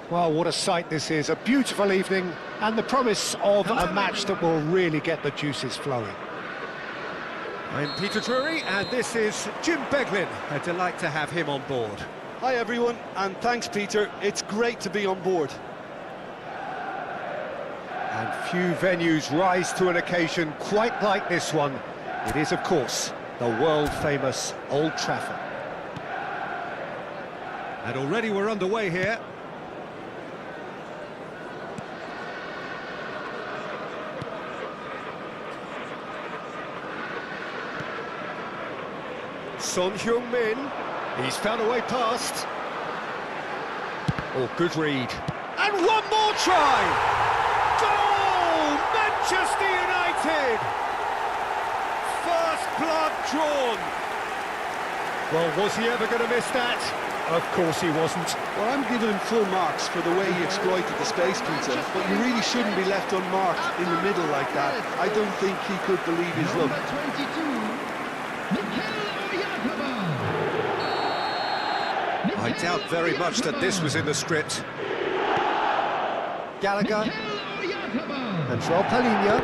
Well, what a sight this is. A beautiful evening and the promise of a match that will really get the juices flowing. I'm Peter Drury, and this is Jim Beglin. A delight to have him on board. Hi everyone, and thanks Peter. It's great to be on board. And few venues rise to an occasion quite like this one. It is, of course, the world-famous Old Trafford. And already we're underway here. Son Heung-min, he's found a way past. Oh, good read. And one more try! Goal! Manchester United! First blood drawn. Well, was he ever going to miss that? Of course he wasn't. Well, I'm giving him full marks for the way he exploited the space, Peter, but you really shouldn't be left unmarked in the middle like that. I don't think he could believe his luck. I doubt very much that this was in the script. Gallagher and Palinha.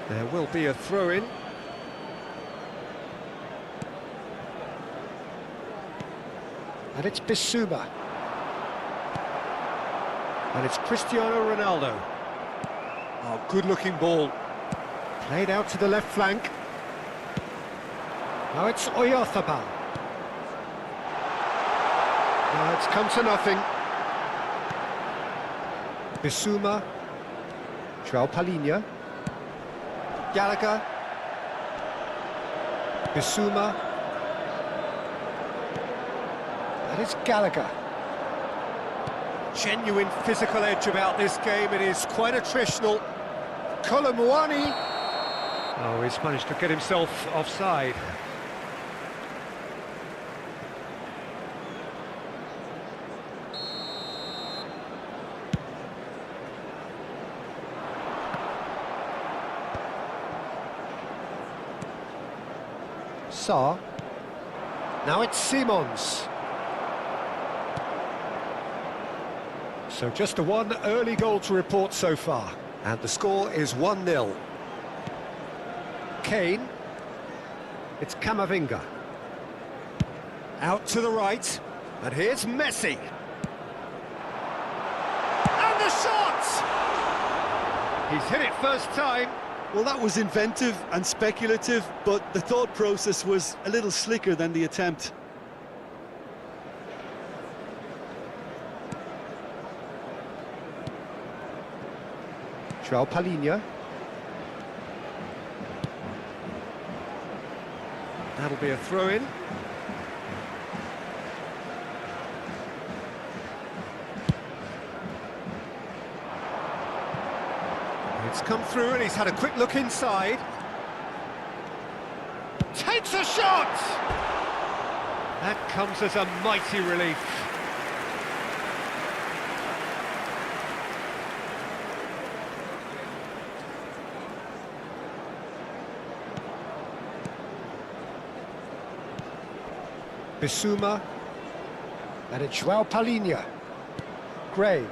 There will be a throw-in. And it's Bissouma. And it's Cristiano Ronaldo. Oh, good-looking ball. Played out to the left flank. Now it's Oyarzabal. Now it's come to nothing. Bissouma. Palinha. Gallagher. Bissouma. And it's Gallagher. Genuine physical edge about this game. It is quite attritional. Colomwani. Oh, he's managed to get himself offside. Sarr. Now it's Simons. So just the one early goal to report so far. And the score is 1-0. Kane. It's Camavinga. Out to the right. And here's Messi. And the shot! He's hit it first time. Well, that was inventive and speculative, but the thought process was a little slicker than the attempt. Palinha. That'll be a throw-in. It's come through and he's had a quick look inside. Takes a shot! That comes as a mighty relief. Bissouma. And it's Palinha. Gray.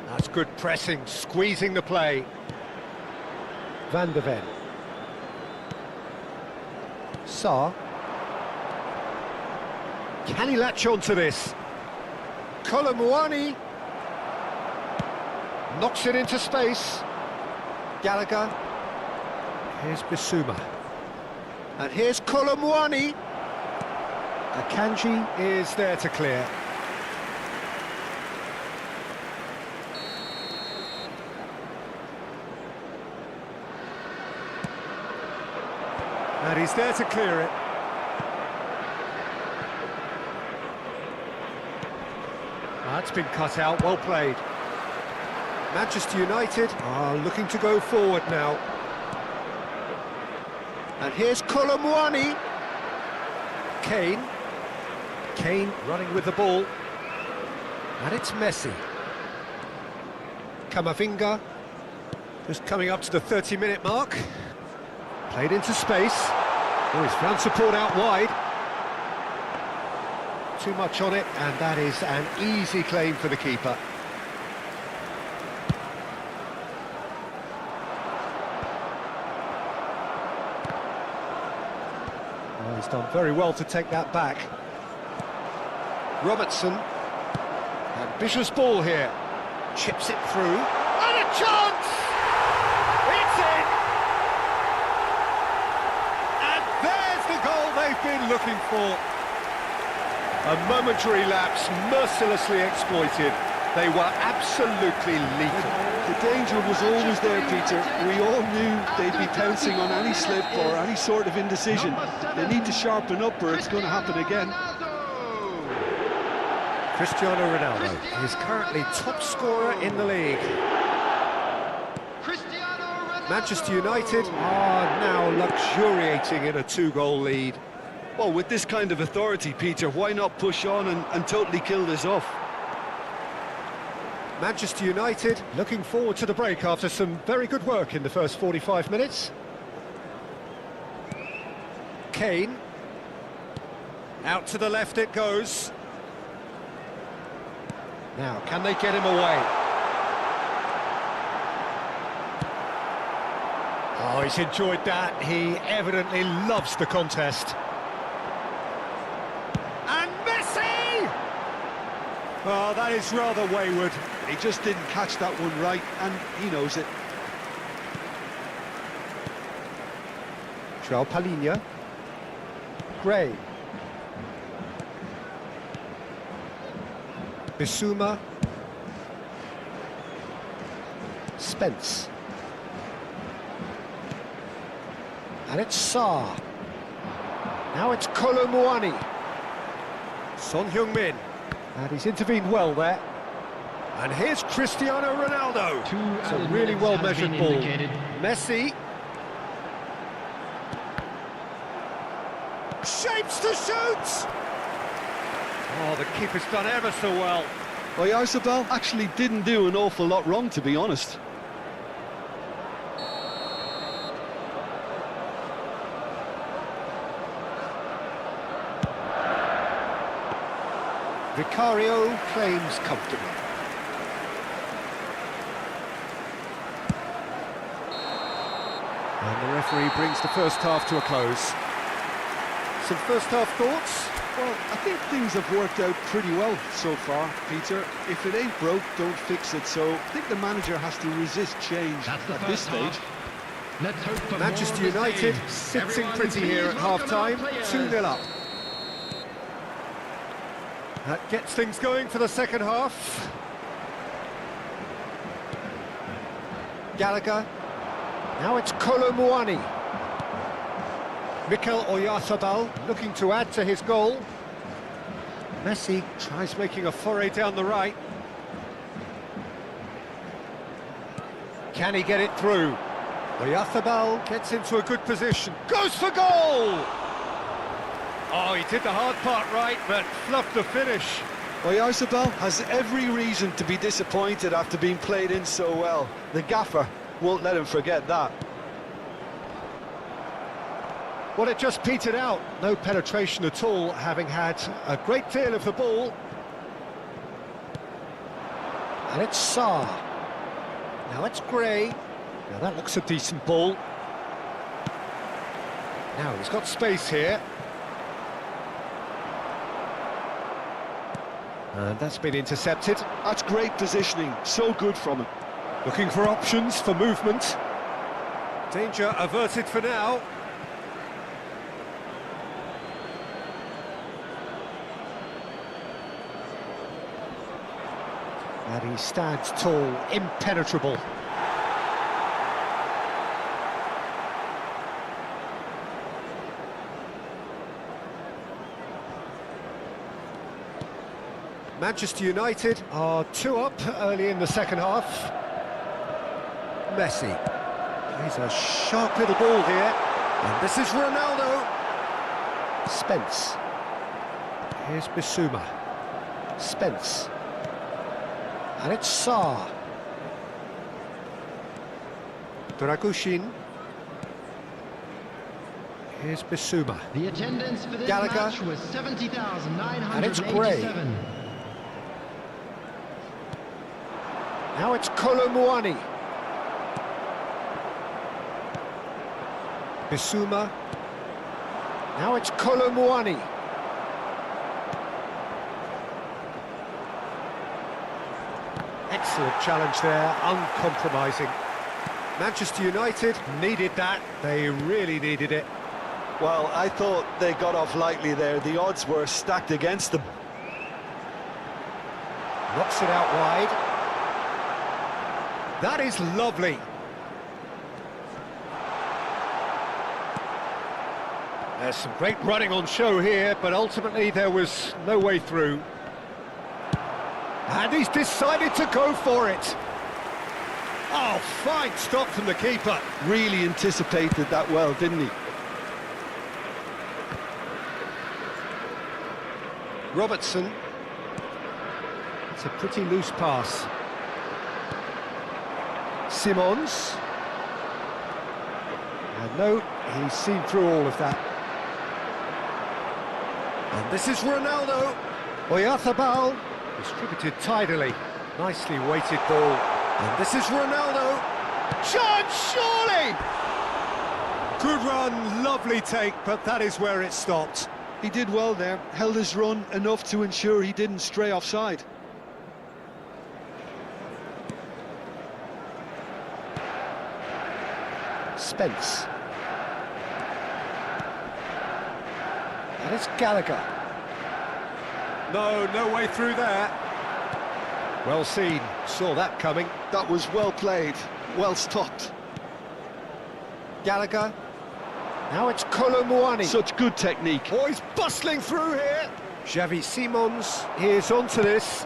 That's good pressing, squeezing the play. Van de Ven. Sarr. Can he latch on to this? Colomwani. Knocks it into space. Gallagher. Here's Bissouma. And here's Colomwani. Akanji is there to clear. And he's there to clear it. That's been cut out, well played. Manchester United are looking to go forward now. And here's Colomwani. Kane. Kane running with the ball. And it's Messi. Camavinga. Just coming up to the 30-minute mark. Played into space. Oh, he's found support out wide. Not too much on it, and that is an easy claim for the keeper. Well, he's done very well to take that back. Robertson. Ambitious ball here. Chips it through. And a chance! It's in! And there's the goal they've been looking for. A momentary lapse, mercilessly exploited. They were absolutely lethal. The danger was always there, Peter. We all knew they'd be pouncing on any slip or any sort of indecision. They need to sharpen up or it's going to happen again. Cristiano Ronaldo is currently top scorer in the league. Manchester United are now luxuriating in a 2-goal lead. Well, with this kind of authority, Peter, why not push on and totally kill this off? Manchester United looking forward to the break after some very good work in the first 45 minutes. Kane. Out to the left it goes. Now, can they get him away? Oh, he's enjoyed that. He evidently loves the contest. And Messi! Oh, that is rather wayward. He just didn't catch that one right, and he knows it. João Palhinha. Gray. Bissouma. Spence. And it's Sarr. Now it's Kolo Muani. Son Heung-min. And he's intervened well there. And here's Cristiano Ronaldo. It's a really well-measured ball. Messi. Shapes to shoot! Oh, the keeper's done ever so well. Oyarzabal actually didn't do an awful lot wrong, to be honest. Vicario claims comfortably. And the referee brings the first half to a close. Some first half thoughts? Well, I think things have worked out pretty well so far, Peter. If it ain't broke, don't fix it. So I think the manager has to resist change at this stage. Let's hope for Manchester United sits in pretty here at half-time, 2-0 up. That gets things going for the second half. Gallagher. Now it's Kolo Muani. Mikel Oyarzabal looking to add to his goal. Messi tries making a foray down the right. Can he get it through? Oyarzabal gets into a good position. Goes for goal! Oh, he did the hard part right, but fluffed the finish. Oyarzabal has every reason to be disappointed after being played in so well. The gaffer won't let him forget that. Well, it just petered out. No penetration at all, having had a great deal of the ball. And it's Sarr. Now it's Gray. Now that looks a decent ball. Now he's got space here. And that's been intercepted. That's great positioning, so good from him. Looking for options for movement. Danger averted for now. And he stands tall, impenetrable. Manchester United are 2 up early in the second half. Messi. He's a sharp little ball here. And this is Ronaldo. Spence. Here's Bissouma. Spence. And it's Sarr. Dragushin. Here's Bissouma. The attendance for this Gallagher. match was 70,987. And it's Gray. Now it's Colomouani. Bissouma. Now it's Colomouani. Excellent challenge there, uncompromising. Manchester United needed that, they really needed it. Well, I thought they got off lightly there. The odds were stacked against them. Knocks it out wide. That is lovely. There's some great running on show here, but ultimately there was no way through. And he's decided to go for it. Oh, fine stop from the keeper. Really anticipated that well, didn't he? Robertson. It's a pretty loose pass. Simons. And no, he's seen through all of that. And this is Ronaldo. Oyarzabal. Distributed tidily. Nicely weighted ball. And this is Ronaldo. Chance, surely! Good run, lovely take, but that is where it stopped. He did well there, held his run enough to ensure he didn't stray offside. Spence. And it's Gallagher. No way through there. Well seen, saw that coming. That was well played, well stopped. Gallagher. Now it's Colomouani. Such good technique. Oh, he's bustling through here. Xavi Simons is onto this.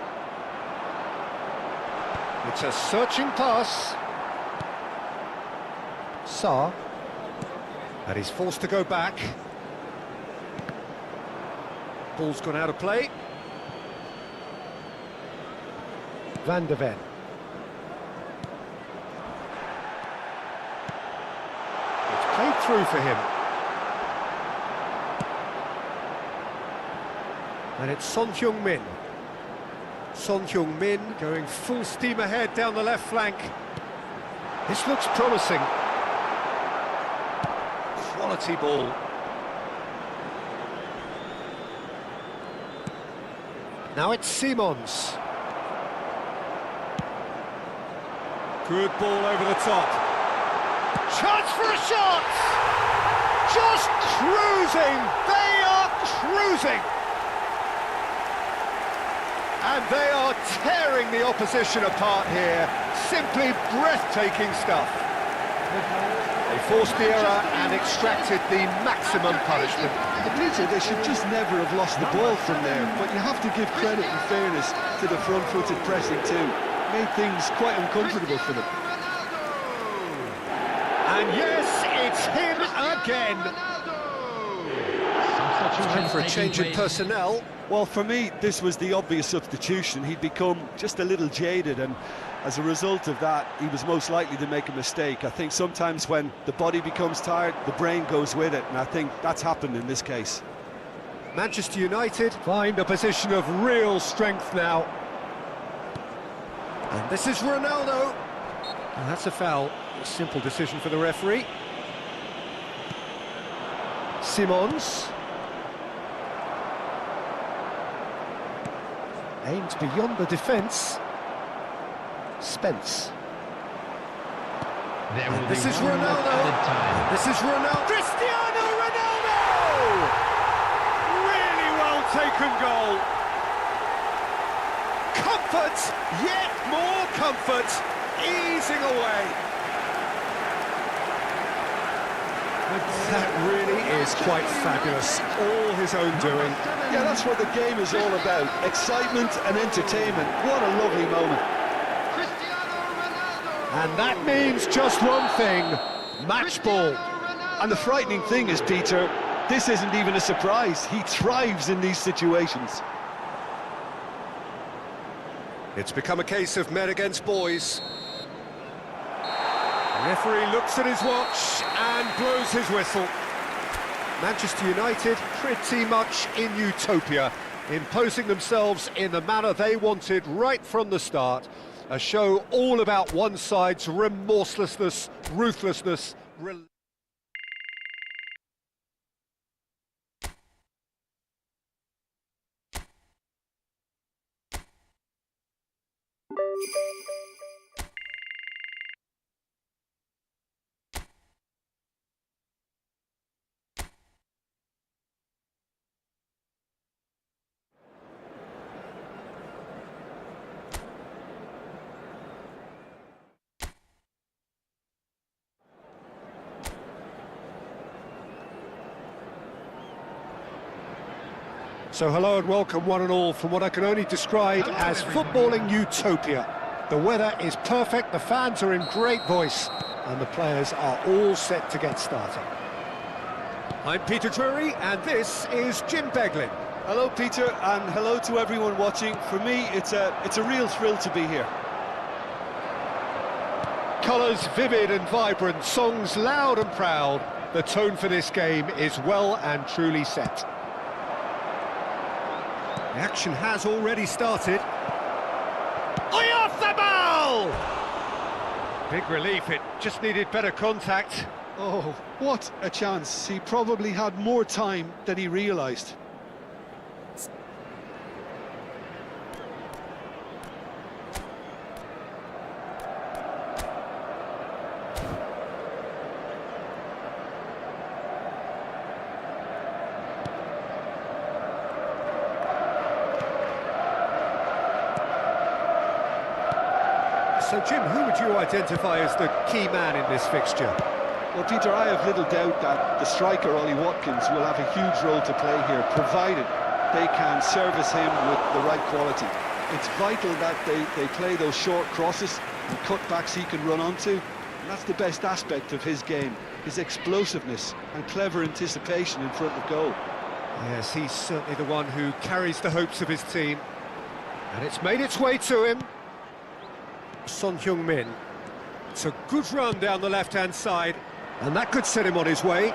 It's a searching pass. Sarr. And he's forced to go back. Ball's gone out of play. Van de Ven. It's played through for him. And it's Son Heung-min. Son Heung-min going full steam ahead down the left flank. This looks promising. Quality ball. Now it's Simons. Good ball over the top. Chance for a shot! Just cruising! They are cruising! And they are tearing the opposition apart here. Simply breathtaking stuff. They forced the error and extracted the maximum punishment. Peter, they should just never have lost the ball from there, but you have to give credit and fairness to the front-footed pressing too. Made things quite uncomfortable for them. And yes, it's him again. Time for a change in personnel. Well, for me, this was the obvious substitution. He'd become just a little jaded, and as a result of that, he was most likely to make a mistake. I think sometimes when the body becomes tired, the brain goes with it, and I think that's happened in this case. Manchester United find a position of real strength now. And this is Ronaldo. And that's a foul. A simple decision for the referee. Simons. Aimed beyond the defence. Spence. And this is Ronaldo. This is Ronaldo. Cristiano Ronaldo! Really well taken goal. Comfort, yet more comfort, easing away. That really is quite fabulous. All his own doing. Yeah, that's what the game is all about. Excitement and entertainment. What a lovely moment. And that means just one thing, match ball. And the frightening thing is, Peter, this isn't even a surprise. He thrives in these situations. It's become a case of men against boys. The referee looks at his watch and blows his whistle. Manchester United pretty much in utopia, imposing themselves in the manner they wanted right from the start. A show all about one side's remorselessness, ruthlessness. So hello and welcome one and all from what I can only describe as footballing utopia. The weather is perfect, the fans are in great voice, and the players are all set to get started. I'm Peter Drury, and this is Jim Beglin. Hello, Peter, and hello to everyone watching. For me, it's a real thrill to be here. Colours vivid and vibrant, songs loud and proud. The tone for this game is well and truly set. The action has already started. Off the ball! Big relief, it just needed better contact. Oh, what a chance. He probably had more time than he realised. So, Jim, who would you identify as the key man in this fixture? Well, Peter, I have little doubt that the striker, Ollie Watkins, will have a huge role to play here, provided they can service him with the right quality. It's vital that they play those short crosses and cutbacks he can run onto. And that's the best aspect of his game, his explosiveness and clever anticipation in front of goal. Yes, he's certainly the one who carries the hopes of his team. And it's made its way to him. Son Heung-min. It's a good run down the left-hand side, and that could set him on his way.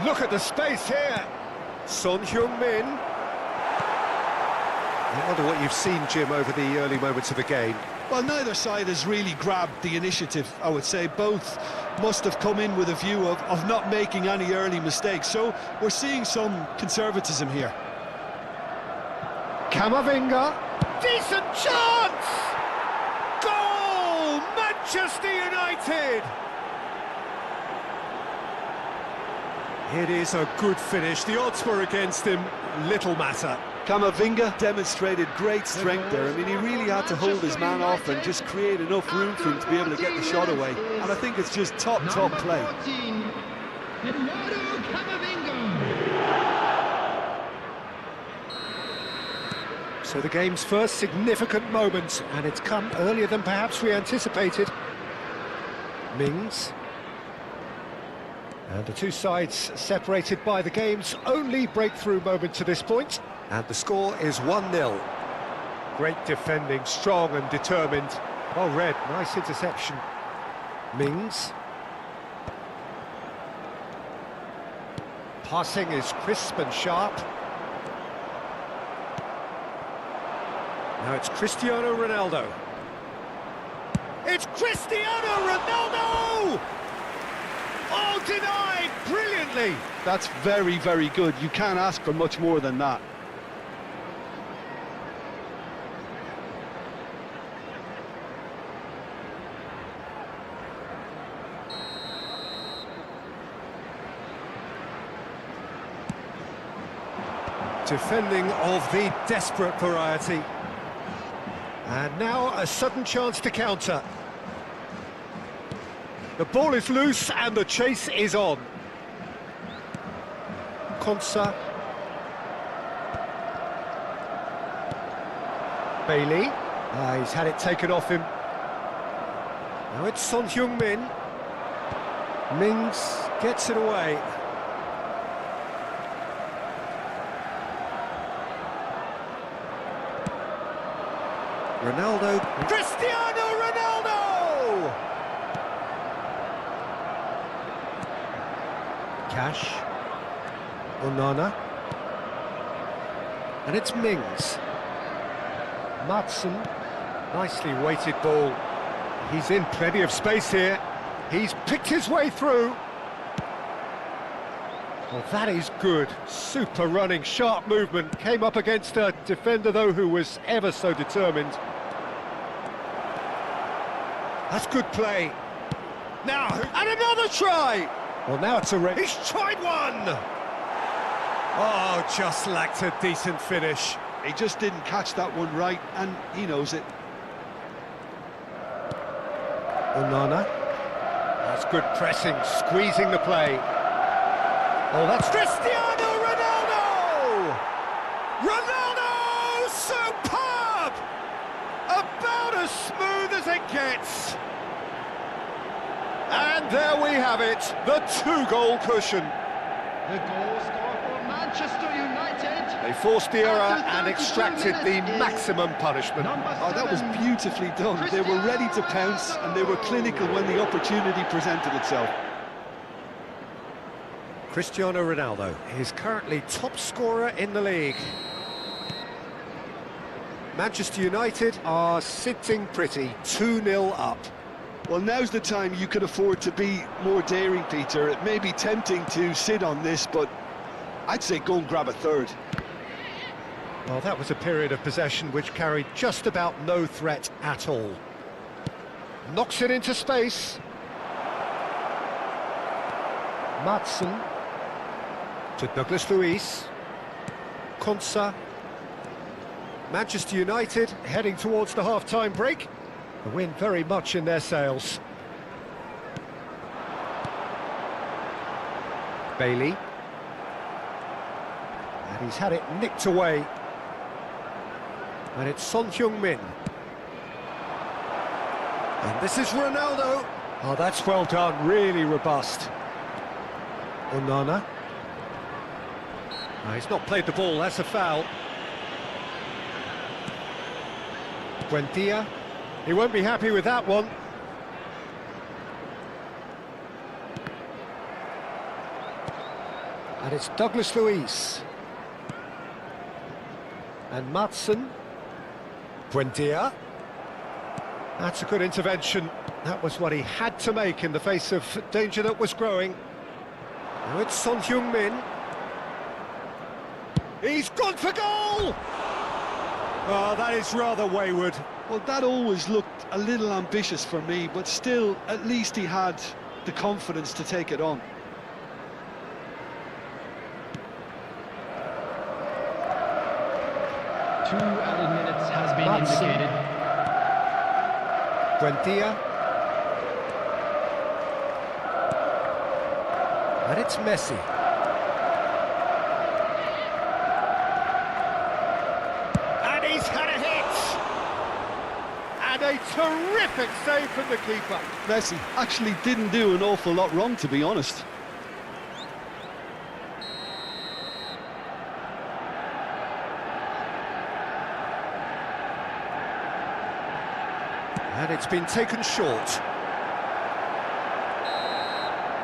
Look at the space here. Son Heung-min. I wonder what you've seen, Jim, over the early moments of the game. Well, neither side has really grabbed the initiative, I would say. Both must have come in with a view of not making any early mistakes, so we're seeing some conservatism here. Camavinga. Decent chance! Goal! Manchester United! It is a good finish. The odds were against him. Little matter. Camavinga demonstrated great strength there. I mean, he really had to hold his man off and just create enough room for him to be able to get the shot away. And I think it's just top play. 14, So the game's first significant moment, and it's come earlier than perhaps we anticipated. Mings. And the two sides separated by the game's only breakthrough moment to this point. And the score is 1-0. Great defending, strong and determined. Well read, nice interception. Mings. Passing is crisp and sharp. Now it's Cristiano Ronaldo. It's Cristiano Ronaldo! Oh, denied brilliantly! That's very, very good. You can't ask for much more than that. Defending of the desperate variety. And now a sudden chance to counter. The ball is loose and the chase is on. Konsa. Bailey. He's had it taken off him. Now it's Son Heung-min. Mings gets it away. Ronaldo. Cristiano Ronaldo! Cash. Onana. And it's Mings. Madsen. Nicely weighted ball. He's in plenty of space here. He's picked his way through. Well, that is good. Super running, sharp movement. Came up against a defender, though, who was ever so determined. That's good play. Now, and another try! Well, now it's a race. He's tried one! Oh, just lacked a decent finish. He just didn't catch that one right, and he knows it. Onana. That's good pressing, squeezing the play. Oh, that's Cristiano Ronaldo! Ronaldo! Superb! About as smooth as it gets. And there we have it, the two-goal cushion. The goal scorer for Manchester United. They forced the error After and 32 extracted the minutes is maximum punishment. number Oh, that was 7. beautifully done. They were ready to pounce, and they were clinical when the opportunity presented itself. Cristiano Ronaldo is currently top scorer in the league. Manchester United are sitting pretty, 2-0 up. Well, now's the time you could afford to be more daring, Peter. It may be tempting to sit on this, but I'd say go and grab a third. Well, that was a period of possession which carried just about no threat at all. Knocks it into space. Madsen to Douglas Luiz. Konsa. Manchester United heading towards the half-time break. The wind very much in their sails. Bailey. And he's had it nicked away. And it's Son Heung-min. And this is Ronaldo. Oh, that's well done, really robust. Onana. No, he's not played the ball, that's a foul. Buendia. He won't be happy with that one. And it's Douglas Luiz. And Madsen. Buendia. That's a good intervention. That was what he had to make in the face of danger that was growing. Now it's Son Heung-min. He's gone for goal! Oh, that is rather wayward. Well, that always looked a little ambitious for me, but still, at least he had the confidence to take it on. Two added minutes has been Madsen. indicated. Buendia. And it's Messi. And he's had a hit! And a terrific save from the keeper. Messi actually didn't do an awful lot wrong, to be honest. And it's been taken short.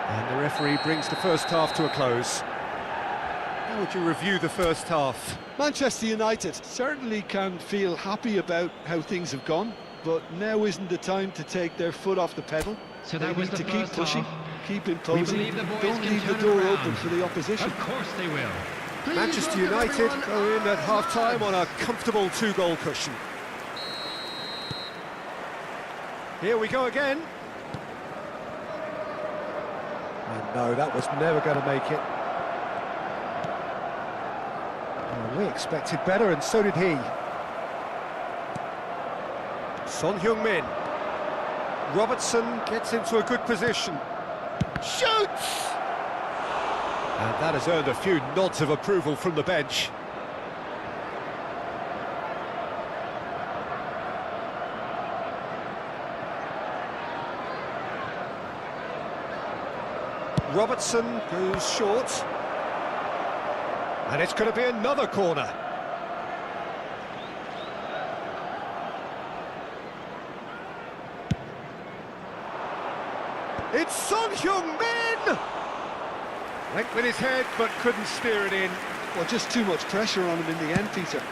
And the referee brings the first half to a close. How would you review the first half? Manchester United certainly can feel happy about how things have gone, but now isn't the time to take their foot off the pedal. So They that was need the to keep first pushing, half. keep We imposing. believe the boys Don't can leave the turn door it open around. for the opposition. Of course they will. Please Manchester welcome United everyone go in at on half-time live. on a comfortable two-goal cushion. Here we go again. And no, that was never going to make it. Well, we expected better, and so did he. Son Heung-min. Robertson gets into a good position. Shoots! And that has earned a few nods of approval from the bench. Robertson goes short. And it's going to be another corner. It's Son Heung-min! Went with his head, but couldn't steer it in. Well, just too much pressure on him in the end, Peter.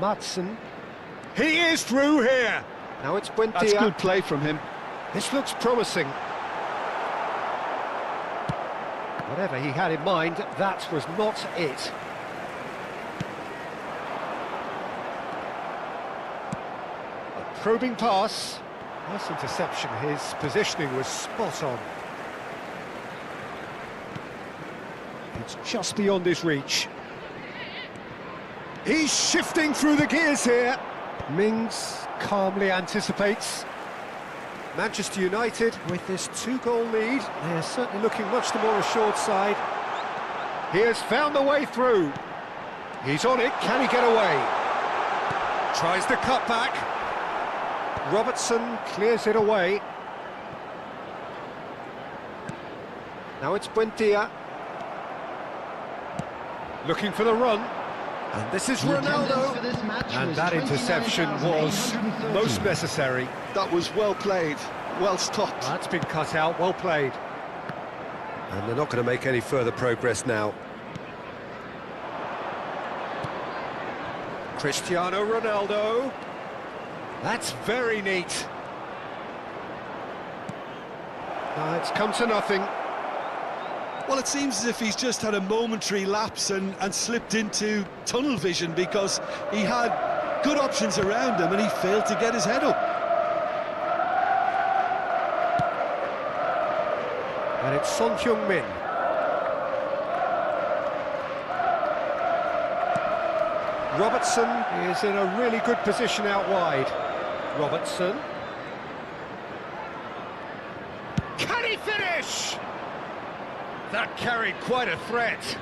Madsen. He is through here. Now it's Buendia. That's good play from him. This looks promising. Whatever he had in mind, that was not it. A probing pass. Nice interception. His positioning was spot on. It's just beyond his reach. He's shifting through the gears here. Mings calmly anticipates. Manchester United, with this 2-goal lead, they're certainly looking much the more assured side. He has found the way through. He's on it. Can he get away? Tries to cut back. Robertson clears it away. Now it's Buendia. Looking for the run. And this is Ronaldo. And that interception was most necessary. That was well played, well stopped. That's been cut out, well played. And they're not going to make any further progress now. Cristiano Ronaldo. That's very neat. It's come to nothing. Well, it seems as if he's just had a momentary lapse and slipped into tunnel vision, because he had good options around him and he failed to get his head up. And it's Son Heung-min. Robertson is in a really good position out wide. Robertson. Can he finish? That carried quite a threat.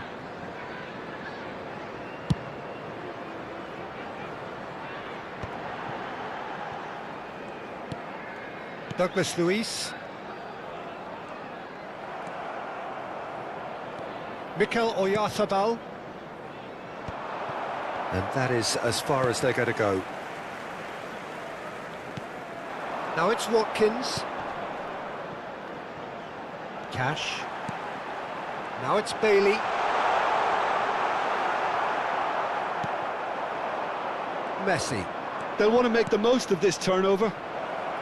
Douglas Luiz. Mikel Oyarzabal. And that is as far as they're going to go. Now it's Watkins. Cash. Now it's Bailey. Messi. They'll want to make the most of this turnover.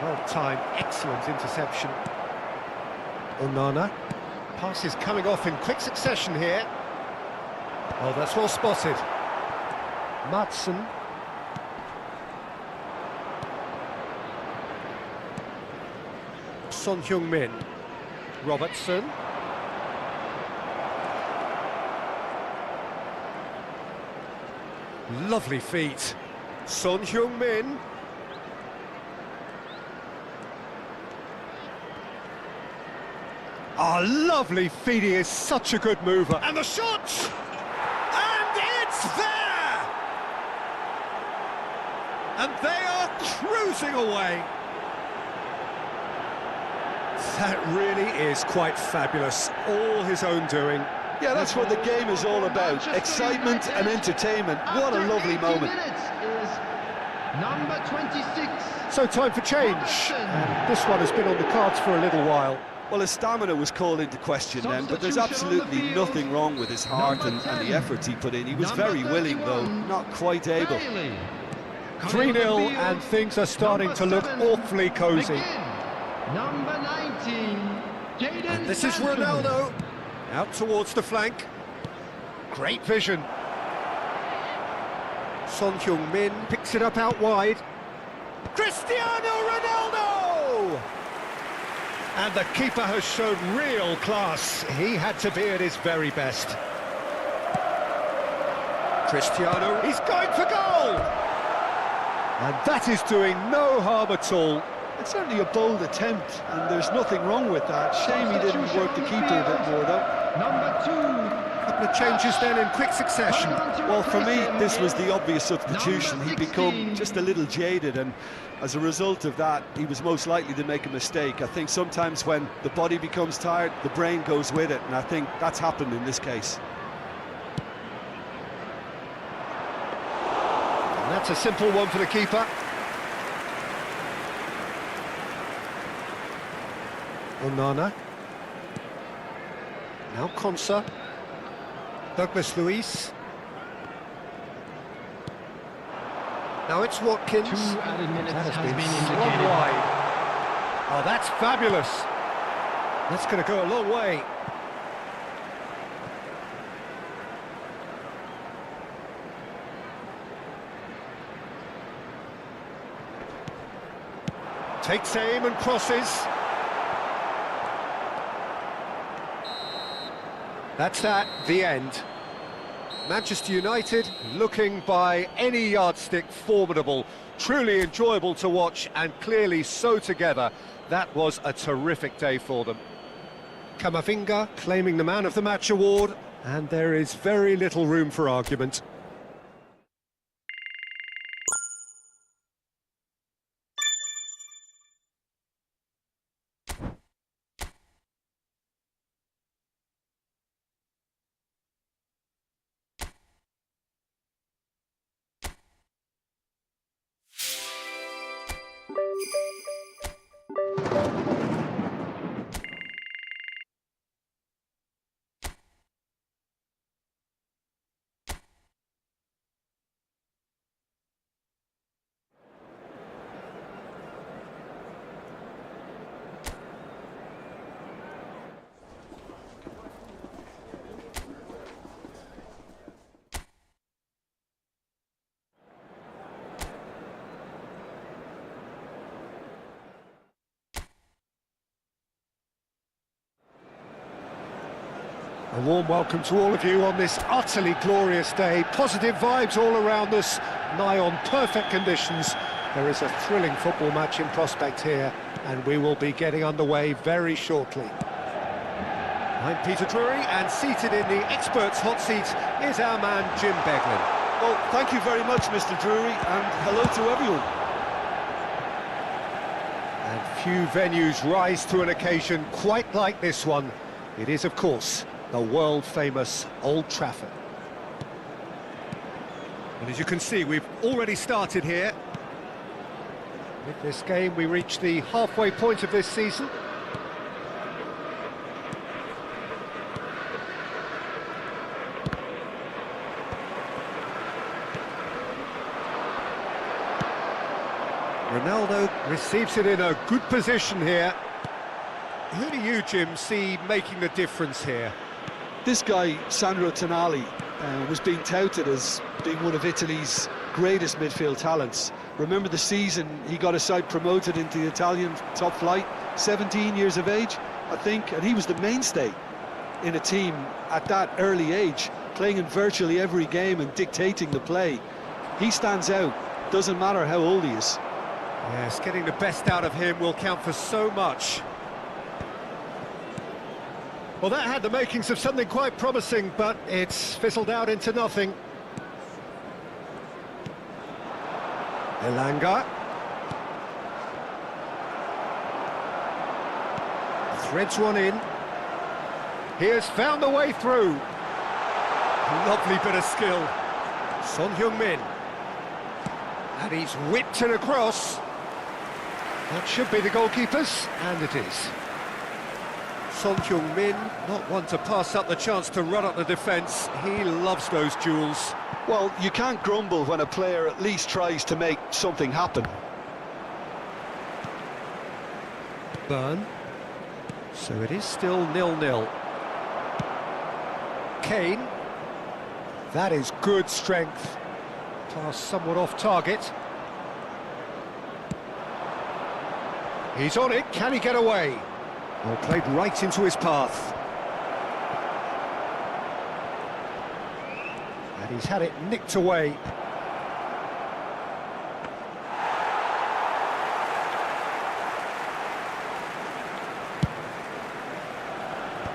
Well timed, excellent interception. Onana. Pass is coming off in quick succession here. Oh, that's well spotted. Madsen. Son Heung-min. Robertson. Lovely feet. Son Heung-min. Lovely feet. He is such a good mover. And the shot! And it's there! And they are cruising away. That really is quite fabulous. All his own doing. Yeah, that's what the game is all about. Excitement and entertainment. What a lovely moment. Number 26. So time for change. And this one has been on the cards for a little while. Well, his stamina was called into question then, but there's absolutely nothing wrong with his heart and the efforts he put in. He was very willing, though, not quite able. 3-0, and things are starting to look awfully cosy. Number 19. And this is Ronaldo. Out towards the flank. Great vision. Son Heung-min picks it up out wide. Cristiano Ronaldo! And the keeper has shown real class. He had to be at his very best. Cristiano, he's going for goal! And that is doing no harm at all. It's certainly a bold attempt, and there's nothing wrong with that. Shame he didn't work the keeper a bit more, though. Number 2. Couple of changes then in quick succession. Well, for me, this was the obvious substitution. He'd become just a little jaded, and as a result of that, he was most likely to make a mistake. I think sometimes when the body becomes tired, the brain goes with it, and I think that's happened in this case. And that's a simple one for the keeper. Onana. Now Konsa. Douglas Luiz. Now it's Watkins. 2 added minutes That has been slung indicated. wide. Oh, that's fabulous. That's going to go a long way. Takes aim and crosses. That's that, the end. Manchester United looking by any yardstick formidable, truly enjoyable to watch and clearly so together. That was a terrific day for them. Camavinga claiming the Man of the Match award, and there is very little room for argument. A warm welcome to all of you on this utterly glorious day. Positive vibes all around us, nigh on perfect conditions. There is a thrilling football match in prospect here, and we will be getting underway very shortly. I'm Peter Drury, and seated in the experts' hot seat is our man Jim Beglin. Well, thank you very much, Mr. Drury, and hello to everyone. And few venues rise to an occasion quite like this one. It is, of course, the world-famous Old Trafford. And as you can see, we've already started here. With this game, we reach the halfway point of this season. Ronaldo receives it in a good position here. Who do you, Jim, see making the difference here? This guy, Sandro Tonali, was being touted as being one of Italy's greatest midfield talents. Remember the season he got a side promoted into the Italian top flight, 17 years of age, I think, and he was the mainstay in a team at that early age, playing in virtually every game and dictating the play. He stands out, doesn't matter how old he is. Yes, getting the best out of him will count for so much. Well, that had the makings of something quite promising, but it's fizzled out into nothing. Elanga. Threads one in. He has found the way through. Lovely bit of skill. Son Heung-min. And he's whipped it across. That should be the goalkeeper's, and it is. Son Heung-min, not one to pass up the chance to run up the defence. He loves those duels. Well, you can't grumble when a player at least tries to make something happen. Burn. So it is still 0-0. Kane. That is good strength. Pass somewhat off target. He's on it, can he get away? Well, played right into his path. And he's had it nicked away.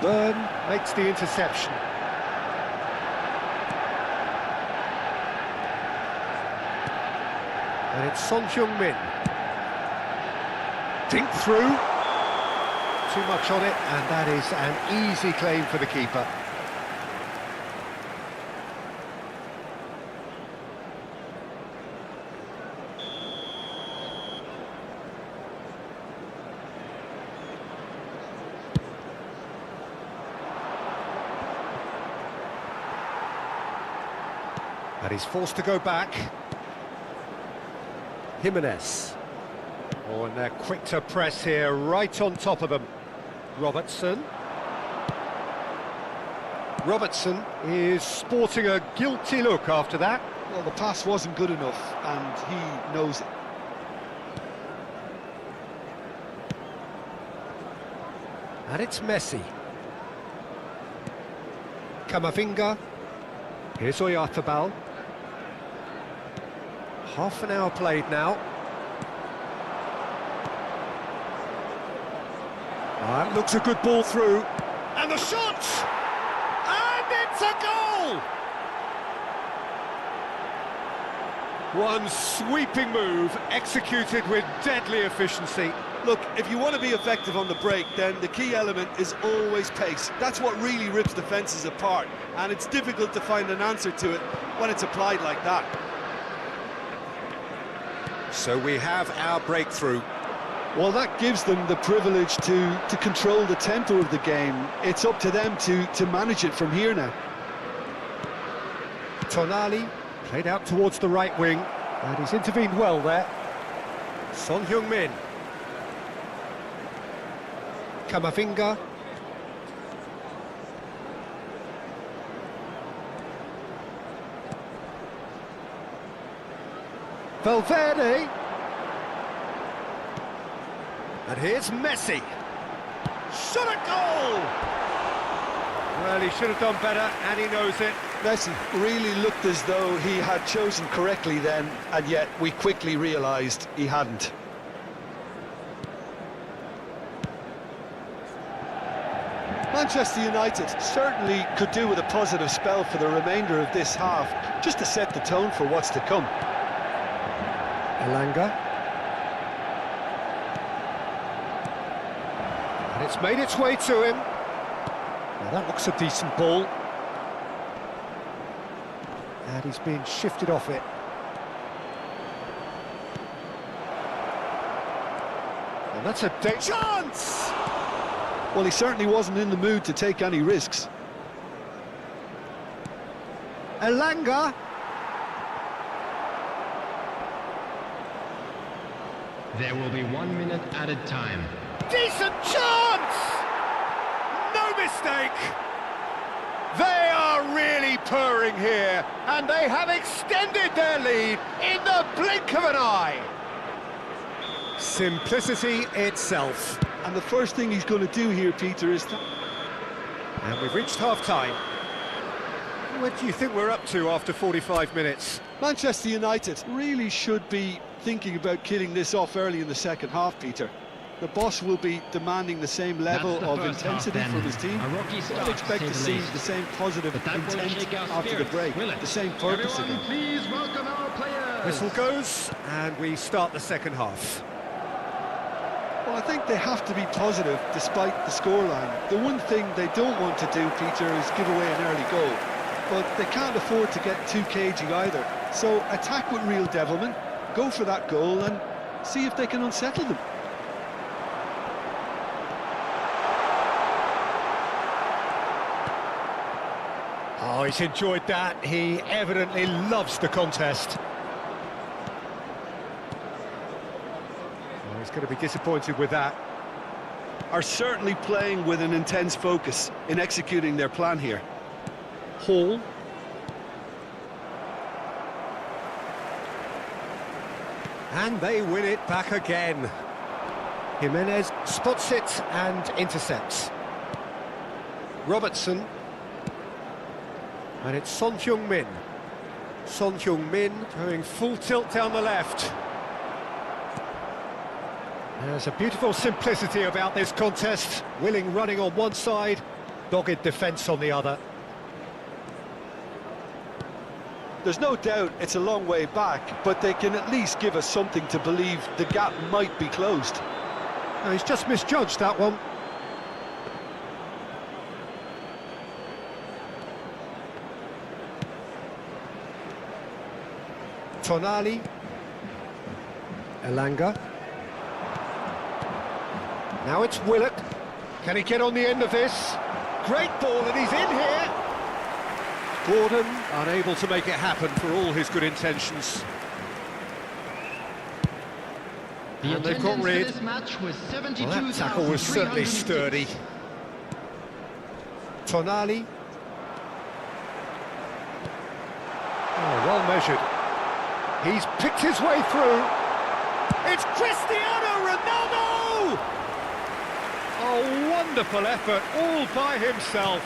Burn makes the interception. And it's Son Heung-min. Dink through. Too much on it, and that is an easy claim for the keeper. And he's forced to go back. Jimenez. Oh, and they're quick to press here, right on top of them. Robertson. Robertson is sporting a guilty look after that. Well, the pass wasn't good enough, and he knows it. And it's Messi. Camavinga. Here's Oyarzabal. Half an hour played now. That looks a good ball through. And the shot! And it's a goal! One sweeping move, executed with deadly efficiency. Look, if you want to be effective on the break, then the key element is always pace. That's what really rips defences apart, and it's difficult to find an answer to it when it's applied like that. So we have our breakthrough. Well, that gives them the privilege to control the tempo of the game. It's up to them to manage it from here now. Tonali played out towards the right wing, and he's intervened well there. Son Heung-min. Camavinga. Valverde. And here's Messi. Shot at goal! Well, he should have done better, and he knows it. Messi really looked as though he had chosen correctly then, and yet we quickly realised he hadn't. Manchester United certainly could do with a positive spell for the remainder of this half, just to set the tone for what's to come. Elanga. And it's made its way to him. Now that looks a decent ball. And he's being shifted off it. And that's a chance! Well, he certainly wasn't in the mood to take any risks. Elanga. There will be 1 minute added time. Decent chance! No mistake! They are really purring here, and they have extended their lead in the blink of an eye. Simplicity itself. And the first thing he's going to do here, Peter, is to... And we've reached half-time. What do you think we're up to after 45 minutes? Manchester United really should be thinking about killing this off early in the second half, Peter. The boss will be demanding the same level of intensity from his team. I'd expect to see the same positive intent after the break, the same purpose again. Please welcome our players. Whistle goes, and we start the second half. Well, I think they have to be positive despite the scoreline. The one thing they don't want to do, Peter, is give away an early goal. But they can't afford to get too cagey either. So attack with real devilment, go for that goal and see if they can unsettle them. Oh, he's enjoyed that. He evidently loves the contest. Oh, he's going to be disappointed with that. Are certainly playing with an intense focus in executing their plan here. Hall. And they win it back again. Jimenez spots it and intercepts. Robertson. And it's Son Heung-min. Son Heung-min going full tilt down the left. There's a beautiful simplicity about this contest. Willing running on one side, dogged defence on the other. There's no doubt it's a long way back, but they can at least give us something to believe the gap might be closed. No, he's just misjudged that one. Tonali. Elanga. Now it's Willock. Can he get on the end of this? Great ball, and he's in here. Gordon unable to make it happen for all his good intentions. The And they've got attendance for rid. this match was Well, that tackle was certainly 72,306. sturdy. Tonali. Oh, well measured. He's picked his way through. It's Cristiano Ronaldo! A wonderful effort, all by himself.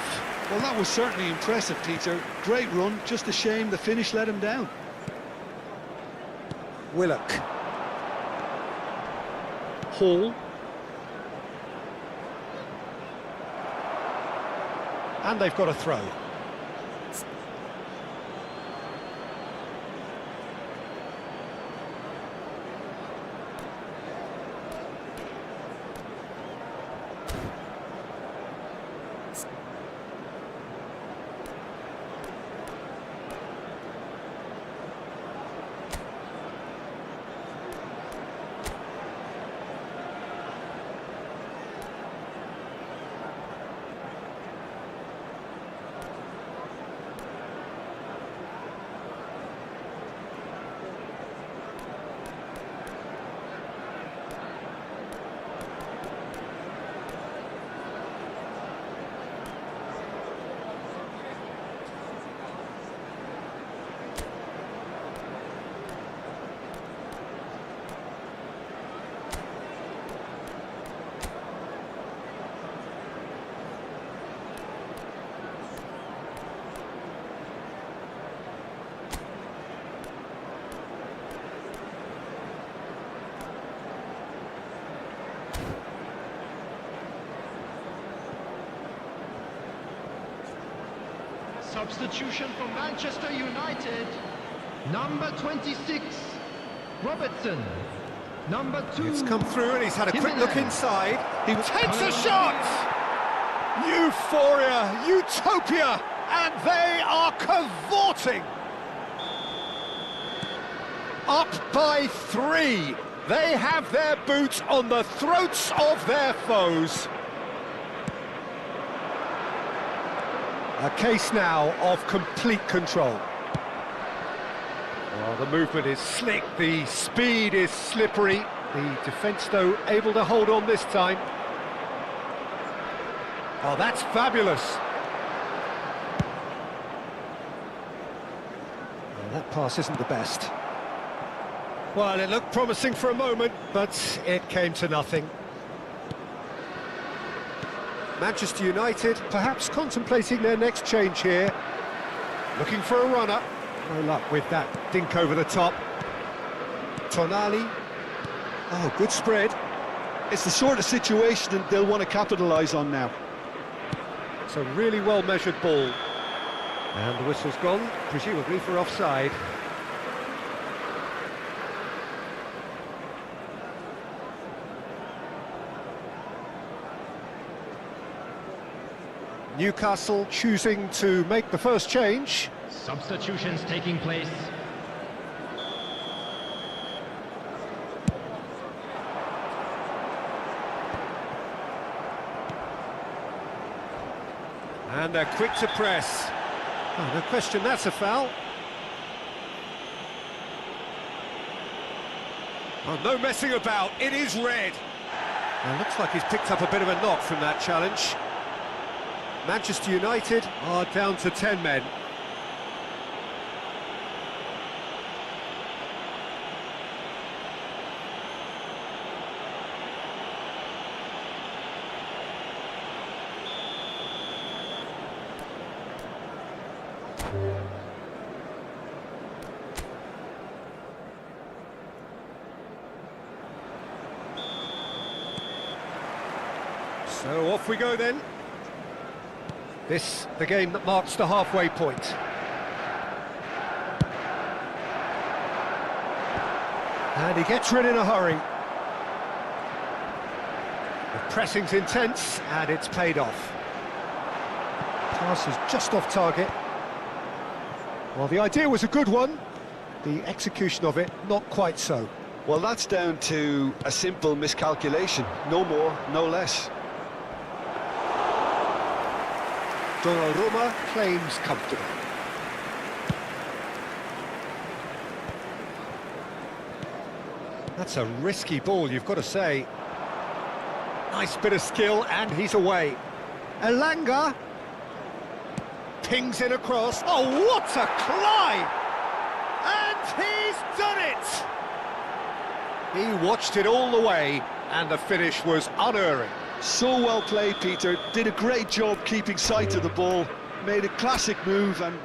Well, that was certainly impressive, Peter. Great run, just a shame the finish let him down. Willock. Hall. And they've got a throw. Substitution for Manchester United. Number 26, Robertson. Number 2. It's come through and he's had a quick look Jimenez. inside. He takes a shot! Euphoria, utopia, and they are cavorting. Up by 3. They have their boots on the throats of their foes. A case now of complete control. Well, the movement is slick, the speed is slippery. The defence, though, able to hold on this time. Oh, that's fabulous. Well, that pass isn't the best. Well, it looked promising for a moment, but it came to nothing. Manchester United perhaps contemplating their next change here. Looking for a runner. No luck with that dink over the top. Tonali. Oh, good spread. It's the sort of situation that they'll want to capitalise on now. It's a really well-measured ball. And the whistle's gone, presumably for offside. Newcastle choosing to make the first change. Substitutions taking place. And they're quick to press. Oh, no question, that's a foul. Oh, no messing about, it is red. Now, looks like he's picked up a bit of a knock from that challenge. Manchester United are down to 10 men. So off we go then. This, the game that marks the halfway point. And he gets rid in a hurry. The pressing's intense, and it's paid off. Pass is just off target. Well, the idea was a good one. The execution of it, not quite so. Well, that's down to a simple miscalculation. No more, no less. Donnarumma claims comfortable. That's a risky ball, you've got to say. Nice bit of skill, and he's away. Elanga pings it across. Oh, what a climb! And he's done it! He watched it all the way, and the finish was unerring. So well played, Peter. Did a great job keeping sight of the ball. Made a classic move and...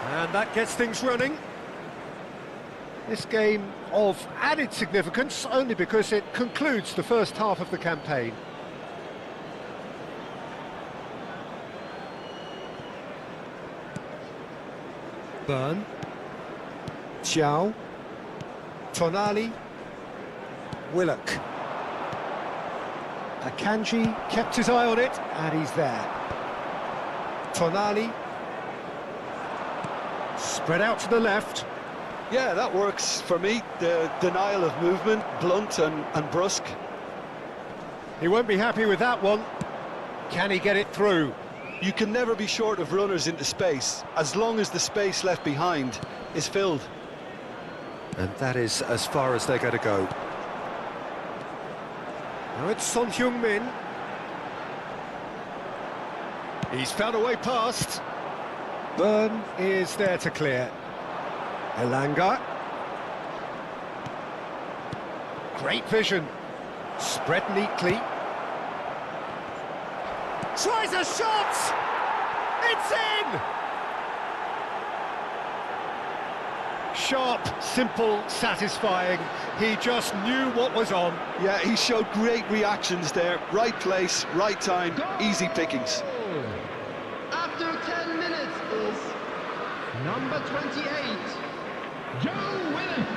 And that gets things running. This game of added significance only because it concludes the first half of the campaign. Byrne, Chow, Tonali, Willock. Akanji kept his eye on it, and he's there. Tonali, spread out to the left. Yeah, that works for me. The denial of movement, blunt and brusque. He won't be happy with that one. Can he get it through? You can never be short of runners into space, as long as the space left behind is filled. And that is as far as they're going to go. Now it's Son Heung-min. He's found a way past. Byrne is there to clear. Elanga. Great vision. Spread neatly. Tries a shot! It's in! Sharp, simple, satisfying. He just knew what was on. Yeah, he showed great reactions there. Right place, right time, easy pickings. After 10 minutes is number 28, Joe Willock.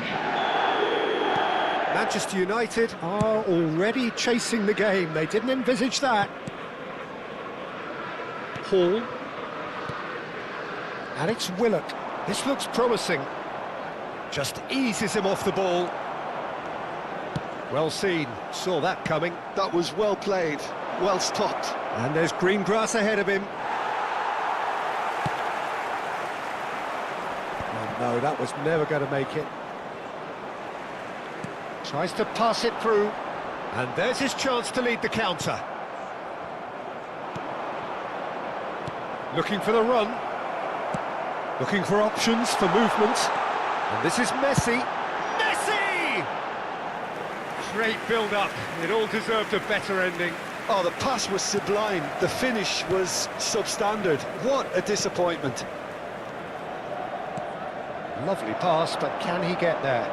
Manchester United are already chasing the game. They didn't envisage that. Hall. And it's Willock. This looks promising. Just eases him off the ball. Well seen. Saw that coming. That was well played, well stopped. And there's green grass ahead of him. Oh no, that was never going to make it. Tries to pass it through. And there's his chance to lead the counter. Looking for the run. Looking for options for movement. And this is Messi. Messi! Great build-up. It all deserved a better ending. Oh, the pass was sublime. The finish was substandard. What a disappointment. Lovely pass, but can he get there?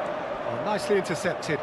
Oh, nicely intercepted.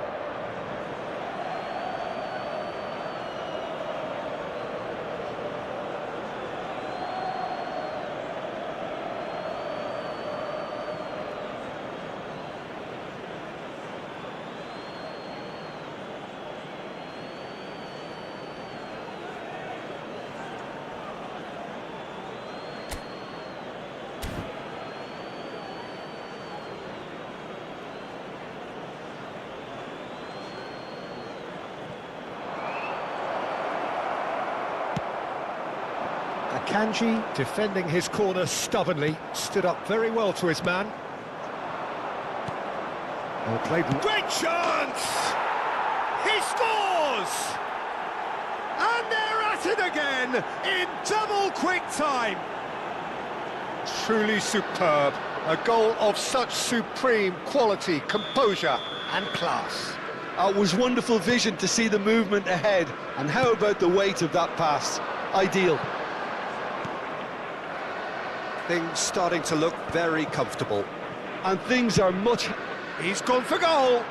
Kanji, defending his corner stubbornly, stood up very well to his man. Well played. Great chance! He scores! And they're at it again in double quick time. Truly superb. A goal of such supreme quality, composure and class. It was wonderful vision to see the movement ahead. And how about the weight of that pass? Ideal. Things starting to look very comfortable. And things are much... He's gone for goal!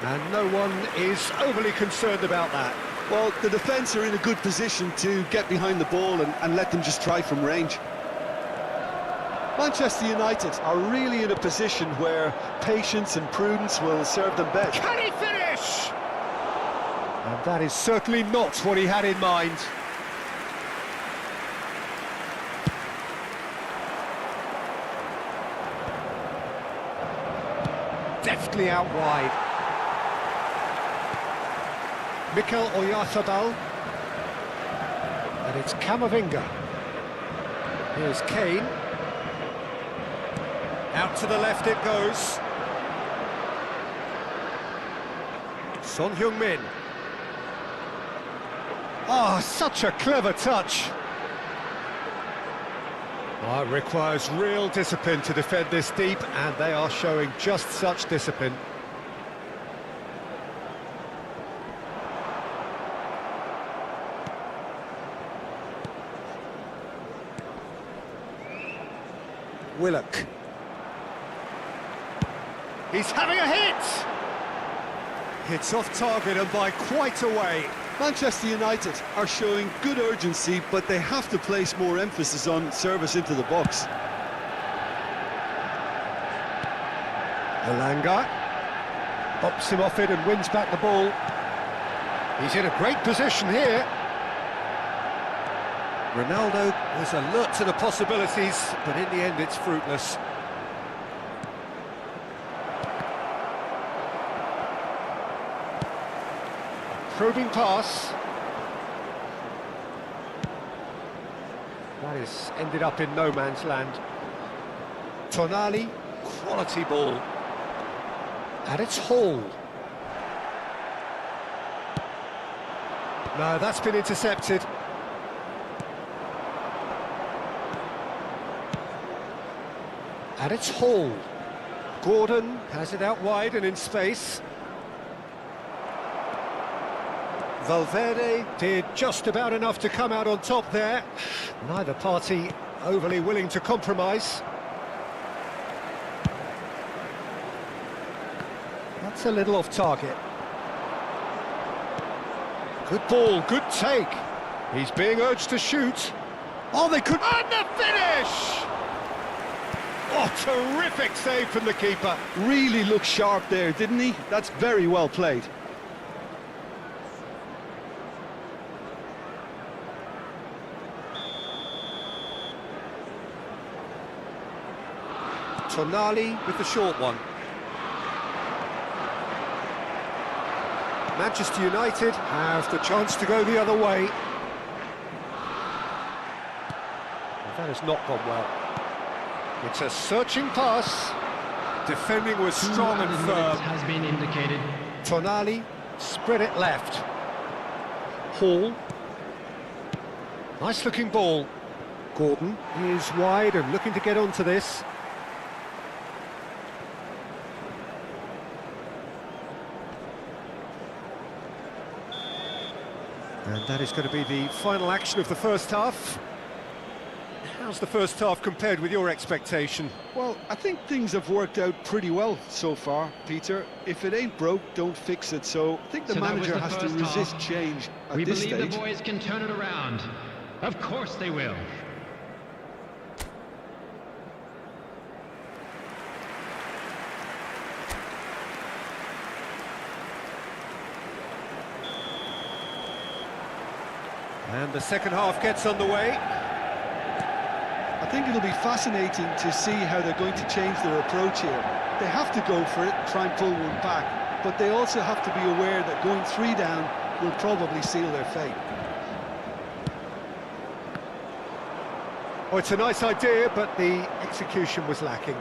And no one is overly concerned about that. Well, the defence are in a good position to get behind the ball and let them just try from range. Manchester United are really in a position where patience and prudence will serve them best. Can he finish? And that is certainly not what he had in mind. Deftly out wide. Mikel Oyarzabal. And it's Camavinga. Here's Kane. Out to the left it goes. Son Heung-min. Ah, such a clever touch. Oh, it requires real discipline to defend this deep, and they are showing just such discipline. Willock. He's having a hit! It's off target and by quite a way. Manchester United are showing good urgency, but they have to place more emphasis on service into the box. Elanga bops him off it and wins back the ball. He's in a great position here. Ronaldo was alert to the possibilities, but in the end it's fruitless. Probing pass. That is ended up in no man's land. Tonali, quality ball. And it's Hall. No, that's been intercepted. And it's Hall. Gordon has it out wide and in space. Valverde did just about enough to come out on top there. Neither party overly willing to compromise. That's a little off target. Good ball, good take. He's being urged to shoot. Oh, they could... And the finish! Oh, terrific save from the keeper. Really looked sharp there, didn't he? That's very well played. Tonali with the short one. Manchester United have the chance to go the other way. That has not gone well. It's a searching pass. Defending was strong and firm. Has been indicated. Tonali spread it left. Hall. Nice looking ball. Gordon is wide and looking to get onto this. And that is going to be the final action of the first half. How's the first half compared with your expectation? Well, I think things have worked out pretty well so far, Peter. If it ain't broke, don't fix it. So I think the manager has to resist change at this stage. We believe the boys can turn it around. Of course they will. And the second half gets underway. I think it'll be fascinating to see how they're going to change their approach here. They have to go for it, try and pull one back, but they also have to be aware that going 3 down will probably seal their fate. Oh, it's a nice idea, but the execution was lacking.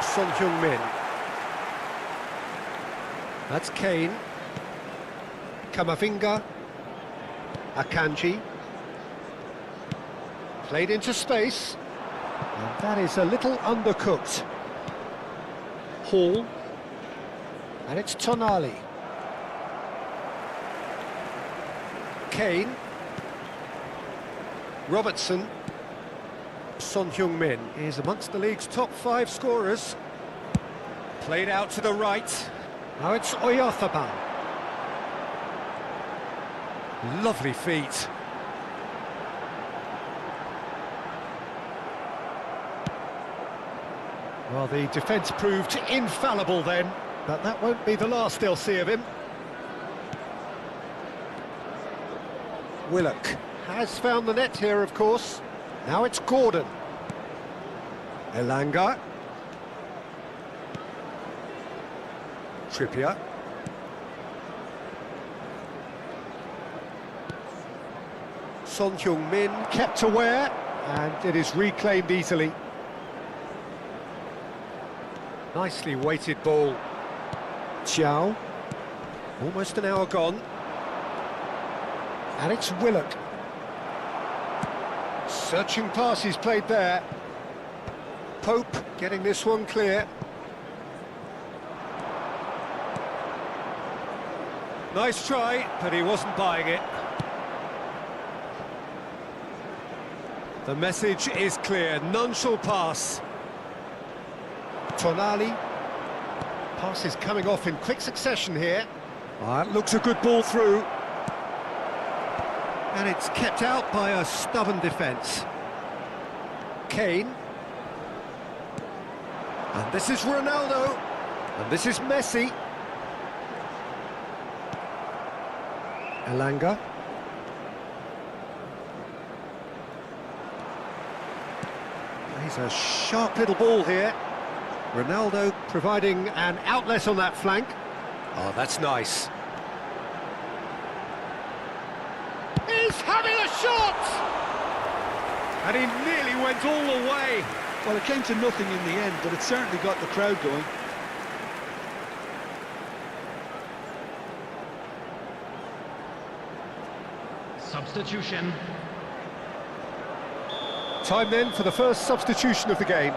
Son Heung-min. That's Kane. Kamavinga. Akanji. Played into space. And that is a little undercooked. Hall. And it's Tonali. Kane. Robertson. Son Heung-min is amongst the league's top 5 scorers. Played out to the right. Now it's Oyarthabal. Lovely feet. Well, the defence proved infallible then, but that won't be the last they'll see of him. Willock has found the net here, of course. Now it's Gordon. Elanga. Trippier. Son Heung-min kept aware, and it is reclaimed easily. Nicely weighted ball. Chiao. Almost an hour gone. And it's Willock. Searching passes played there. Pope getting this one clear. Nice try, but he wasn't buying it. The message is clear, none shall pass. Tonali. Pass is coming off in quick succession here. It looks a good ball through. And it's kept out by a stubborn defence. Kane. And this is Ronaldo. And this is Messi. Elanga. He's a sharp little ball here. Ronaldo providing an outlet on that flank. Oh, that's nice. He's having a shot! And he nearly went all the way. Well, it came to nothing in the end, but it certainly got the crowd going. Substitution. Time then for the first substitution of the game.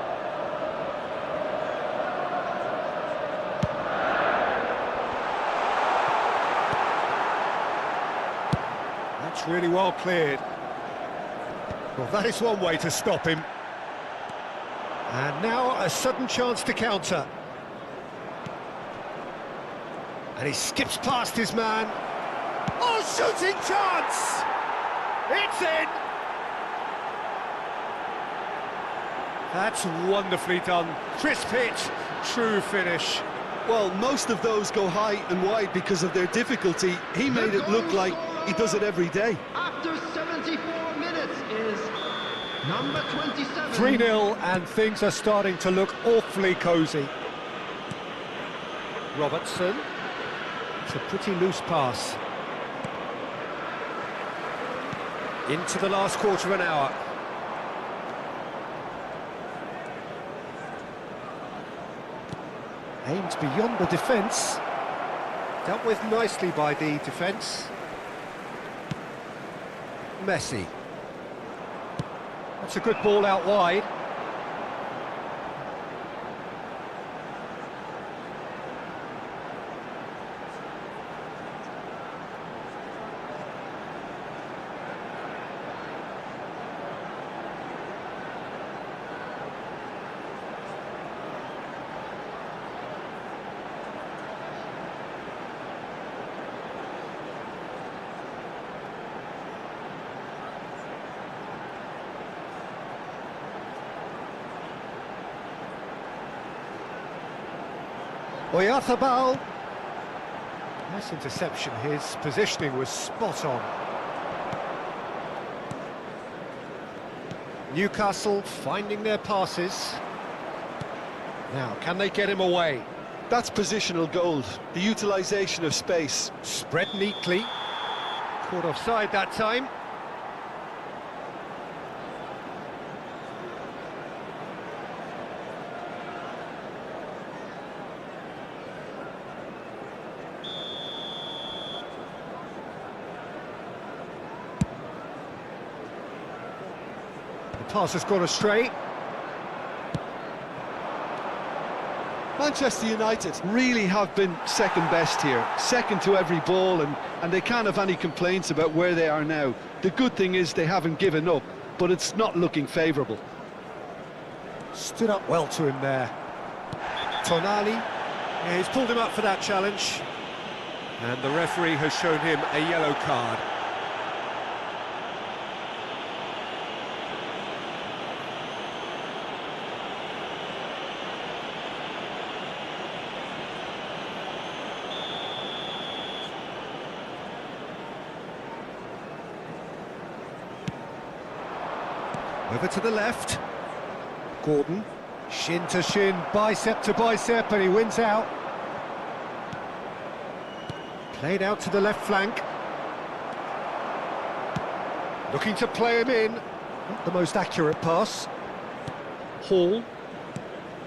That's really well cleared. Well, that is one way to stop him. And now a sudden chance to counter. And he skips past his man. Oh, shooting chance! It's in! That's wonderfully done. Crisp hit, true finish. Well, most of those go high and wide because of their difficulty. He made it look like he does it every day. After 74 minutes is number 27. 3-0 and things are starting to look awfully cosy. Robertson. It's a pretty loose pass. Into the last quarter of an hour. Aimed beyond the defence. Dealt with nicely by the defence. Messi. That's a good ball out wide. Oyarzábal. Nice interception, his positioning was spot on. Newcastle finding their passes. Now, can they get him away? That's positional gold, the utilisation of space. Spread neatly. Caught offside that time. The pass has gone astray. Manchester United really have been second best here, second to every ball, and they can't have any complaints about where they are now. The good thing is they haven't given up, but it's not looking favourable. Stood up well to him there. Tonali, yeah, he's pulled him up for that challenge. And the referee has shown him a yellow card. Over to the left. Gordon, shin to shin, bicep to bicep, and he wins out. Played out to the left flank. Looking to play him in. Not the most accurate pass. Hall.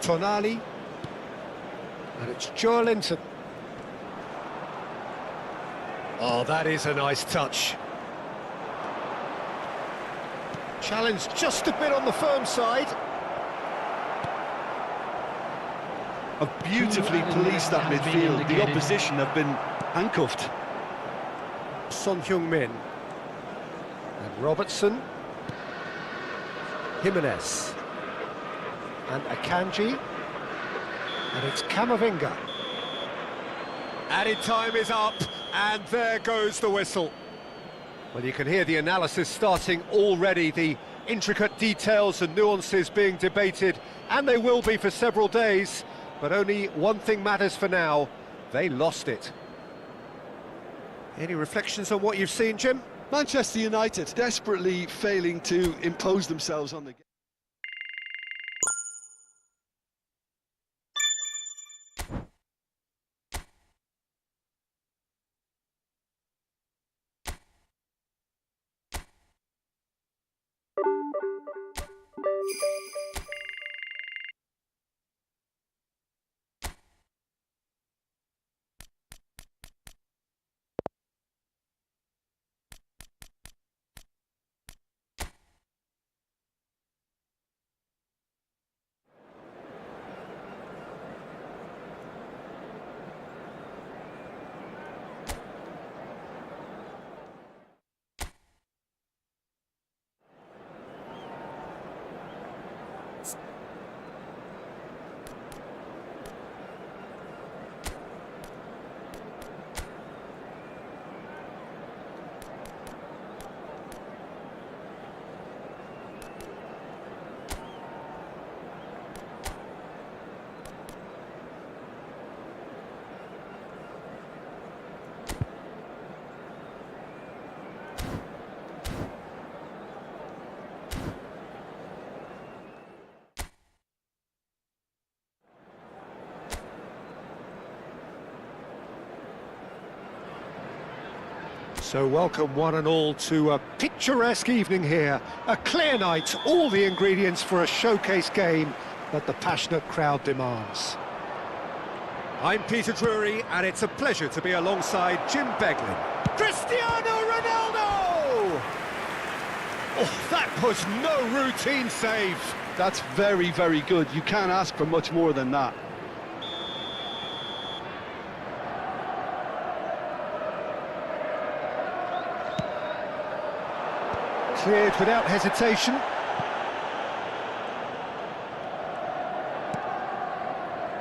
Tonali. And it's Joelinton. Oh, that is a nice touch. Challenge just a bit on the firm side. Have beautifully policed that midfield. The opposition have been handcuffed. Son Heung-min. And Robertson. Jimenez. And Akanji. And it's Camavinga. Added time is up, and there goes the whistle. Well, you can hear the analysis starting already, the intricate details and nuances being debated, and they will be for several days, but only one thing matters for now: they lost it. Any reflections on what you've seen, Jim? Manchester United desperately failing to impose themselves on the game. So welcome one and all to a picturesque evening here. A clear night, all the ingredients for a showcase game that the passionate crowd demands. I'm Peter Drury, and it's a pleasure to be alongside Jim Beglin. Cristiano Ronaldo! Oh, that was no routine save. That's very, very good. You can't ask for much more than that. Cleared without hesitation.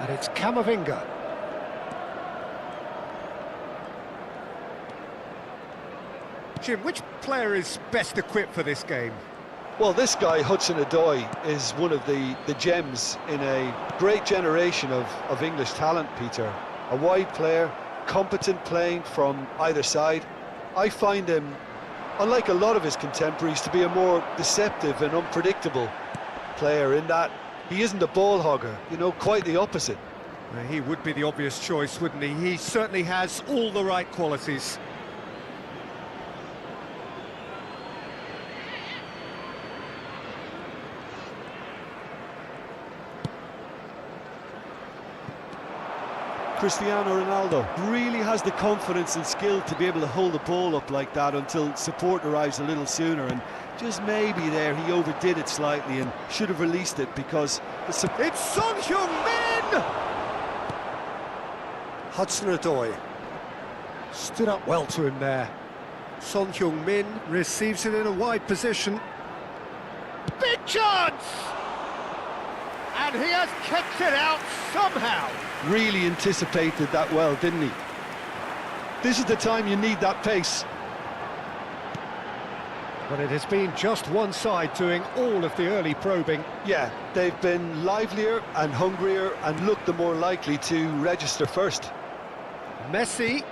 And it's Camavinga. Jim, which player is best equipped for this game? Well, this guy, Hudson-Odoi, is one of the gems in a great generation of English talent, Peter. A wide player, competent playing from either side. I find him, unlike a lot of his contemporaries, to be a more deceptive and unpredictable player in that he isn't a ball hogger, you know, quite the opposite. Well, he would be the obvious choice, wouldn't he? He certainly has all the right qualities. Cristiano Ronaldo really has the confidence and skill to be able to hold the ball up like that until support arrives a little sooner, and just maybe there he overdid it slightly and should have released it because It's Son Heung-min! Hudson-Odoi stood up well to him there. Son Heung-min receives it in a wide position. Big chance! And he has kept it out somehow. really anticipated that well, didn't he? This is the time you need that pace. But it has been just one side doing all of the early probing. Yeah, they've been livelier and hungrier and looked the more likely to register first. Messi.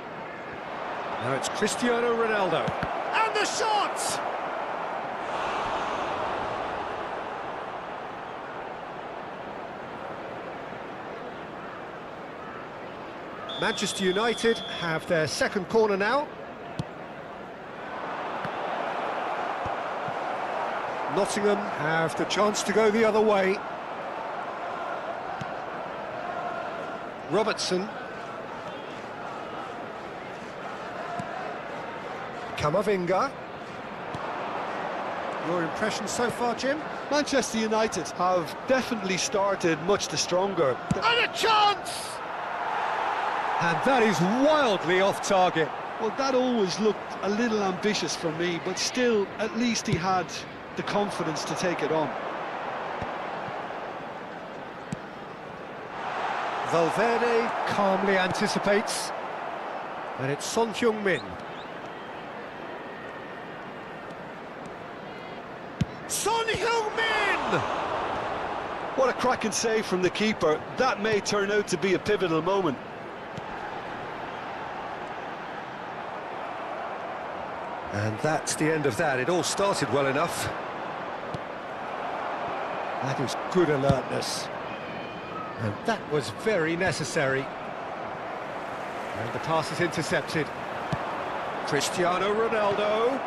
Now it's Cristiano Ronaldo. And the shot! Manchester United have their second corner now. Nottingham have the chance to go the other way. Robertson. Camavinga. Your impression so far, Jim? Manchester United have definitely started much the stronger. And a chance! And that is wildly off target. Well, that always looked a little ambitious for me, but still, at least he had the confidence to take it on. Valverde calmly anticipates. And it's Son Heung-min. Son Heung-min! What a cracking save from the keeper. That may turn out to be a pivotal moment. And that's the end of that. It all started well enough. That is good alertness. And that was very necessary. And the pass is intercepted. Cristiano Ronaldo.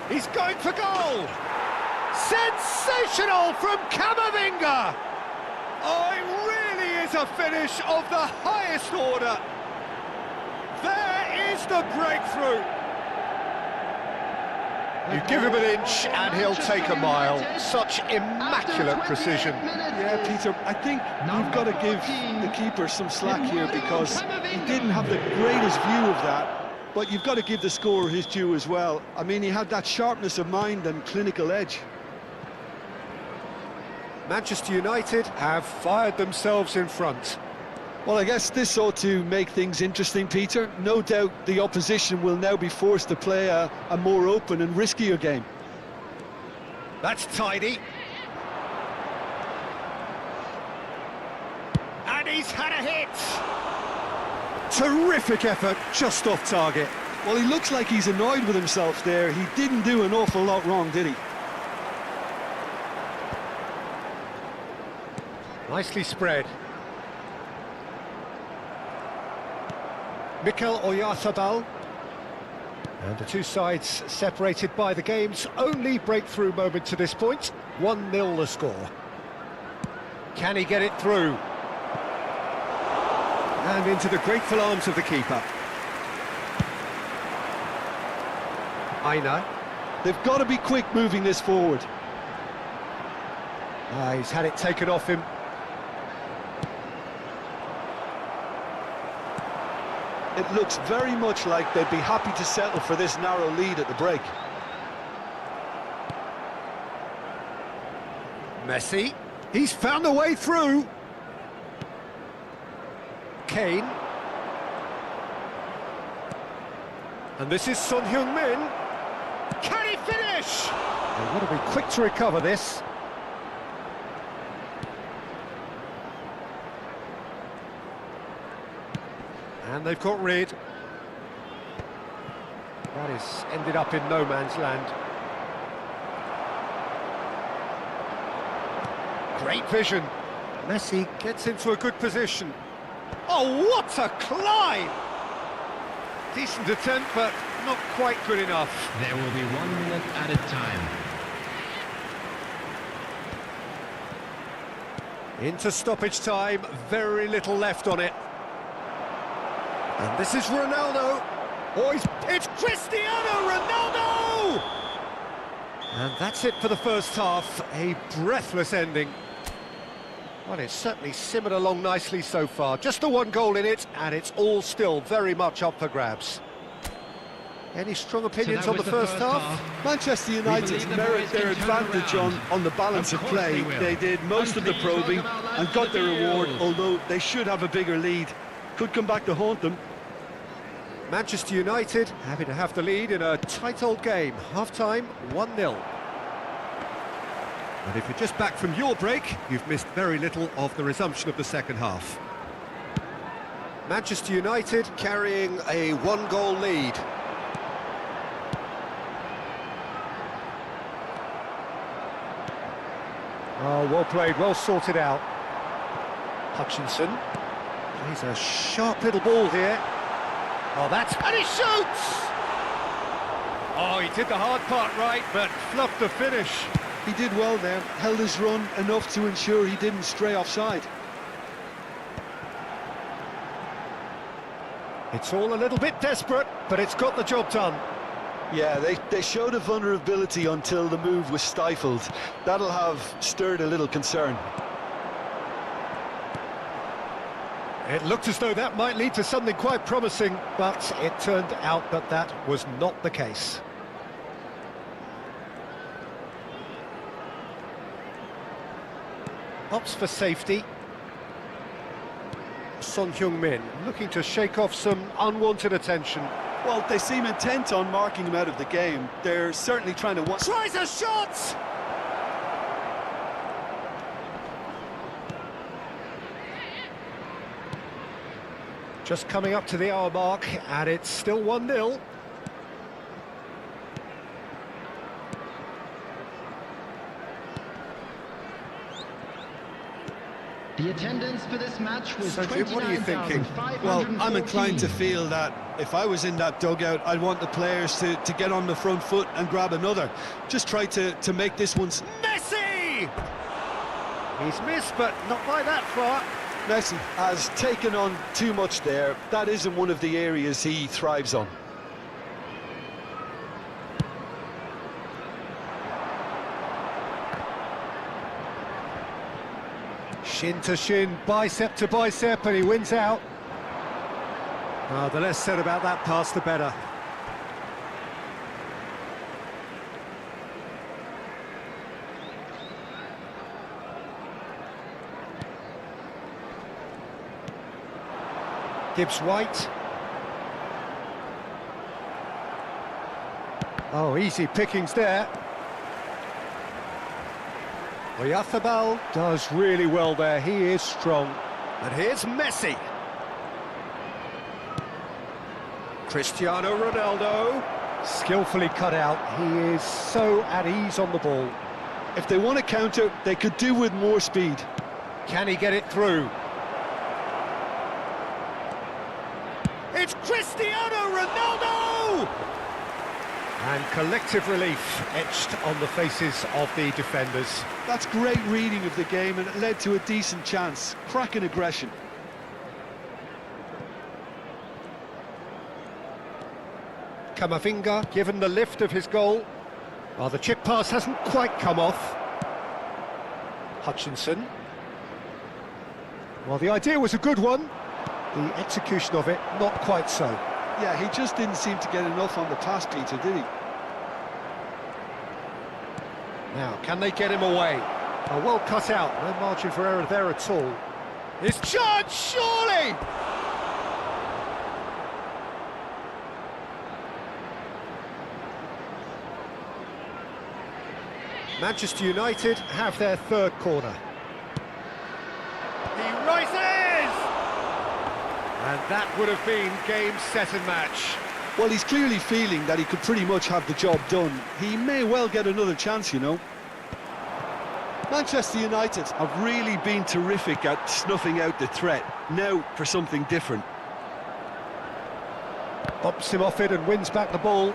He's going for goal! Sensational from Camavinga! Oh, it really is a finish of the highest order. There is the breakthrough. You give him an inch and he'll take a mile. Such immaculate precision. Yeah, Peter, I think you've got to give the keeper some slack here because he didn't have the greatest view of that, but you've got to give the scorer his due as well. I mean, he had that sharpness of mind and clinical edge. Manchester United have fired themselves in front. Well, I guess this ought to make things interesting, Peter. No doubt the opposition will now be forced to play a more open and riskier game. That's tidy. And he's had a hit. Terrific effort, just off target. Well, he looks like he's annoyed with himself there. He didn't do an awful lot wrong, did he? Nicely spread. Mikel Oyarzabal. And the two sides separated by the game's only breakthrough moment to this point. 1-0 the score. Can he get it through? And into the grateful arms of the keeper. Aina. They've got to be quick moving this forward. He's had it taken off him. It looks very much like they'd be happy to settle for this narrow lead at the break. Messi. He's found a way through. Kane. And this is Son Heung-min. Can he finish? They've got to be quick to recover this. And they've got rid. That is ended up in no man's land. Great vision. Messi gets into a good position. Oh, what a climb! Decent attempt, but not quite good enough. There will be 1 minute added time. Into stoppage time, very little left on it. And this is Ronaldo. Oh, it's Cristiano Ronaldo! And that's it for the first half. A breathless ending. Well, it's certainly simmered along nicely so far. Just the one goal in it, and it's all still very much up for grabs. Any strong opinions on the first half? Manchester United merit their advantage on the balance of play. They did most of the probing and got their reward, although they should have a bigger lead. Could come back to haunt them. Manchester United happy to have the lead in a tight old game. Half-time, 1-0. And if you're just back from your break, you've missed very little of the resumption of the second half. Manchester United carrying a 1-goal lead. Oh, well played, well sorted out. Hutchinson plays a sharp little ball here. Oh, that's... and he shoots! Oh, he did the hard part right, but fluffed the finish. He did well there, held his run enough to ensure he didn't stray offside. It's all a little bit desperate, but it's got the job done. Yeah, they showed a vulnerability until the move was stifled. That'll have stirred a little concern. It looked as though that might lead to something quite promising, but it turned out that that was not the case. Opts for safety. Son Heung-min looking to shake off some unwanted attention. Well, they seem intent on marking him out of the game. They're certainly trying to... Tries a shot! Just coming up to the hour mark, and it's still 1-0. The attendance for this match was So, Jim, what are you thinking? Well, I'm inclined to feel that if I was in that dugout, I'd want the players to get on the front foot and grab another. Just try to make this one... Messi! He's missed, but not by that far. Messi has taken on too much there. That isn't one of the areas he thrives on. Shin to shin, bicep to bicep, and he wins out. The less said about that pass, the better. Gibbs-White. Oh, easy pickings there. Oyarzabal does really well there, he is strong. And here's Messi. Cristiano Ronaldo, skillfully cut out, he is so at ease on the ball. If they want to counter, they could do with more speed. Can he get it through? It's Cristiano Ronaldo! And collective relief etched on the faces of the defenders. That's great reading of the game, and it led to a decent chance. Cracking aggression. Camavinga given the lift of his goal. Well, the chip pass hasn't quite come off. Hutchinson. Well, the idea was a good one. The execution of it, not quite so. Yeah, he just didn't seem to get enough on the pass, Peter, did he? Now, can they get him away? Oh, well cut out, no margin for error there at all. It's chance, surely! Manchester United have their third corner. He rises! And that would have been game, set and match. Well, he's clearly feeling that he could pretty much have the job done. He may well get another chance, you know. Manchester United have really been terrific at snuffing out the threat. Now for something different. Bumps him off it and wins back the ball.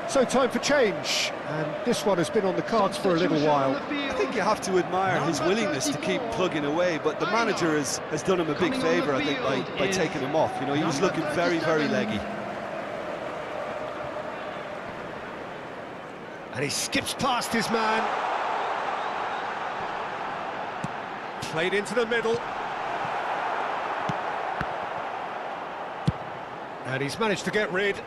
So time for change, and this one has been on the cards for a little while. I think you have to admire his willingness to keep plugging away, but the manager has done him a big favour, I think, by taking him off. You know, he was looking very, very leggy. And he skips past his man. Played into the middle. And he's managed to get rid.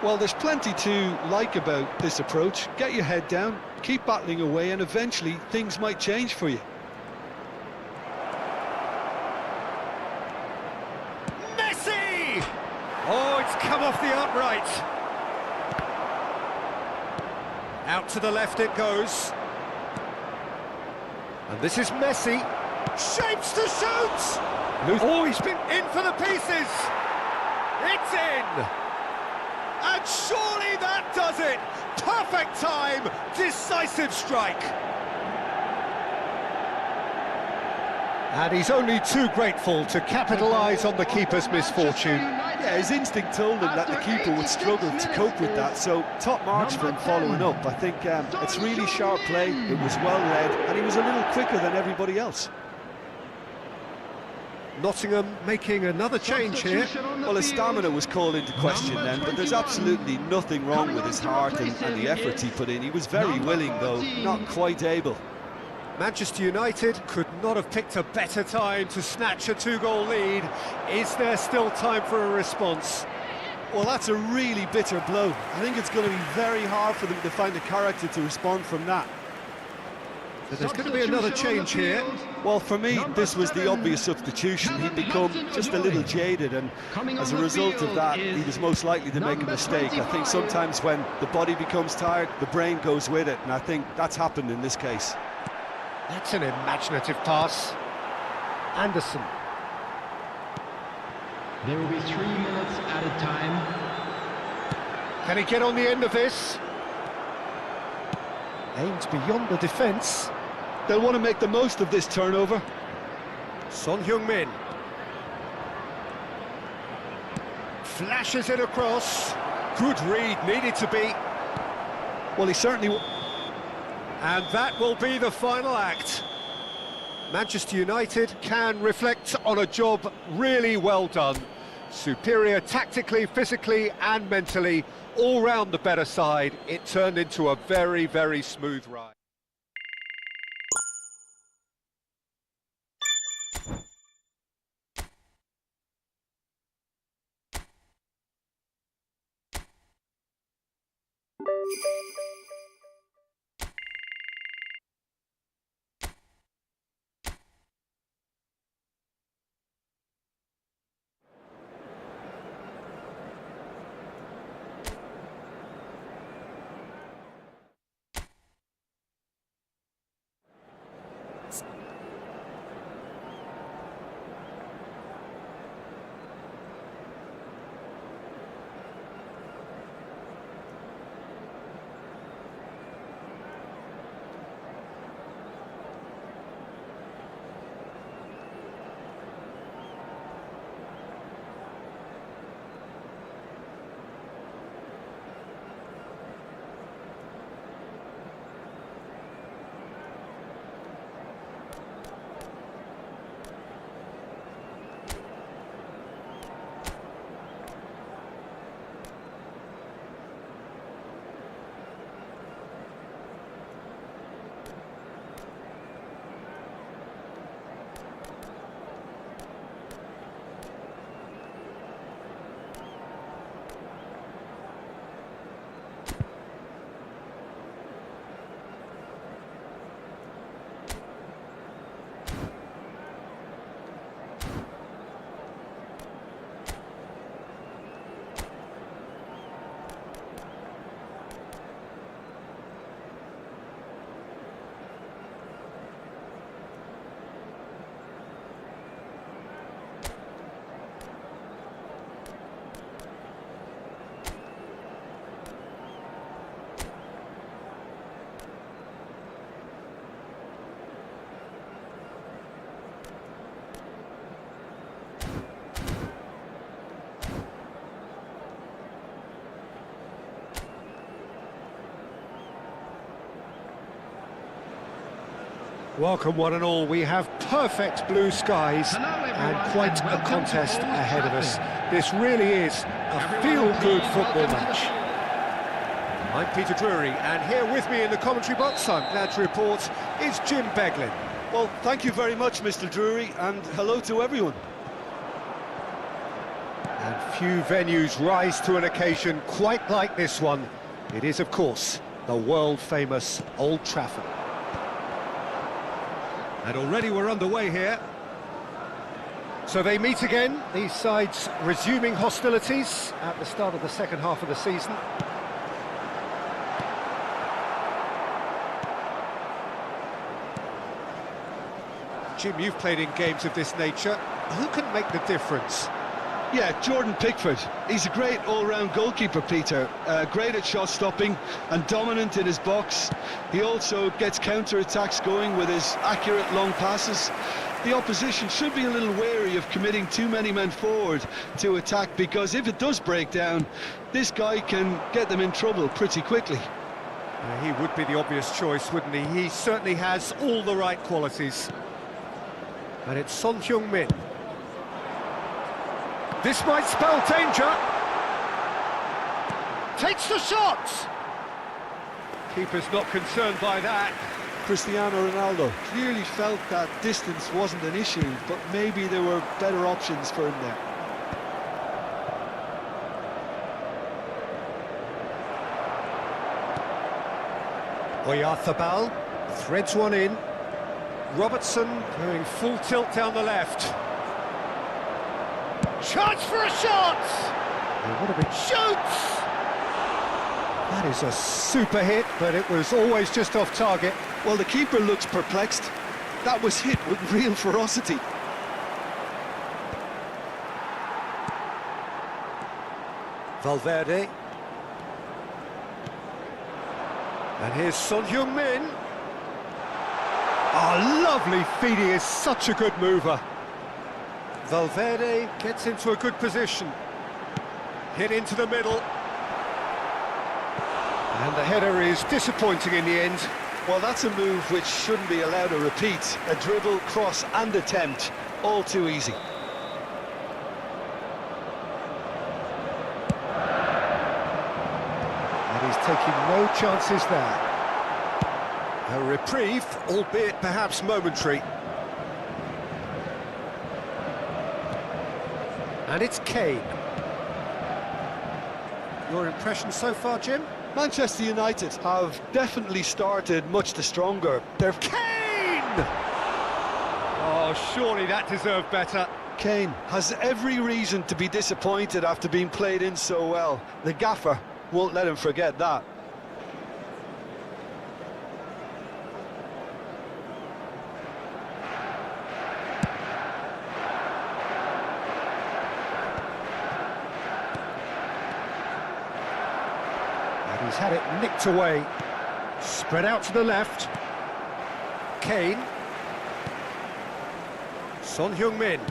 Well, there's plenty to like about this approach. Get your head down, keep battling away, and eventually things might change for you. Messi! Oh, it's come off the upright. Out to the left it goes. And this is Messi. Shapes to shoot! Oh, he's been in for the pieces! It's in! And surely that does it! Perfect time, decisive strike! And he's only too grateful to capitalise on the keeper's misfortune. Yeah, his instinct told him that the keeper would struggle to cope with that, so top marks for him following up. I think it's really sharp play, it was well read, and he was a little quicker than everybody else. Nottingham making another change here. Well, his stamina was called into question then, but there's absolutely nothing wrong with his heart and the efforts he put in. He was very willing, though not quite able. Manchester United could not have picked a better time to snatch a two-goal lead. Is there still time for a response? Well, that's a really bitter blow. I think it's going to be very hard for them to find the character to respond from that. So there's going to be another change here. Well, for me, this was the obvious substitution. He'd become just a little jaded, and as a result of that, he was most likely to make a mistake. I think sometimes when the body becomes tired, the brain goes with it, and I think that's happened in this case. That's an imaginative pass. Anderson. There will be 3 minutes added time. Can he get on the end of this? Aims beyond the defence. They'll want to make the most of this turnover. Son Heung-min. Flashes it across. Good read, needed to be. Well, he certainly... And that will be the final act. Manchester United can reflect on a job really well done. Superior tactically, physically and mentally, all round the better side. It turned into a very, very smooth ride. Welcome one and all, we have perfect blue skies and quite a contest ahead of us. This really is a feel-good football match. I'm Peter Drury, and here with me in the commentary box, I'm glad to report, is Jim Beglin. Well, thank you very much, Mr. Drury, and hello to everyone. And few venues rise to an occasion quite like this one. It is, of course, the world-famous Old Trafford. And already we're underway here. So they meet again, these sides resuming hostilities at the start of the second half of the season. Jim, you've played in games of this nature. Who can make the difference? Yeah, Jordan Pickford. He's a great all-round goalkeeper, Peter. Great at shot stopping and dominant in his box. He also gets counter-attacks going with his accurate long passes. The opposition should be a little wary of committing too many men forward to attack, because if it does break down, this guy can get them in trouble pretty quickly. He would be the obvious choice, wouldn't he? He certainly has all the right qualities. And it's Son Heung-min. This might spell danger. Takes the shot. Keeper's not concerned by that. Cristiano Ronaldo clearly felt that distance wasn't an issue, but maybe there were better options for him there. Oyarzabal threads one in. Robertson going full tilt down the left. Chance for a shot! What a big shoots! That is a super hit, but it was always just off target. Well, the keeper looks perplexed. That was hit with real ferocity. Valverde. And here's Son Heung-min. Oh, lovely feed, he is such a good mover. Valverde gets into a good position. Hit into the middle. And the header is disappointing in the end. Well, that's a move which shouldn't be allowed to repeat. A dribble, cross and attempt, all too easy. And he's taking no chances there. A reprieve, albeit perhaps momentary. And it's Kane. Your impression so far, Jim? Manchester United have definitely started much the stronger. They're Kane! Oh, surely that deserved better. Kane has every reason to be disappointed after being played in so well. The gaffer won't let him forget that. He's had it nicked away. Spread out to the left. Kane. Son Heung-min.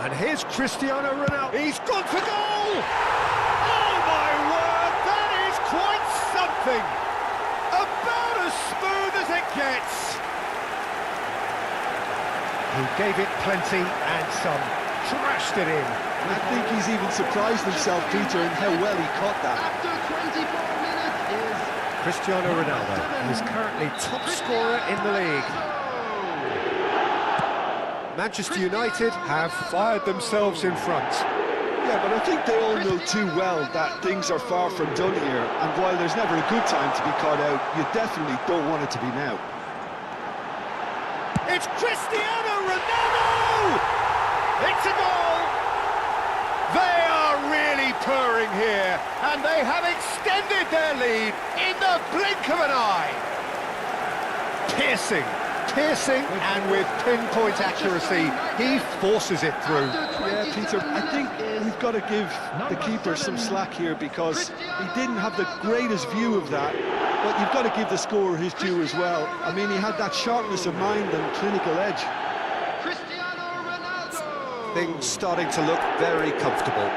And here's Cristiano Ronaldo. He's gone for goal! Oh my word, that is quite something! About as smooth as it gets. He gave it plenty and some. Trashed it in. I think he's even surprised himself, Peter, in how well he caught that. After 24 minutes is Cristiano Ronaldo is currently top scorer in the league. Manchester United have fired themselves in front. Yeah, but I think they all know too well that things are far from done here, and while there's never a good time to be caught out, you definitely don't want it to be now. It's Cristiano Ronaldo! It's a goal! They are really purring here, and they have extended their lead in the blink of an eye. Piercing, and with pinpoint accuracy, he forces it through. Yeah, Peter, I think we've got to give the keeper some slack here, because he didn't have the greatest view of that, but you've got to give the scorer his due as well. I mean, he had that sharpness of mind and clinical edge. Things starting to look very comfortable.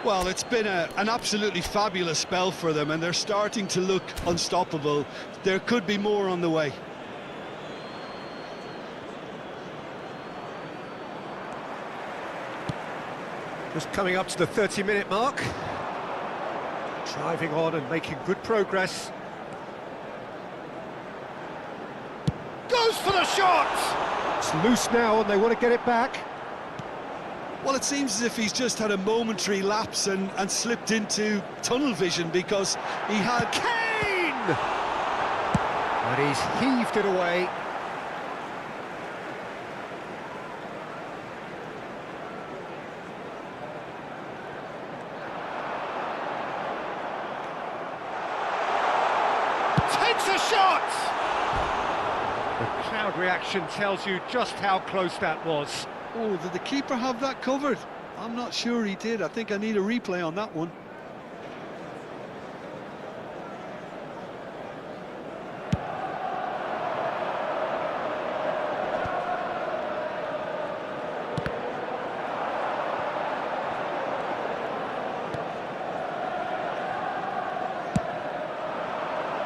Well, it's been an absolutely fabulous spell for them, and they're starting to look unstoppable. There could be more on the way. Just coming up to the 30-minute mark. Driving on and making good progress. Goes for the shot! It's loose now and they want to get it back. Well, it seems as if he's just had a momentary lapse and slipped into tunnel vision, because he had... Kane! And he's heaved it away. Takes a shot! The crowd reaction tells you just how close that was. Oh, did the keeper have that covered? I'm not sure he did. I think I need a replay on that one.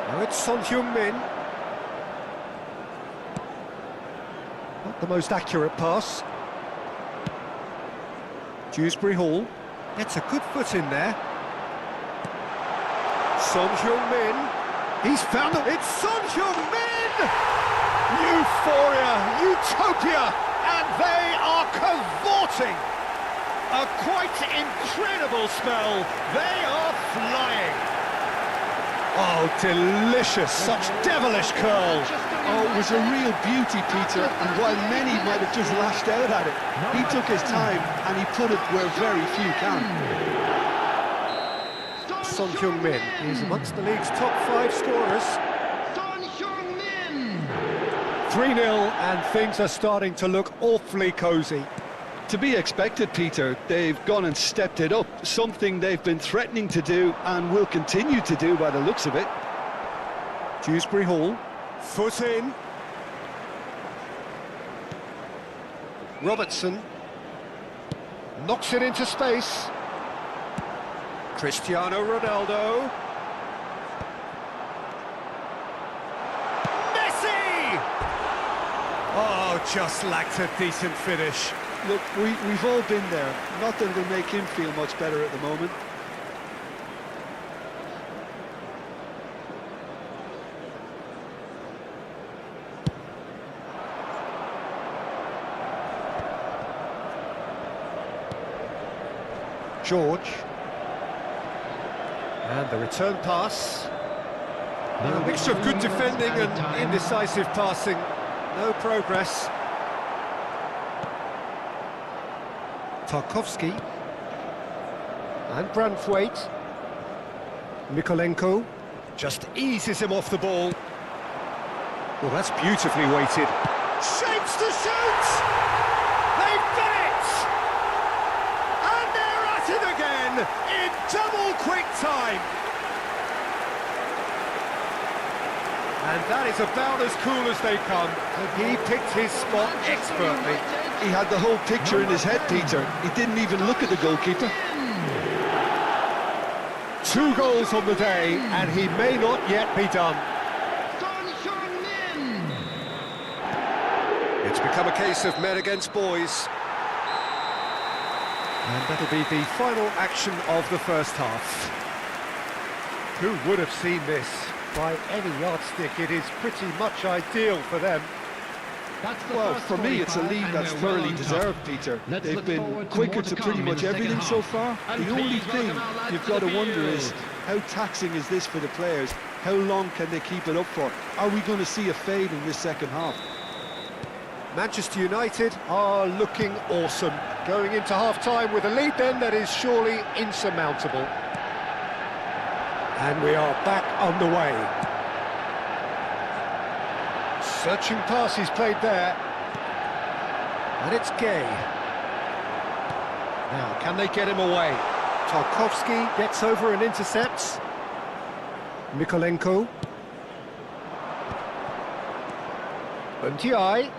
Now it's Son Heung-min. Not the most accurate pass. Dewsbury Hall gets a good foot in there. Son Heung-min. He's found it. It's Son Heung-min! Euphoria, utopia, and they are cavorting. A quite incredible spell. They are flying. Oh, delicious. Such devilish curl. Oh, it was a real beauty, Peter, and while many might have just lashed out at it, he took his time and he put it where very few can. Son Heung-min is amongst the league's top 5 scorers. Son Heung-min! 3-0 and things are starting to look awfully cosy. To be expected, Peter. They've gone and stepped it up, something they've been threatening to do and will continue to do by the looks of it. Dewsbury Hall, foot in. Robertson knocks it into space. Cristiano Ronaldo. Messi! Oh, just lacked a decent finish. Look, we've all been there. Not that it'll make him feel much better at the moment. George. And the return pass. A mixture of good defending and indecisive passing. No progress. Tarkowski. And Branthwaite. Mykolenko just eases him off the ball. Well, that's beautifully weighted. Shapes to shoot! They've done it! And they're at it again in double quick time. And that is about as cool as they come. He picked his spot expertly. He had the whole picture in his head, Peter. He didn't even look at the goalkeeper. 2 goals on the day, and he may not yet be done. Son Heung-min! It's become a case of men against boys. And that'll be the final action of the first half. Who would have seen this? By any yardstick, it is pretty much ideal for them. Well, for me, it's a lead that's thoroughly deserved, Peter. They've been quicker to pretty much everything so far. The only thing you've got to wonder is, how taxing is this for the players? How long can they keep it up for? Are we going to see a fade in this second half? Manchester United are looking awesome. Going into half-time with a lead then that is surely insurmountable. And we are back underway. Searching pass he's played there. And it's Gay. Now, can they get him away? Tarkowski gets over and intercepts. Mykolenko. Untiai.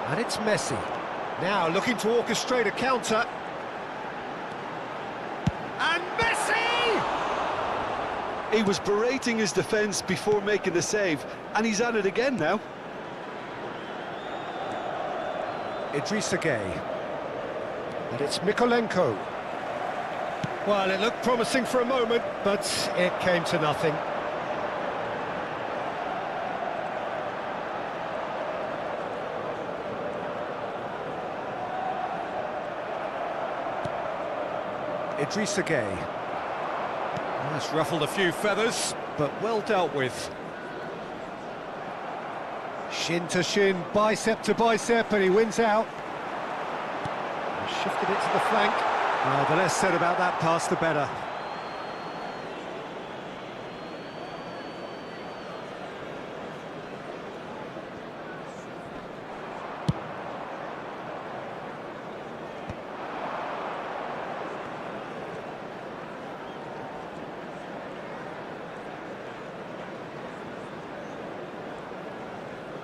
And it's Messi. Now looking to orchestrate a counter. And Messi! He was berating his defence before making the save, and he's at it again now. Idrissa Gueye. And it's Mikolenko. Well, it looked promising for a moment, but it came to nothing. Idrissa Gueye. That's ruffled a few feathers, but well dealt with. Shin to shin, bicep to bicep, and he wins out. He's shifted it to the flank. Oh, the less said about that pass, the better.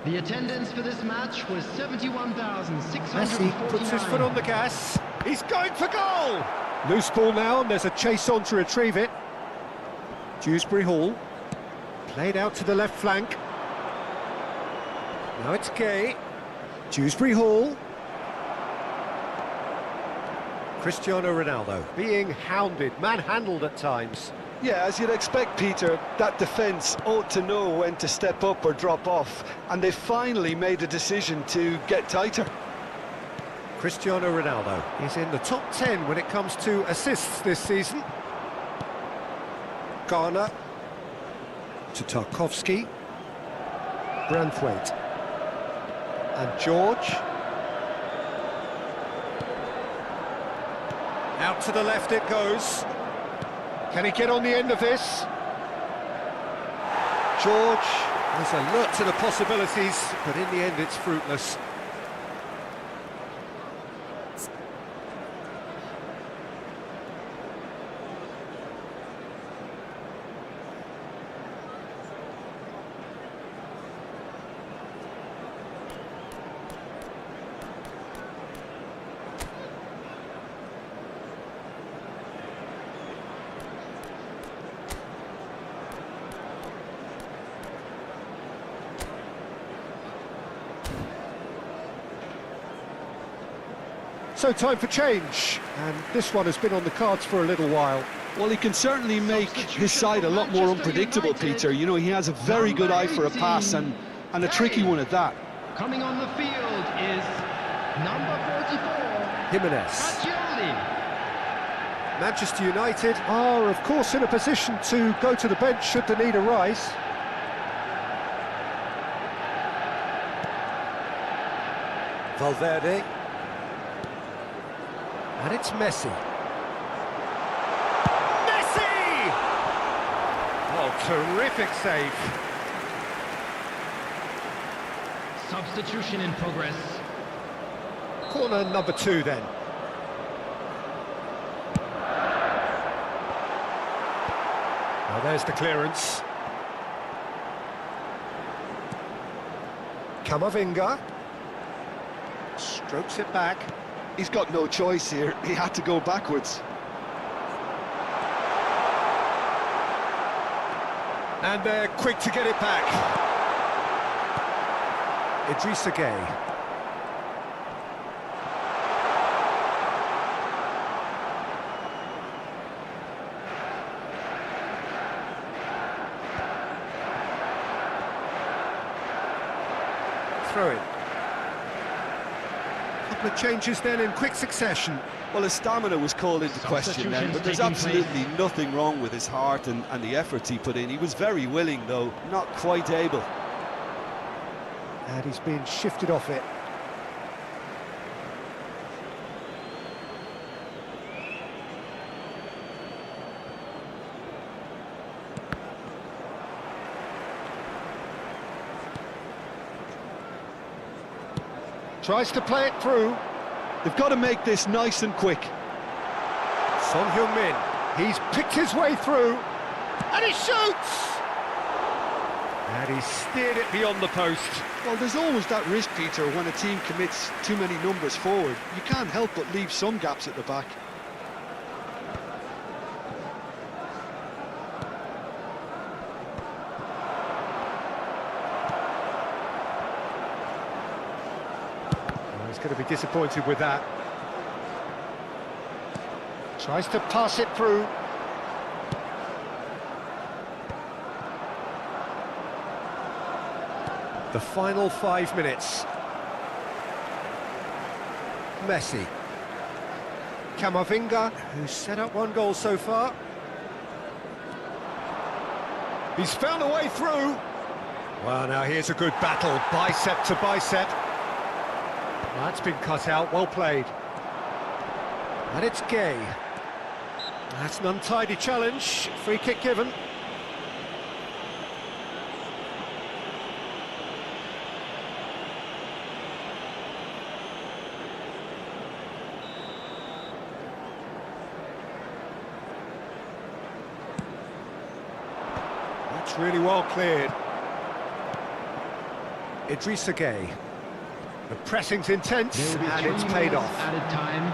The attendance for this match was 71,649. Messi puts his foot on the gas. He's going for goal! Loose ball now, and there's a chase on to retrieve it. Dewsbury Hall. Played out to the left flank. Now it's Gueye. Dewsbury Hall. Cristiano Ronaldo being hounded, manhandled at times. Yeah, as you'd expect, Peter, that defence ought to know when to step up or drop off, and they finally made a decision to get tighter. Cristiano Ronaldo is in the top 10 when it comes to assists this season. Garner to Tarkowski. Branthwaite. And George. Out to the left it goes. Can he get on the end of this? George has alert to the possibilities, but in the end it's fruitless. So time for change, and this one has been on the cards for a little while. Well, he can certainly make his side a lot more unpredictable, Peter. You know, he has a very good eye for a pass, and a tricky one at that. Coming on the field is number 44, Jimenez. Fagioli. Manchester United are, of course, in a position to go to the bench should the need arise. Valverde. And it's Messi. Messi! Oh, terrific save. Substitution in progress. Corner number 2 then. Now there's the clearance. Camavinga. Strokes it back. He's got no choice here. He had to go backwards. And they're quick to get it back. Idrissa Gueye. Throw it. Couple of changes then in quick succession. Well, his stamina was called into question then, but there's absolutely nothing wrong with his heart and the efforts he put in. He was very willing, though, not quite able. And he's being shifted off it. Tries to play it through. They've got to make this nice and quick. Son Heung-min, he's picked his way through, and he shoots! And he steered it beyond the post. Well, there's always that risk, Peter, when a team commits too many numbers forward. You can't help but leave some gaps at the back. He's going to be disappointed with that. Tries to pass it through. The final 5 minutes. Messi. Camavinga, who's set up one goal so far. He's found a way through. Well, now here's a good battle, bicep to bicep. That's been cut out, well played. And it's Gay. That's an untidy challenge, free kick given. That's really well cleared. Idrissa Gay. The pressing's intense and it's paid off. Added time.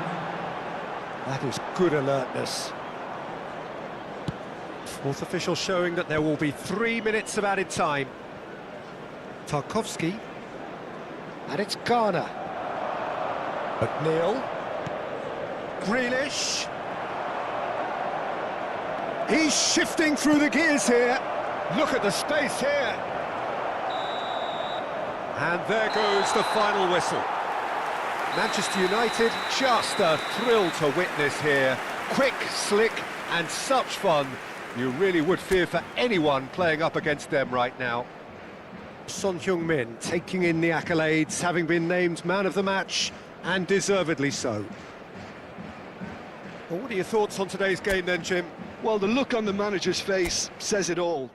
That is good alertness. Fourth official showing that there will be 3 minutes of added time. Tarkovsky. And it's Garner. McNeil. Grealish. He's shifting through the gears here. Look at the space here. And there goes the final whistle. Manchester United, just a thrill to witness here. Quick, slick, and such fun. You really would fear for anyone playing up against them right now. Son Heung-min taking in the accolades, having been named man of the match, and deservedly so. Well, what are your thoughts on today's game then, Jim? Well, the look on the manager's face says it all.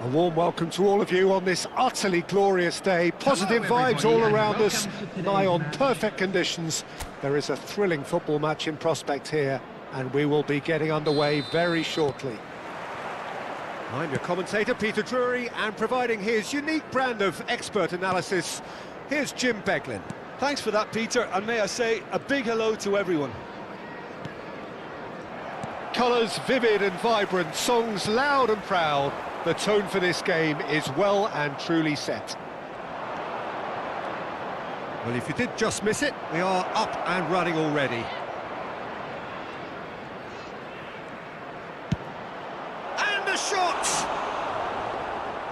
A warm welcome to all of you on this utterly glorious day. Positive vibes all around us, nigh on perfect conditions. There is a thrilling football match in prospect here, and we will be getting underway very shortly. I'm your commentator, Peter Drury, and providing his unique brand of expert analysis, here's Jim Beglin. Thanks for that, Peter, and may I say a big hello to everyone. Colours vivid and vibrant, songs loud and proud. The tone for this game is well and truly set. Well, if you did just miss it, we are up and running already. And the shot!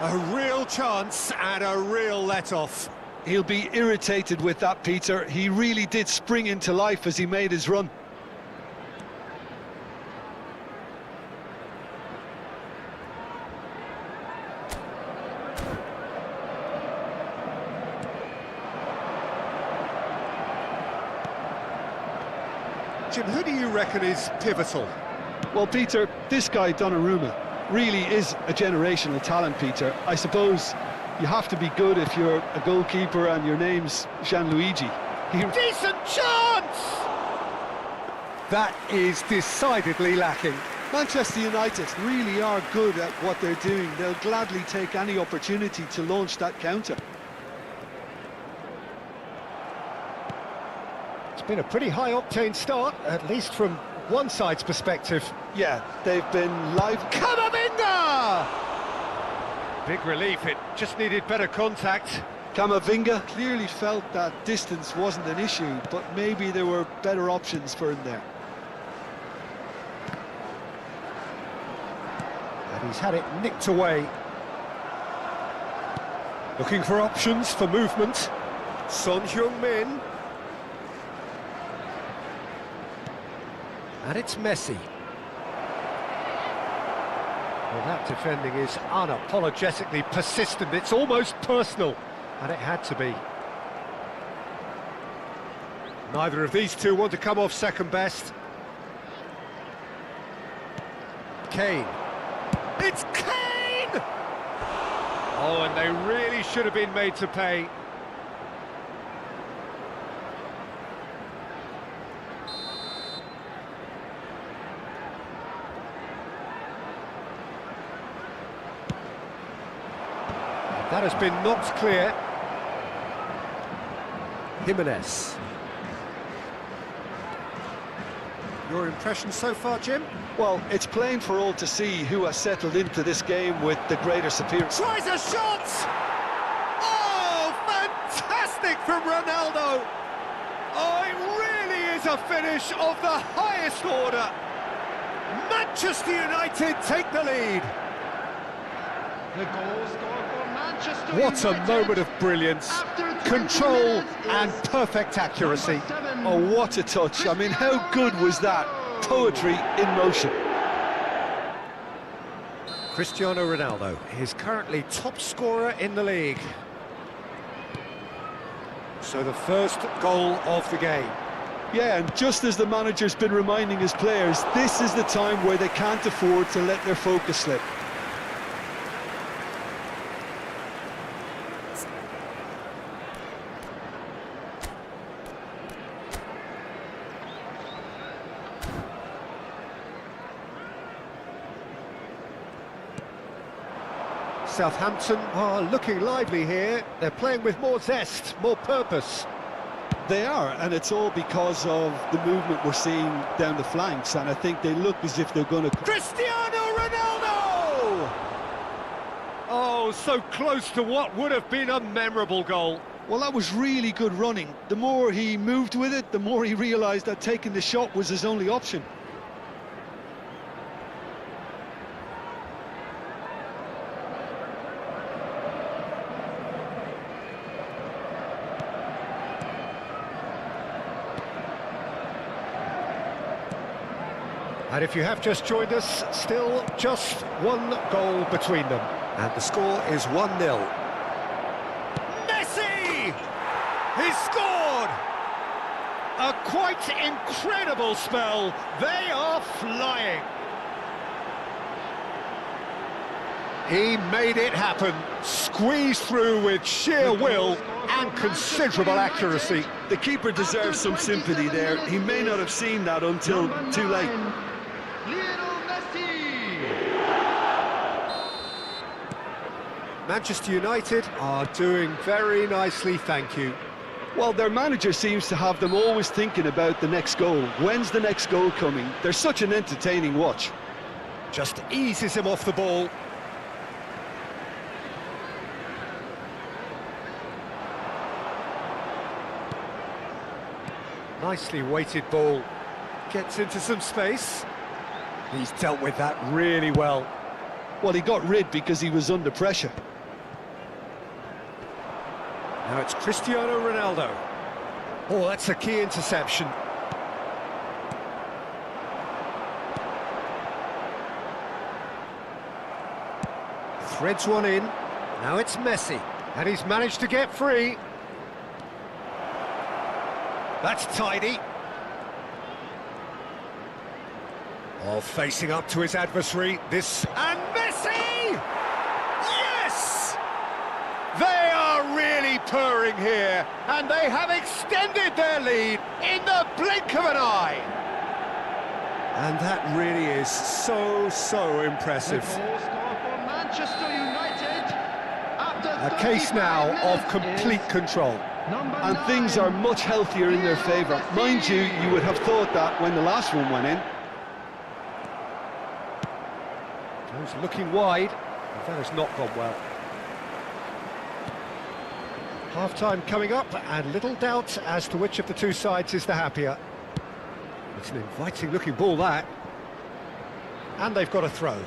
A real chance and a real let-off. He'll be irritated with that, Peter. He really did spring into life as he made his run. Jim, who do you reckon is pivotal? Well, Peter, this guy, Donnarumma, really is a generational talent, Peter. I suppose you have to be good if you're a goalkeeper and your name's Gianluigi. Decent chance! That is decidedly lacking. Manchester United really are good at what they're doing. They'll gladly take any opportunity to launch that counter. It's been a pretty high-octane start, at least from one side's perspective. Yeah, they've been live. Camavinga! Big relief, it just needed better contact. Camavinga clearly felt that distance wasn't an issue, but maybe there were better options for him there. And he's had it nicked away. Looking for options for movement. Son Heung-min. And it's Messi. Well, that defending is unapologetically persistent. It's almost personal, and it had to be. Neither of these two want to come off second best. Kane. It's Kane! Oh, and they really should have been made to pay. That has been knocked clear. Jimenez. Your impression so far, Jim? Well, it's plain for all to see who has settled into this game with the greater superiority. Tries a shot! Oh, fantastic from Ronaldo! Oh, it really is a finish of the highest order. Manchester United take the lead. The goal scored for Manchester What a United. moment of brilliance, After 20 control minutes and is perfect accuracy. number 7. Oh, what a touch. I mean, how good was that? Poetry in motion. Cristiano Ronaldo is currently top scorer in the league. So the first goal of the game. Yeah, and just as the manager's been reminding his players, this is the time where they can't afford to let their focus slip. Southampton are looking lively here. They're playing with more zest, more purpose. They are, and it's all because of the movement we're seeing down the flanks, and I think they look as if they're going to... Cristiano Ronaldo! Oh, so close to what would have been a memorable goal. Well, that was really good running. The more he moved with it, the more he realised that taking the shot was his only option. And if you have just joined us, still just one goal between them. And the score is 1-0. Messi! He's scored! A quite incredible spell. They are flying. He made it happen, squeezed through with sheer will and considerable accuracy. The keeper deserves some sympathy there. He may not have seen that until too late. Manchester United are doing very nicely, thank you. Well, their manager seems to have them always thinking about the next goal. When's the next goal coming? They're such an entertaining watch. Just eases him off the ball. Nicely weighted ball. Gets into some space. He's dealt with that really well. Well, he got rid because he was under pressure. Now it's Cristiano Ronaldo. Oh, that's a key interception. Threads one in. Now it's Messi. And he's managed to get free. That's tidy. Oh, facing up to his adversary. This... And Messi! Yes! They are really purring here, and they have extended their lead in the blink of an eye. And that really is so impressive. A case now of complete control. And things are much healthier in their favour. Mind you, you would have thought that when the last one went in. He's looking wide, but that has not gone well. Half-time coming up, and little doubt as to which of the two sides is the happier. It's an inviting-looking ball, that. And they've got a throw.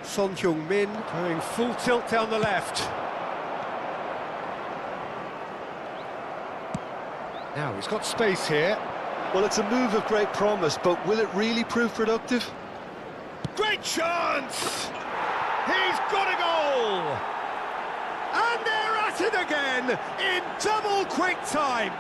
Son Heung-min going full tilt down the left. Now he's got space here. Well, it's a move of great promise, but will it really prove productive? Great chance! He's got a goal! And they're at it again in double quick time.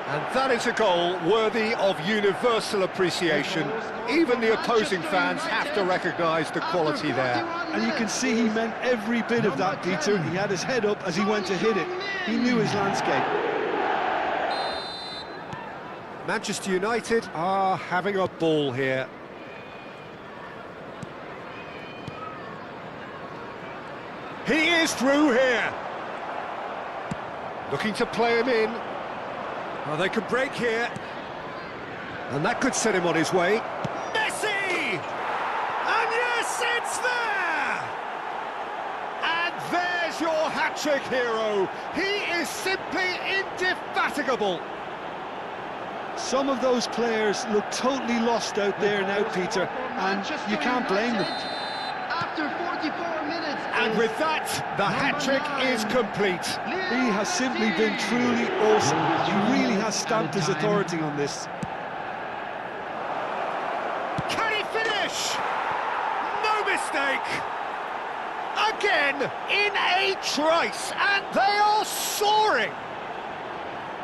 And that is a goal worthy of universal appreciation. Even the opposing fans have to recognise the quality there. And you can see he meant every bit of that, Peter. He had his head up as he went to hit it. He knew his landscape. Manchester United are having a ball here. He is through here. Looking to play him in. Oh, they could break here. And that could set him on his way. Messi! And yes, it's there! And there's your hat-trick hero. He is simply indefatigable. Some of those players look totally lost out there now, Peter, and you can't blame them. After 44 minutes. And with that, the hat-trick is complete. He has simply been truly awesome. He really has stamped his authority on this. Can he finish? No mistake. Again, in a trice, and they are soaring.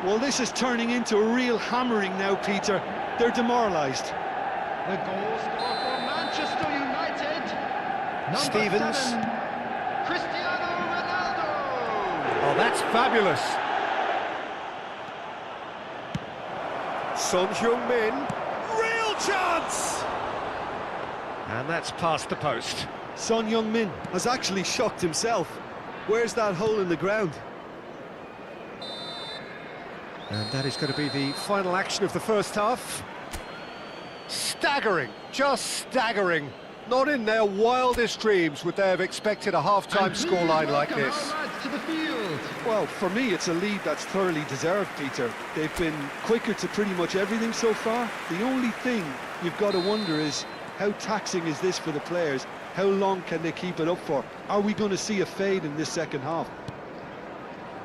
Well, this is turning into a real hammering now, Peter. They're demoralised. The goal scorer for Manchester United. Number Stevens. 7, Cristiano Ronaldo. Oh, that's fabulous. Son Heung-min, real chance! And that's past the post. Son Heung-min has actually shocked himself. Where's that hole in the ground? And that is going to be the final action of the first half. Staggering, just staggering. Not in their wildest dreams would they have expected a half-time scoreline like this. To the field. Well, for me, it's a lead that's thoroughly deserved, Peter. They've been quicker to pretty much everything so far. The only thing you've got to wonder is, how taxing is this for the players? How long can they keep it up for? Are we going to see a fade in this second half?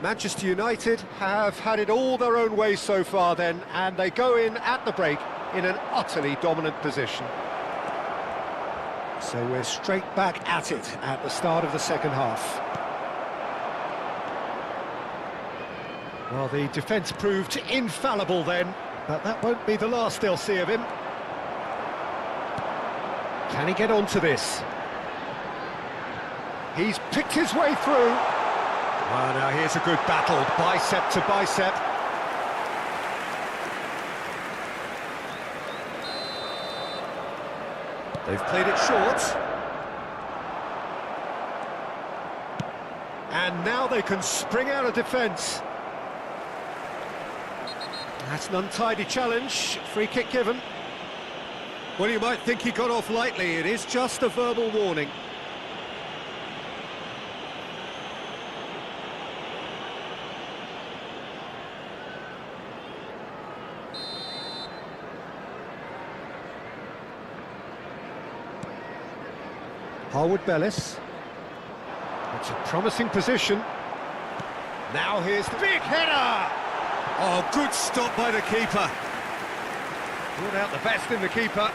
Manchester United have had it all their own way so far then, and they go in at the break in an utterly dominant position. So we're straight back at it at the start of the second half. Well, the defence proved infallible then, but that won't be the last they'll see of him. Can he get onto this? He's picked his way through. Oh, now here's a good battle, bicep to bicep. They've played it short. And now they can spring out of defence. That's an untidy challenge, free kick given. Well, you might think he got off lightly, it is just a verbal warning. Harwood Bellis. It's a promising position. Now here's the big header! Oh, good stop by the keeper. Brought out the best in the keeper.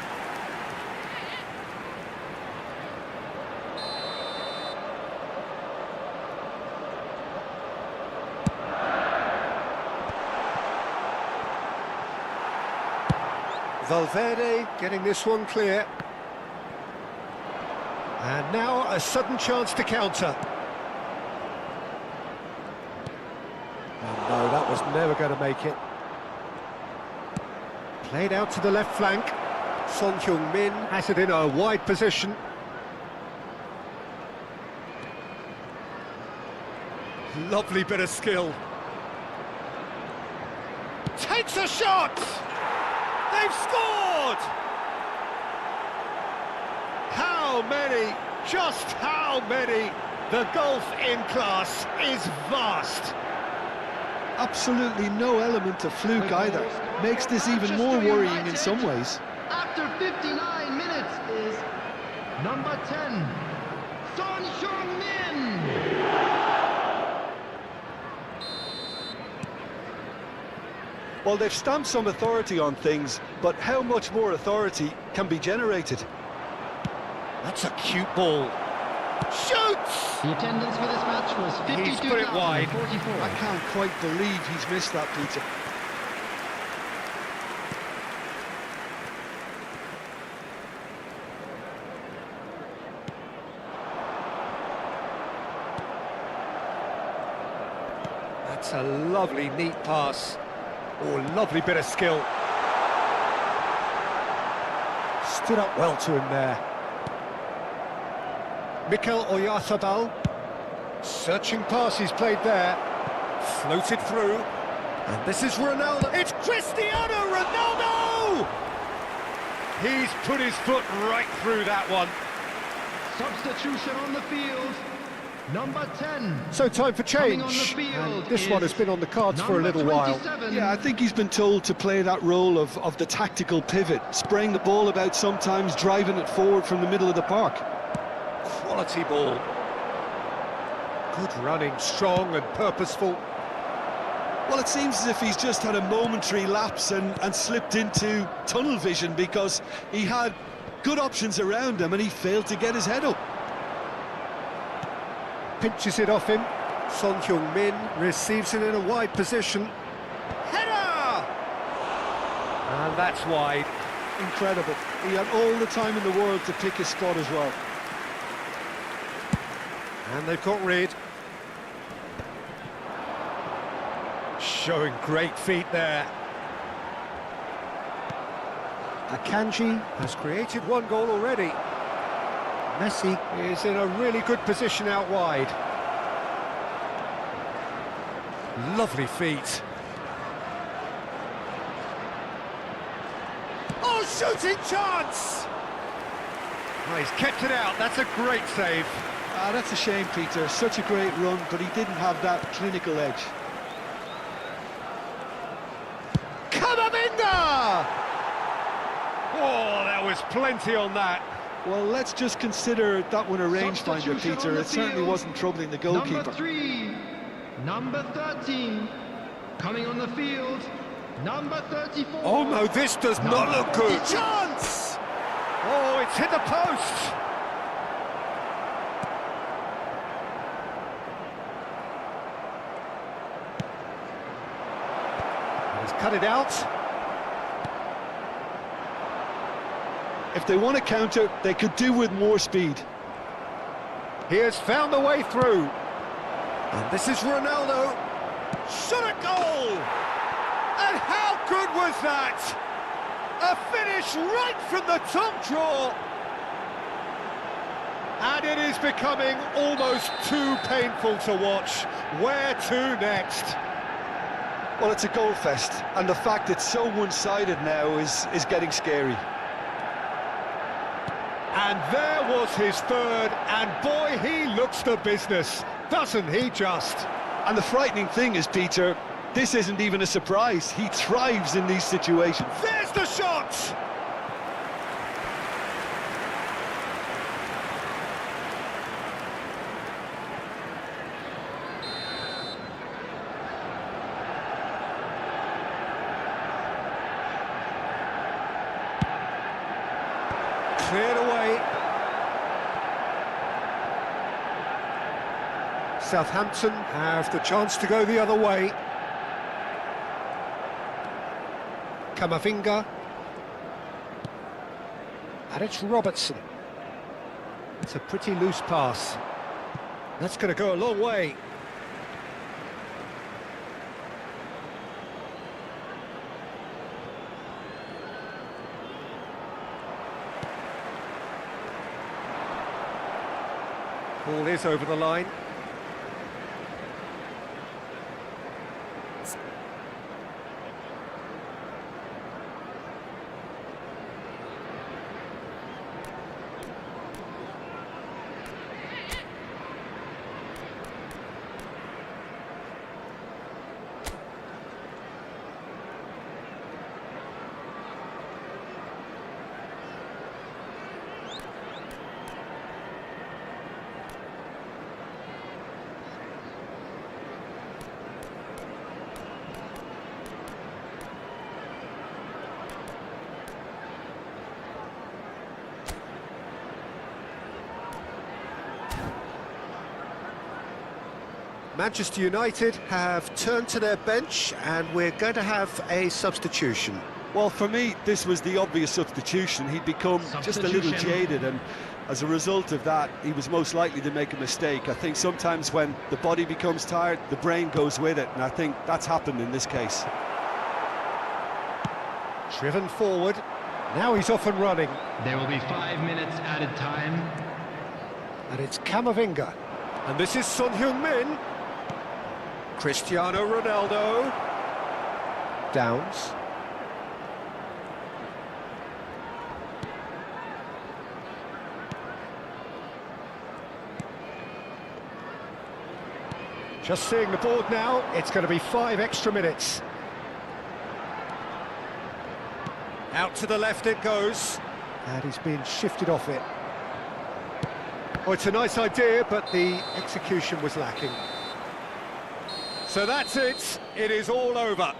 Valverde getting this one clear. And now a sudden chance to counter. Oh no, that was never going to make it. Played out to the left flank. Son Heung-min has it in a wide position. Lovely bit of skill. Takes a shot! They've scored! How many? Just how many? The gulf in class is vast. Absolutely no element of fluke either. Makes this even more worrying in some ways. After 59 minutes is number 10, Son Heung-min. Well, they've stamped some authority on things, but how much more authority can be generated? That's a cute ball. Shoots! The attendance for this match was He's put it wide. 52,044. I can't quite believe he's missed that, Peter. That's a lovely, neat pass. Oh, lovely bit of skill. Stood up well to him there. Mikel Oyarzabal. Searching pass he's played there. Floated through. And this is Ronaldo. It's Cristiano Ronaldo! He's put his foot right through that one. Substitution on the field, number 10. So time for Coming on the change. field And this one has is been on the cards for a little number while. 27. Yeah, I think he's been told to play that role of the tactical pivot, spraying the ball about sometimes, driving it forward from the middle of the park. Quality ball. Good running, strong and purposeful. Well, it seems as if he's just had a momentary lapse and slipped into tunnel vision because he had good options around him and he failed to get his head up. Pinches it off him. Son Heung-min receives it in a wide position. Header! And that's wide. Incredible. He had all the time in the world to pick his spot as well. And they've got rid. Showing great feet there. Akanji has created one goal already. Messi is in a really good position out wide. Lovely feet. Oh, shooting chance! Oh, he's kept it out. That's a great save. Ah, that's a shame, Peter. Such a great run, but he didn't have that clinical edge. Kamavinga! Oh, there was plenty on that. Well, let's just consider that one a rangefinder, Substitution Peter. on the It certainly field. wasn't troubling the goalkeeper. Number 3, number 13. Coming on the field, number 34. Oh no, this does not Number look good. 42. Chance! Oh, it's hit the post. cut it out. If they want to counter, they could do with more speed. He has found the way through. And this is Ronaldo. Shot a goal! And how good was that? A finish right from the top draw. And it is becoming almost too painful to watch. Where to next? Well, it's a goal fest, and the fact it's so one-sided now is getting scary. And there was his third, and boy, he looks the business, doesn't he just? And the frightening thing is, Peter, this isn't even a surprise. He thrives in these situations. There's the shot! Cleared away. Southampton have the chance to go the other way. Camavinga. And it's Robertson. It's a pretty loose pass. That's going to go a long way. Ball is over the line. Manchester United have turned to their bench and we're going to have a substitution. Well, for me, this was the obvious substitution. He'd become just a little jaded, and as a result of that, he was most likely to make a mistake. I think sometimes when the body becomes tired, the brain goes with it, and I think that's happened in this case. Driven forward, now he's off and running. There will be 5 minutes added time. And it's Camavinga. And this is Son Heung-min. Cristiano Ronaldo. Downs. Just seeing the board now, it's going to be 5 extra minutes. Out to the left it goes. And he's being shifted off it. Oh, it's a nice idea, but the execution was lacking. So that's it. It is all over.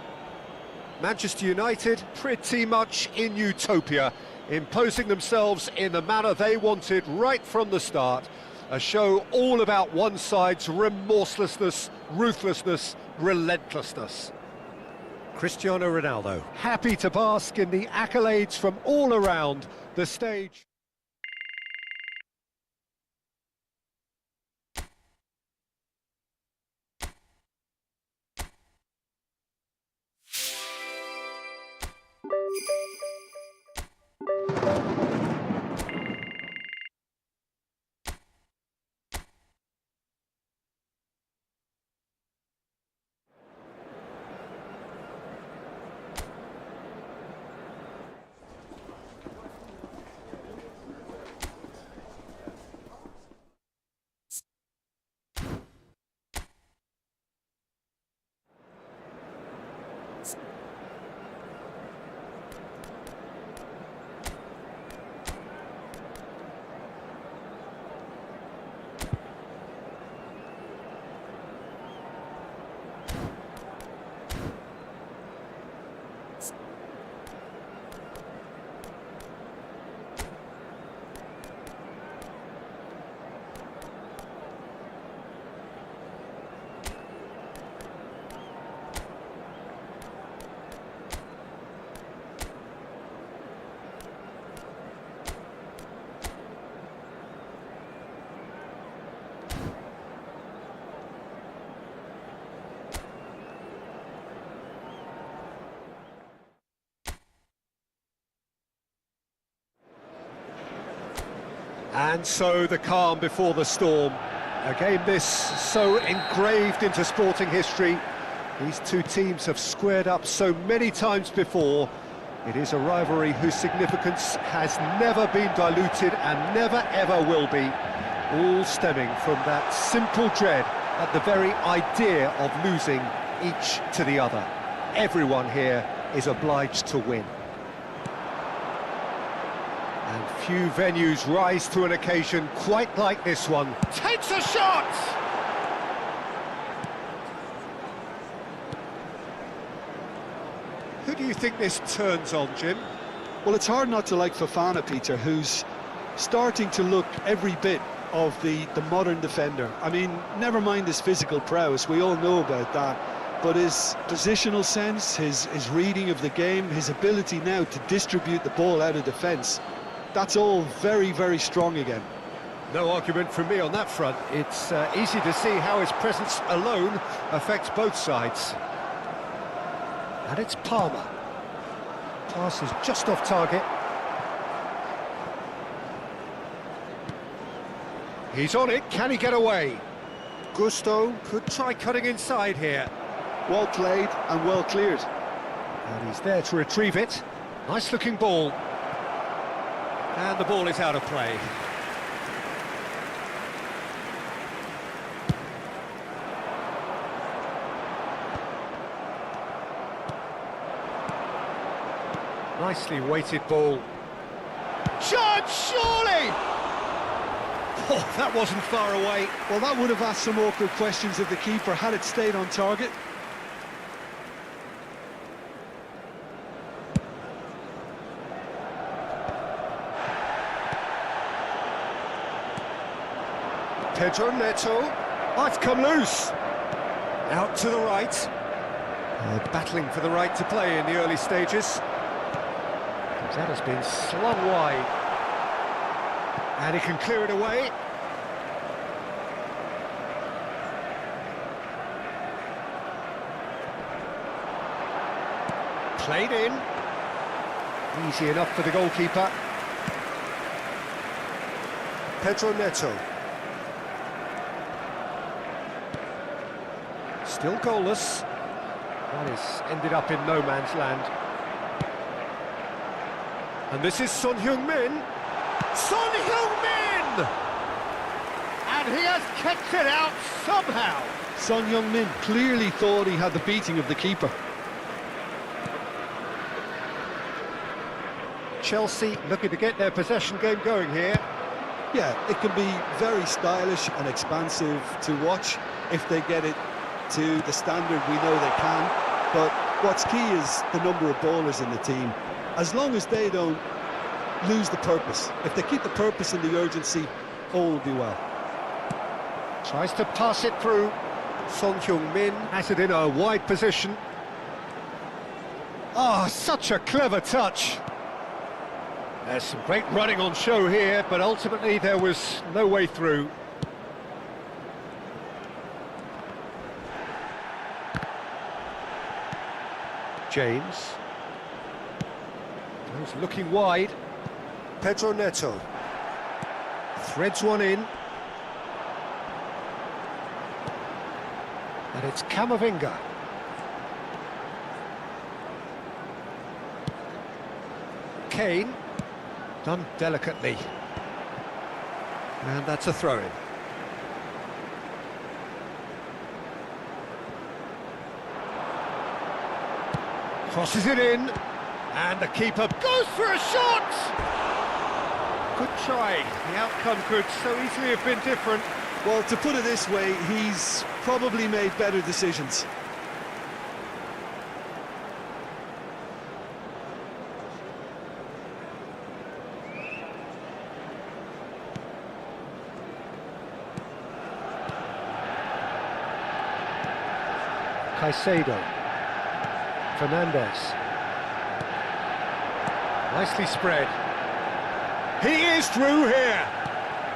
Manchester United pretty much in utopia, imposing themselves in the manner they wanted right from the start. A show all about one side's remorselessness, ruthlessness, relentlessness. Cristiano Ronaldo, happy to bask in the accolades from all around the stage. And so the calm before the storm. A game this so engraved into sporting history. These two teams have squared up so many times before. It is a rivalry whose significance has never been diluted and never ever will be. All stemming from that simple dread at the very idea of losing each to the other. Everyone here is obliged to win. And few venues rise to an occasion quite like this one. Takes a shot! Who do you think this turns on, Jim? Well, it's hard not to like Fofana, Peter, who's starting to look every bit of the modern defender. I mean, never mind his physical prowess, we all know about that, but his positional sense, his reading of the game, his ability now to distribute the ball out of defence, that's all very, very strong again. No argument from me on that front. It's easy to see how his presence alone affects both sides. And it's Palmer. Pass is just off target. He's on it, can he get away? Gusto could try cutting inside here. Well played and well cleared. And he's there to retrieve it. Nice looking ball. And the ball is out of play. Nicely weighted ball. Shot, surely! Oh, that wasn't far away. Well, that would have asked some awkward questions of the keeper had it stayed on target. Pedro Neto. Oh, it's come loose. Out to the right. Battling for the right to play in the early stages. That has been slung wide. And he can clear it away. Played in. Easy enough for the goalkeeper. Pedro Neto. Still goalless. That has ended up in no man's land. And this is Son Heung-min. Son Heung-min! And he has kicked it out somehow. Son Heung-min clearly thought he had the beating of the keeper. Chelsea looking to get their possession game going here. Yeah, it can be very stylish and expansive to watch if they get it to the standard we know they can. But what's key is the number of ballers in the team. As long as they don't lose the purpose, if they keep the purpose and the urgency, all will be well. Tries to pass it through. Son Heung-min has it in a wide position. Oh, such a clever touch. There's some great running on show here, but ultimately there was no way through. James. He's looking wide. Pedro Neto. Threads one in. And it's Camavinga. Kane. Done delicately. And that's a throw-in. Crosses it in. And the keeper goes for a shot! Good try. The outcome could so easily have been different. Well, to put it this way, he's probably made better decisions. Caicedo. Fernandez. Nicely spread. He is through here.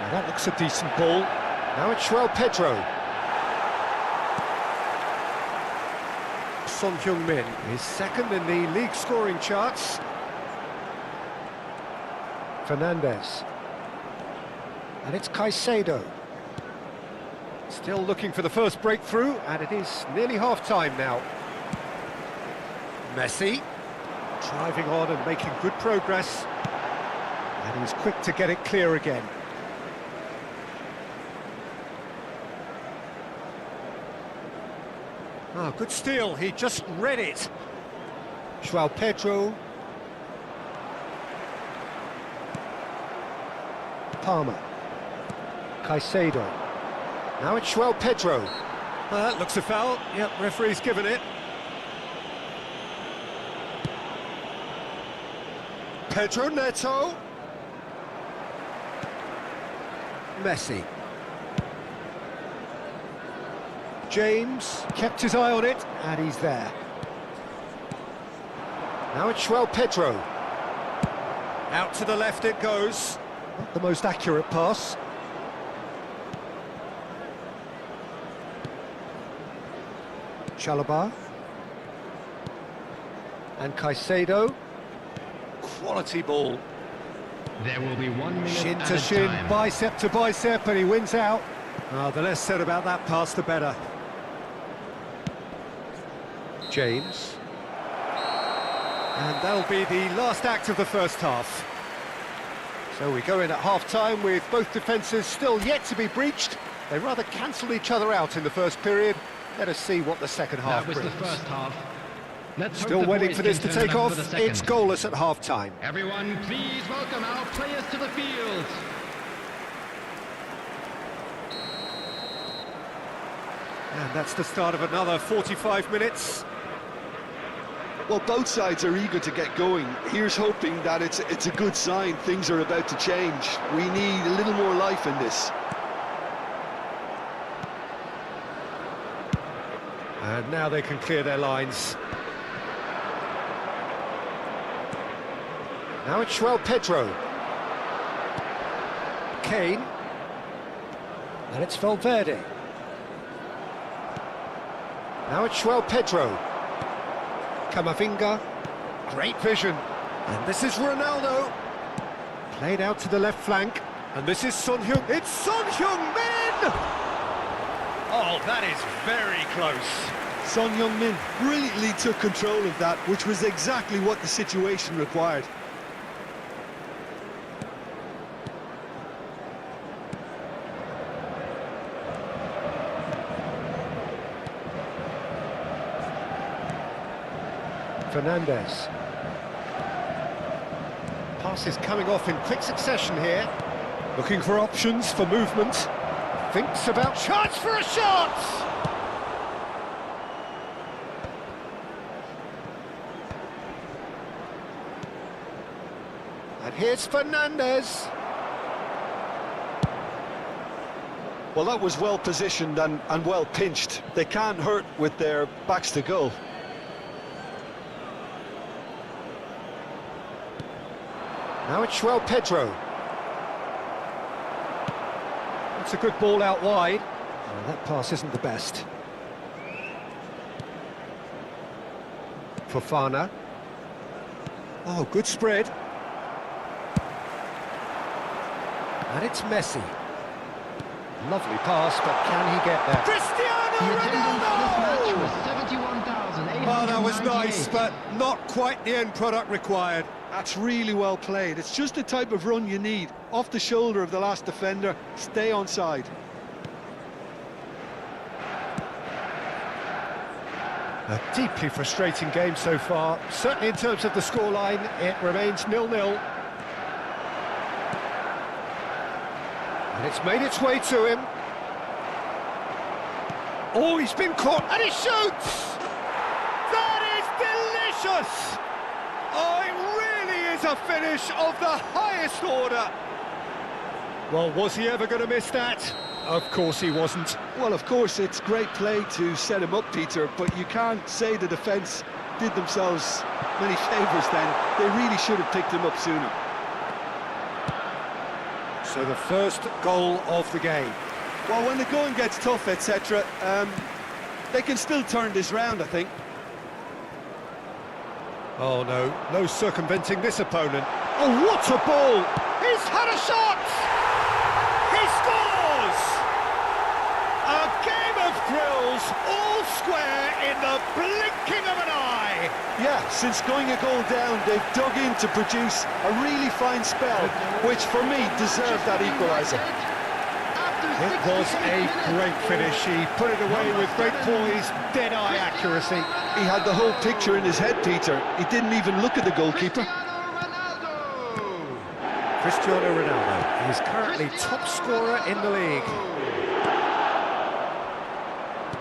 Now that looks a decent ball. Now it's João Pedro. Son Heung-min is second in the league scoring charts. Fernandez. And it's Caicedo. Still looking for the first breakthrough, and it is nearly half-time now. Messi, driving on and making good progress. And he's quick to get it clear again. Ah, good steal, he just read it. João Pedro. Palmer. Caicedo. Now it's João Pedro. That looks a foul. Yep, referee's given it. Pedro Neto. Messi. James kept his eye on it, and he's there. Now it's João Pedro. Out to the left it goes. Not the most accurate pass. Chalobah. And Caicedo. Quality ball. There will be 1 minute Shin at to a shin, time. bicep to bicep, and he wins out. The less said about that pass, the better. James. And that'll be the last act of the first half. So we go in at half-time with both defences still yet to be breached. They rather cancelled each other out in the first period. Let us see what the second half That was brings. the first half. Let's hope Still the waiting boys for this can to turn it take up off. for the second. It's goalless at half-time. Everyone, please welcome our players to the field. And that's the start of another 45 minutes. Well, both sides are eager to get going. Here's hoping that it's a good sign. Things are about to change. We need a little more life in this. And now they can clear their lines. Now it's João Pedro. Kane. And it's Valverde. Now it's João Pedro. Camavinga. Great vision. And this is Ronaldo. Played out to the left flank. And this is Son Heung. It's Son Heung-min! Oh, that is very close. Son Heung-min brilliantly took control of that, which was exactly what the situation required. Fernandes. Pass is coming off in quick succession here. Looking for options for movement. Thinks about chance for a shot! And here's Fernandes. Well, that was well positioned and well pinched. They can't hurt with their backs to goal. Now it's João Pedro. It's a good ball out wide. Oh, that pass isn't the best. Fofana. Oh, good spread. And it's Messi. Lovely pass, but can he get there? The attendance for this match Cristiano was Ronaldo! 71,898. Oh, that was nice, but not quite the end product required. That's really well played. It's just the type of run you need. Off the shoulder of the last defender, stay onside. A deeply frustrating game so far. Certainly in terms of the scoreline, it remains 0-0. And it's made its way to him. Oh, he's been caught, and he shoots! That is delicious! Oh, it really is a finish of the highest order. Well, was he ever going to miss that? Of course he wasn't. Well, of course, it's great play to set him up, Peter, but you can't say the defence did themselves many favours then. They really should have picked him up sooner. So the first goal of the game. Well, when the going gets tough, etc., they can still turn this round, I think. Oh no, no circumventing this opponent. Oh, what a ball! He's had a shot! He A game of thrills, all square in the blinking of an eye. Yeah, since going a goal down, they've dug in to produce a really fine spell, which for me deserved that equaliser. It was a great finish. He put it away with great poise, dead-eye accuracy. He had the whole picture in his head, Peter. He didn't even look at the goalkeeper. Cristiano Ronaldo is currently top scorer in the league.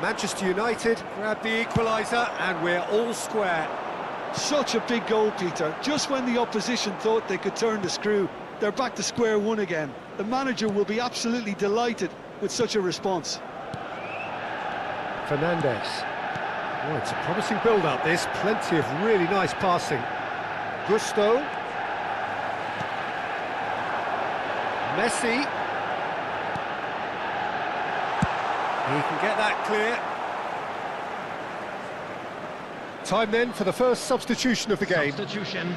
Manchester United grab the equaliser and we're all square. Such a big goal, Peter. Just when the opposition thought they could turn the screw, they're back to square one again. The manager will be absolutely delighted with such a response. Fernandes. Oh, it's a promising build-up, this. Plenty of really nice passing. Gusto. Messi. He can get that clear. Time then for the first substitution of the game. Substitution.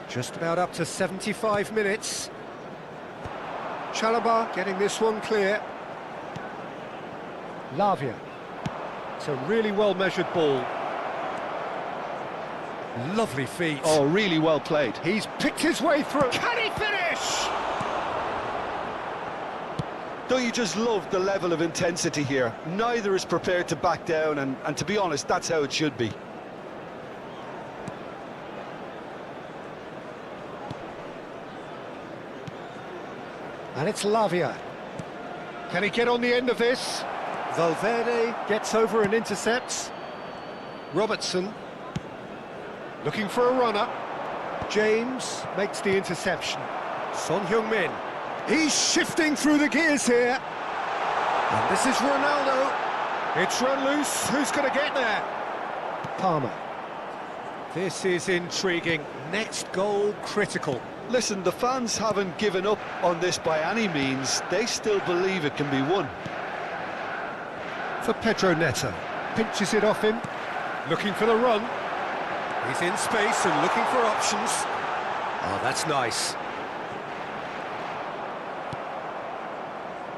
Just about up to 75 minutes. Chalobah getting this one clear. Lavia. It's a really well-measured ball. Lovely feet. Oh, really well played. He's picked his way through. Can he finish? Don't you just love the level of intensity here? Neither is prepared to back down, and to be honest, that's how it should be. And it's Lavia. Can he get on the end of this? Valverde gets over and intercepts. Robertson looking for a runner. James makes the interception. Son Heung-min. He's shifting through the gears here. And this is Ronaldo. It's run loose. Who's going to get there? Palmer. This is intriguing. Next goal critical. Listen, the fans haven't given up on this by any means. They still believe it can be won. For Pedro Neto. Pinches it off him. Looking for the run. He's in space and looking for options. Oh, that's nice.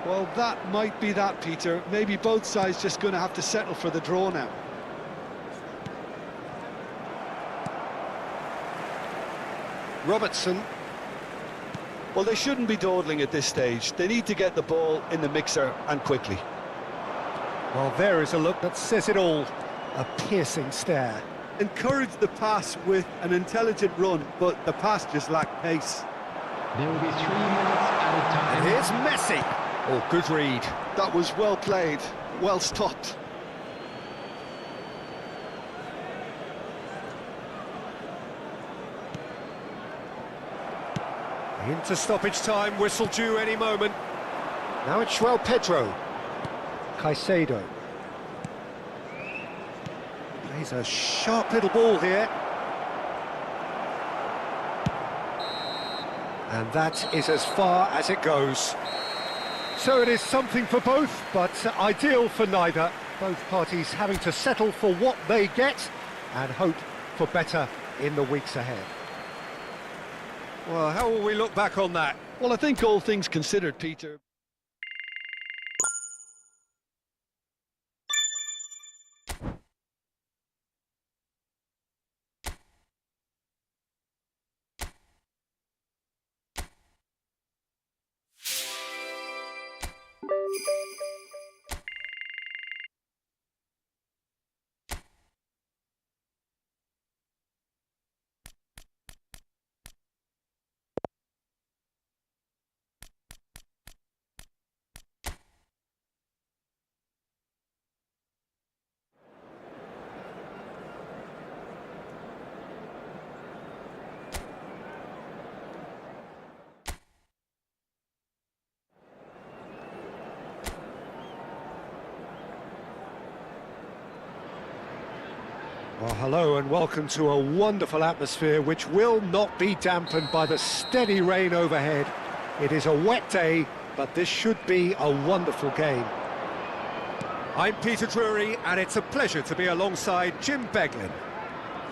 Well, that might be that, Peter. Maybe both sides just going to have to settle for the draw now. Robertson. Well, they shouldn't be dawdling at this stage. They need to get the ball in the mixer and quickly. Well, there is a look that says it all. A piercing stare. Encourage the pass with an intelligent run, but the pass just lacked pace. There will be 3 minutes at a time. And here's Messi. Oh, good read. That was well played, well stopped. Into stoppage time, whistle due any moment. Now it's João Pedro. Caicedo. Plays a sharp little ball here. And that is as far as it goes. So it is something for both, but ideal for neither. Both parties having to settle for what they get and hope for better in the weeks ahead. Well, how will we look back on that? Well, I think all things considered, Peter. Well, hello and welcome to a wonderful atmosphere which will not be dampened by the steady rain overhead. It is a wet day, but this should be a wonderful game. I'm Peter Drury, and it's a pleasure to be alongside Jim Beglin.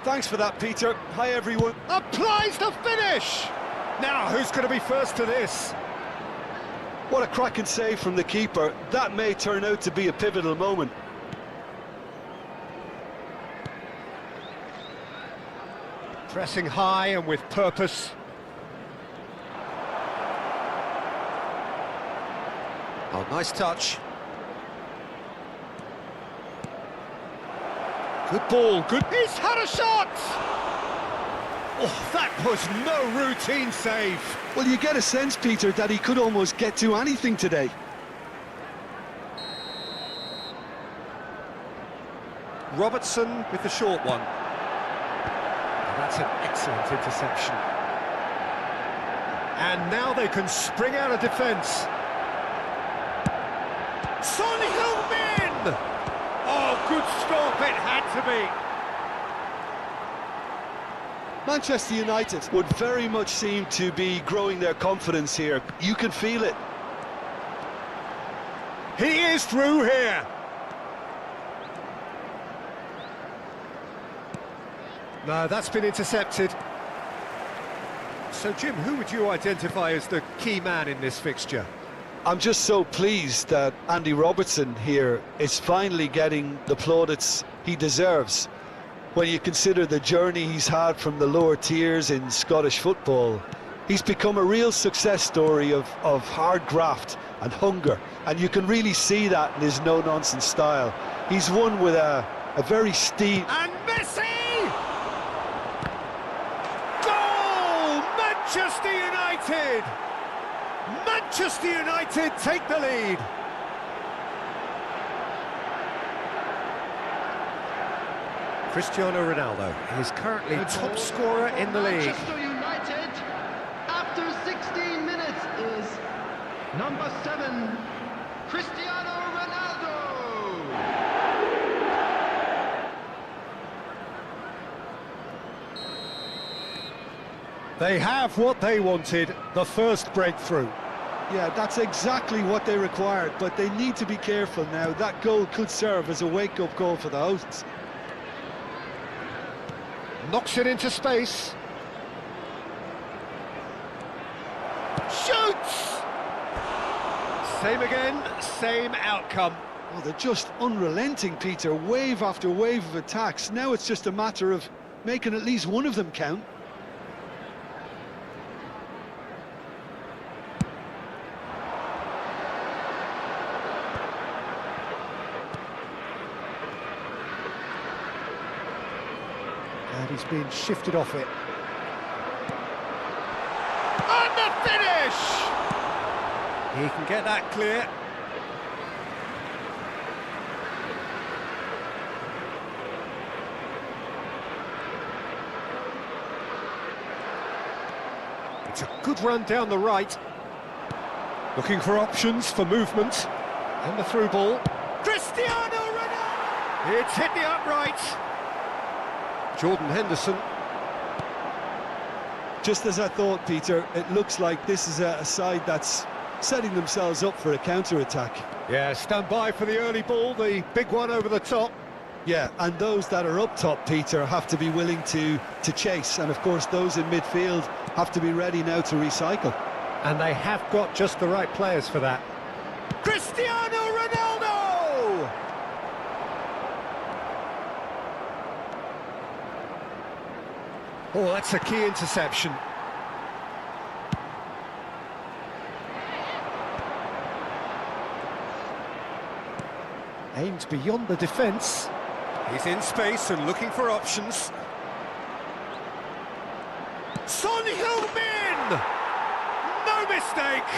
Thanks for that, Peter. Hi, everyone. Applies the finish! Now, who's going to be first to this? What a cracking save from the keeper. That may turn out to be a pivotal moment. Pressing high and with purpose. Oh, nice touch. Good ball, good... He's had a shot! Oh, that was no routine save. Well, you get a sense, Peter, that he could almost get to anything today. Robertson with the short one. That's an excellent interception. And now they can spring out of defence. Son Heung-min! Oh, good stop, it had to be. Manchester United would very much seem to be growing their confidence here. You can feel it. He is through here. No, that's been intercepted. So, Jim, who would you identify as the key man in this fixture? I'm just so pleased that Andy Robertson here is finally getting the plaudits he deserves. When you consider the journey he's had from the lower tiers in Scottish football, he's become a real success story of hard graft and hunger, and you can really see that in his no-nonsense style. He's won with a very steep... And Messi! Goal! Manchester United! Manchester United take the lead. Cristiano Ronaldo is currently top scorer in the league. Manchester United, after 16 minutes, is number 7, Cristiano Ronaldo. They have what they wanted, the first breakthrough. Yeah, that's exactly what they required, but they need to be careful now. That goal could serve as a wake-up call for the hosts. Knocks it into space. Shoots! Same again, same outcome. Oh, they're just unrelenting, Peter. Wave after wave of attacks. Now it's just a matter of making at least one of them count. And he's been shifted off it. And the finish! He can get that clear. It's a good run down the right. Looking for options for movement. And the through ball. Cristiano Ronaldo! It's hit the upright. Jordan Henderson. Just as I thought, Peter, it looks like this is a side that's setting themselves up for a counter-attack. Yeah, stand by for the early ball, the big one over the top. Yeah, and those that are up top, Peter, have to be willing to chase. And, of course, those in midfield have to be ready now to recycle. And they have got just the right players for that. Cristiano Ronaldo! Oh, that's a key interception. Aims beyond the defence. He's in space and looking for options. Son Heung-min! No mistake!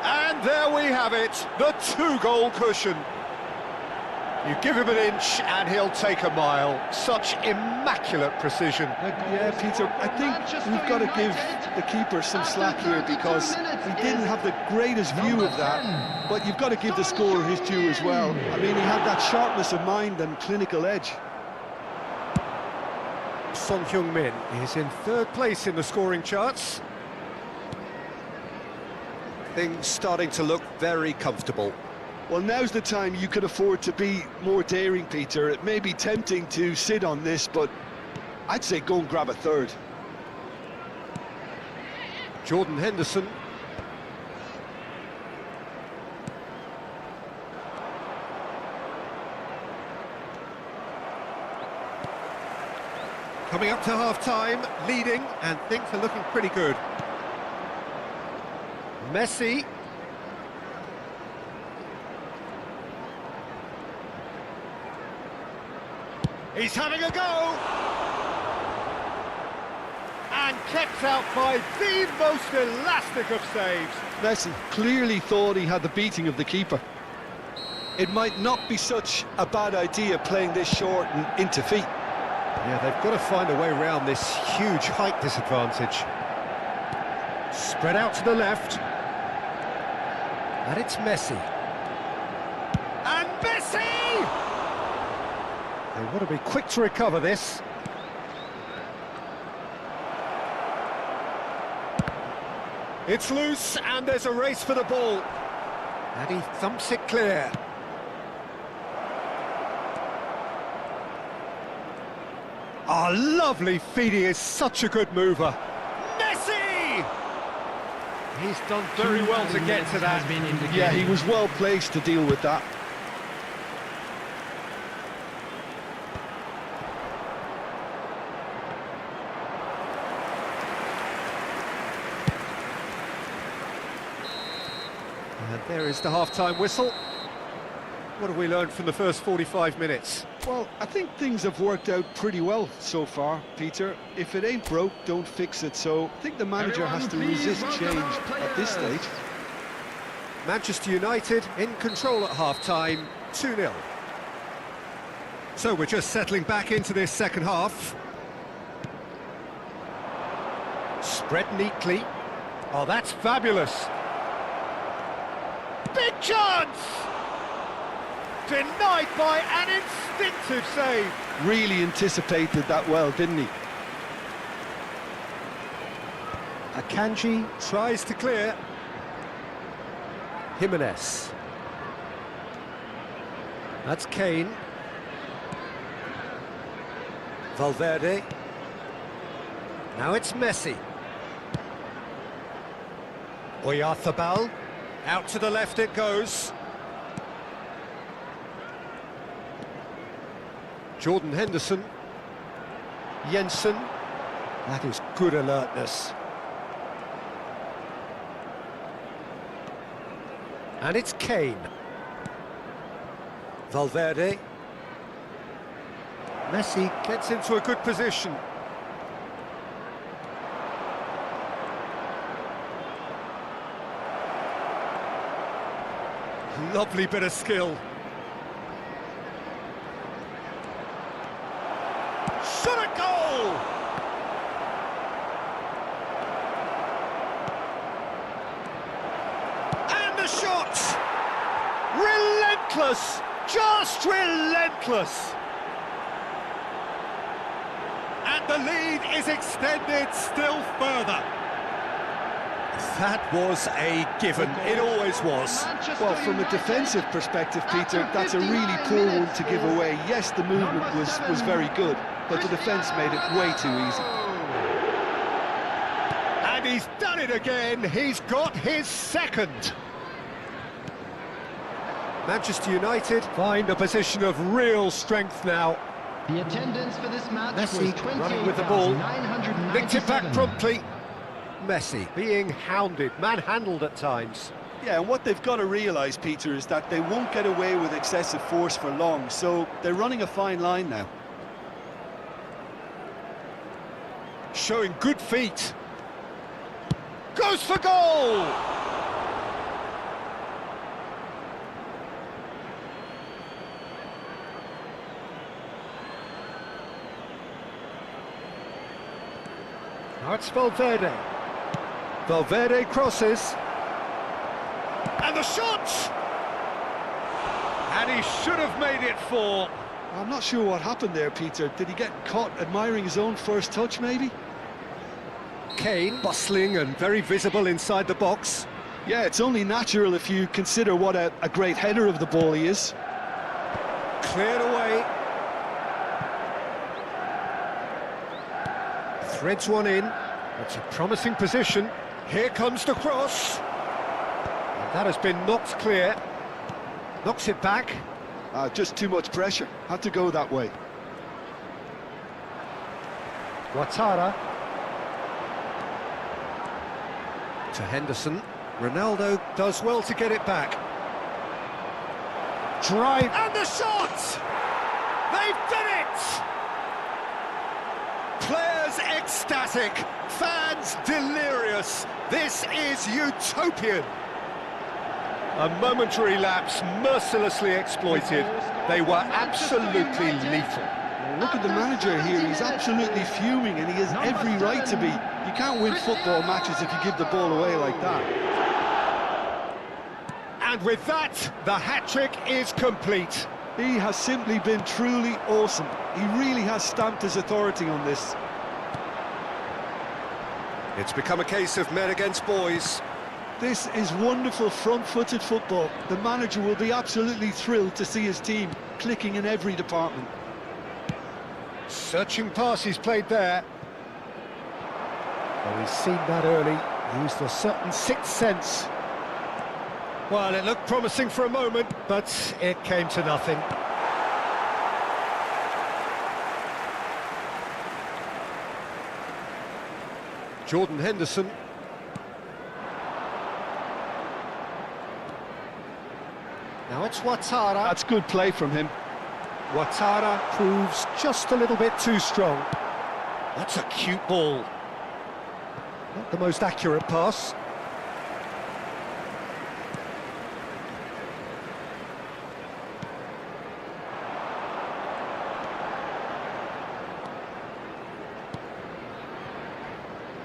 And there we have it, the 2-goal cushion. You give him an inch and he'll take a mile. Such immaculate precision. Yeah, Peter, I think we've got to give the keeper some slack here because he didn't have the greatest view of that, but you've got to give the scorer his due as well. I mean, he had that sharpness of mind and clinical edge. Son Heung-min is in 3rd place in the scoring charts. Things starting to look very comfortable. Well, now's the time you can afford to be more daring, Peter. It may be tempting to sit on this, but I'd say go and grab a 3rd. Jordan Henderson. Coming up to half-time, leading, and things are looking pretty good. Messi. He's having a go! And kept out by the most elastic of saves. Messi clearly thought he had the beating of the keeper. It might not be such a bad idea playing this short and into feet. Yeah, they've got to find a way around this huge height disadvantage. Spread out to the left. And it's Messi. And Messi! They want to be quick to recover this. It's loose, and there's a race for the ball. And he thumps it clear. Oh, lovely feed, he is such a good mover. Messi! He's done very well to get to that. Yeah, he was well placed to deal with that. And there is the half-time whistle. What have we learned from the first 45 minutes? Well, I think things have worked out pretty well so far, Peter. If it ain't broke, don't fix it. So I think the manager has to resist change at this stage. Manchester United in control at half-time, 2-0. So we're just settling back into this second half. Spread neatly. Oh, that's fabulous. Big chance! Denied by an instinctive save. Really anticipated that well, didn't he? Akanji tries to clear. Jimenez. That's Kane. Valverde. Now it's Messi. Oyarzabal. Out to the left it goes. Jordan Henderson. Jensen. That is good alertness. And it's Kane. Valverde. Messi gets into a good position. Lovely bit of skill. Shot a goal! And the shot! Relentless! Just relentless! And the lead is extended still further. That was a given, it always was. Well, from a defensive perspective, Peter, that's a really poor one to give away. Yes, the movement was very good, but the defence made it way too easy. And he's done it again, he's got his second. Manchester United find a position of real strength now. The attendance for this match Messi was running with the ball, nicked it back 28,997. promptly. Messi being hounded, manhandled at times. Yeah, and what they've got to realise, Peter, is that they won't get away with excessive force for long, so they're running a fine line now. Showing good feet. Goes for goal! Now it's Valverde. Valverde crosses. And the shot! And he should have made it 4. I'm not sure what happened there, Peter. Did he get caught admiring his own first touch, maybe? Kane bustling and very visible inside the box. Yeah, it's only natural if you consider what a great header of the ball he is. Cleared away. Threads one in. That's a promising position. Here comes the cross. And that has been knocked clear. Knocks it back. Just too much pressure. Had to go that way. Ouattara. To Henderson. Ronaldo does well to get it back. Drive. And the shot! They've done it! Players ecstatic, fans delirious. This is utopian. A momentary lapse mercilessly exploited. They were absolutely lethal. Look at the manager here, he's absolutely fuming and he has every right to be. You can't win football matches if you give the ball away like that. And with that, the hat-trick is complete. He has simply been truly awesome. He really has stamped his authority on this. It's become a case of men against boys. This is wonderful front-footed football. The manager will be absolutely thrilled to see his team clicking in every department. Searching pass he's played there. Well, he's seen that early, used a certain sixth sense. Well, it looked promising for a moment, but it came to nothing. Jordan Henderson. Now it's Ouattara. That's good play from him. Ouattara proves just a little bit too strong. That's a cute ball. Not the most accurate pass.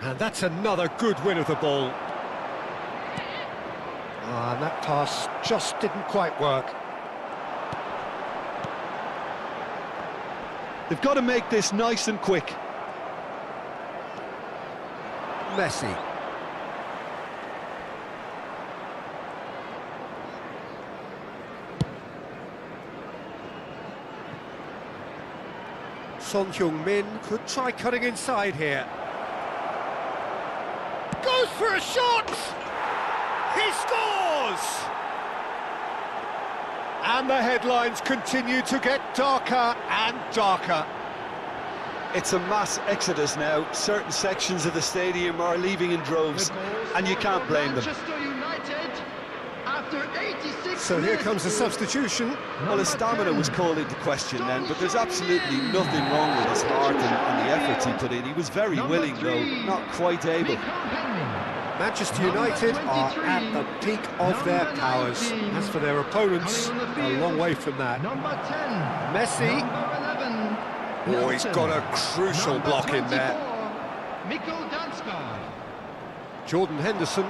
And that's another good win of the ball. And that pass just didn't quite work. They've got to make this nice and quick. Messi. Son Heung-min could try cutting inside here. Goes for a shot! He scores! And the headlines continue to get darker and darker. It's a mass exodus now. Certain sections of the stadium are leaving in droves, and you can't blame them. Manchester United, after 86 So here minutes, comes the substitution. Well, his stamina was called into question then, but there's absolutely nothing wrong with his heart and the efforts he put in. He was very willing, though, not quite able. Manchester United are at the peak of their powers. As for their opponents, a long way from that. Number 10, Messi. number 11, Oh, he's got a crucial number block in there. 24, Mikkel Danskar. Jordan Henderson.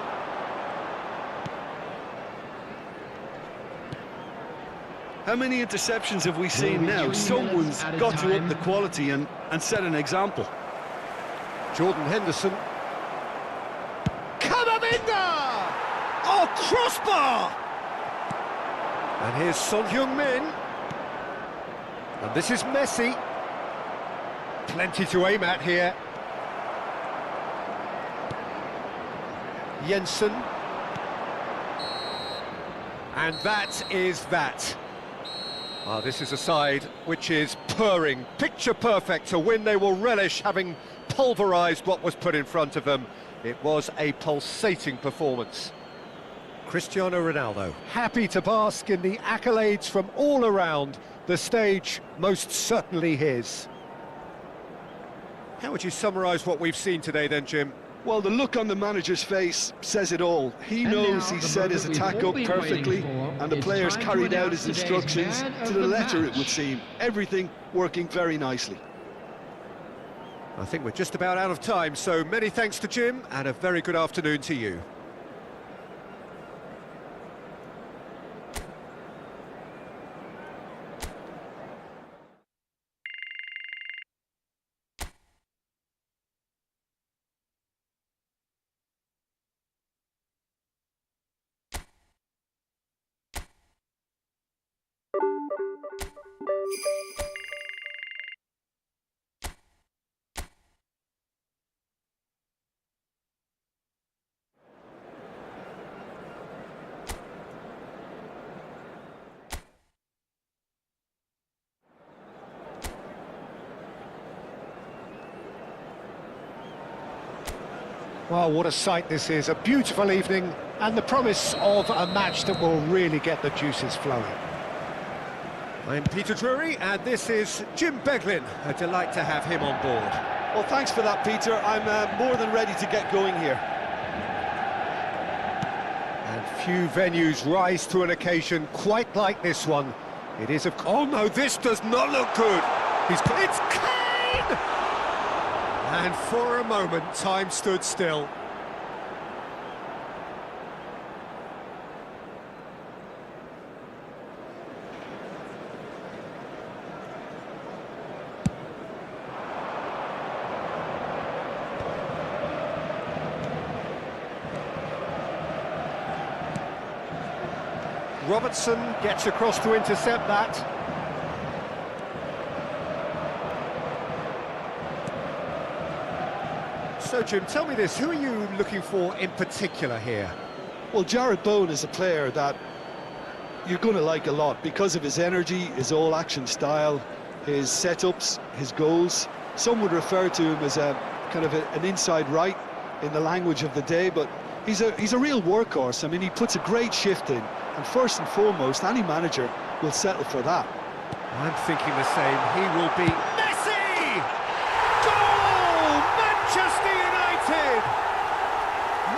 How many interceptions have we seen now? Someone's got to up the quality and set an example. Jordan Henderson. Kamavinga! Oh, crossbar! And here's Son Heung-min. And this is Messi. Plenty to aim at here. Jensen. And that is that. This is a side which is purring, picture perfect to win. They will relish having pulverised what was put in front of them. It was a pulsating performance. Cristiano Ronaldo, happy to bask in the accolades from all around. The stage most certainly his. How would you summarise what we've seen today then, Jim? Well, the look on the manager's face says it all. He knows he set his attack up perfectly, and the players carried out his instructions to the letter, it would seem. Everything working very nicely. I think we're just about out of time, so many thanks to Jim, and a very good afternoon to you. Well, what a sight this is. A beautiful evening and the promise of a match that will really get the juices flowing. I'm Peter Drury, and this is Jim Beglin. A delight to have him on board. Well, thanks for that, Peter. I'm more than ready to get going here. And few venues rise to an occasion quite like this one. It is of... Oh no, this does not look good. It's Kane! And for a moment, time stood still. Robertson gets across to intercept that. So, Jim, tell me this, who are you looking for in particular here? Well, Jarrod Bowen is a player that you're going to like a lot because of his energy, his all-action style, his setups, his goals. Some would refer to him as a kind of an inside right in the language of the day, but he's a real workhorse. I mean, he puts a great shift in, and first and foremost, any manager will settle for that. I'm thinking the same. He will be Messi! Goal! Manchester United!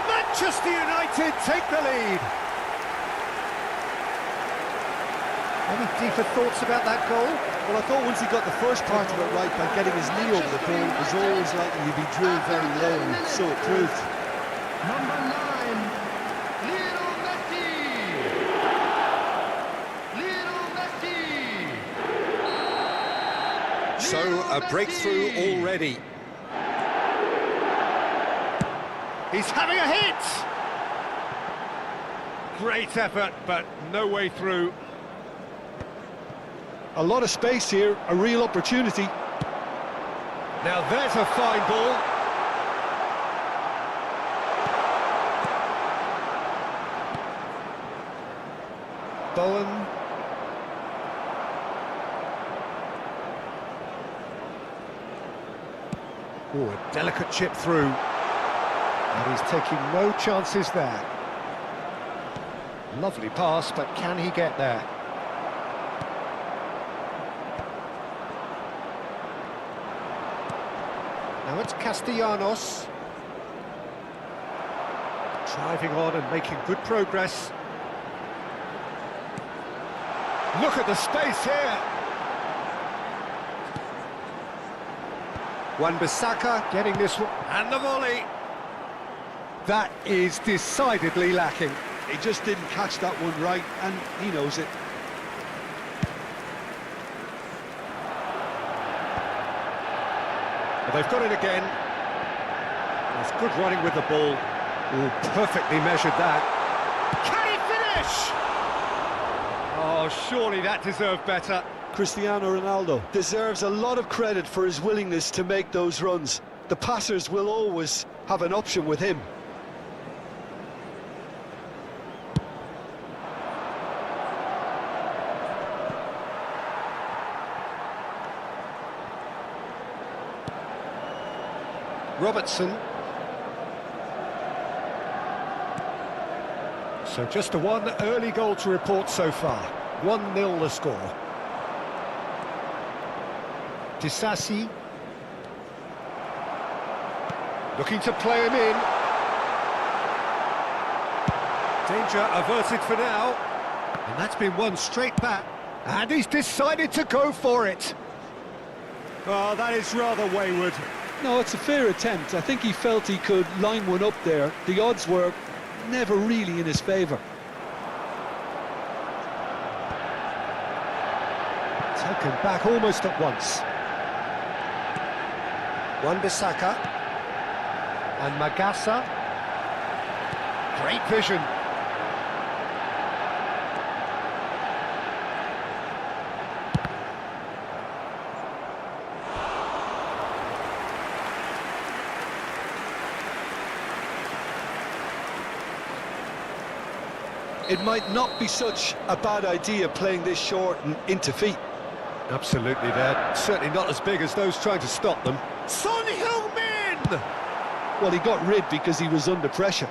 Manchester United take the lead. Any deeper thoughts about that goal? Well, I thought once he got the first part of it right by getting his knee over the ball, it was always likely to be drilled very low, and so it proved. Number 9, Lionel Messi. Lionel Messi. So, a breakthrough already. He's having a hit! Great effort, but no way through. A lot of space here, a real opportunity. Now there's a fine ball. Bowen. Oh, a delicate chip through. And he's taking no chances there. Lovely pass, but can he get there? Now it's Castellanos. Driving on and making good progress. Look at the space here. Wan-Bissaka getting this one. And the volley. That is decidedly lacking. He just didn't catch that one right, and he knows it. Well, they've got it again. It's good running with the ball. Oh, perfectly measured that. Can he finish? Oh, surely that deserved better. Cristiano Ronaldo deserves a lot of credit for his willingness to make those runs. The passers will always have an option with him. Robertson. So just a one early goal to report so far. 1-0 the score. Disasi. Looking to play him in. Danger averted for now. And that's been one straight back. And he's decided to go for it. Oh, that is rather wayward. No, it's a fair attempt. I think he felt he could line one up there. The odds were never really in his favour. Taken back almost at once. Wan-Bissaka. And Magassa. Great vision. It might not be such a bad idea playing this short and into feet. Absolutely, they're certainly not as big as those trying to stop them. Son Heung-min! Well, he got rid because he was under pressure.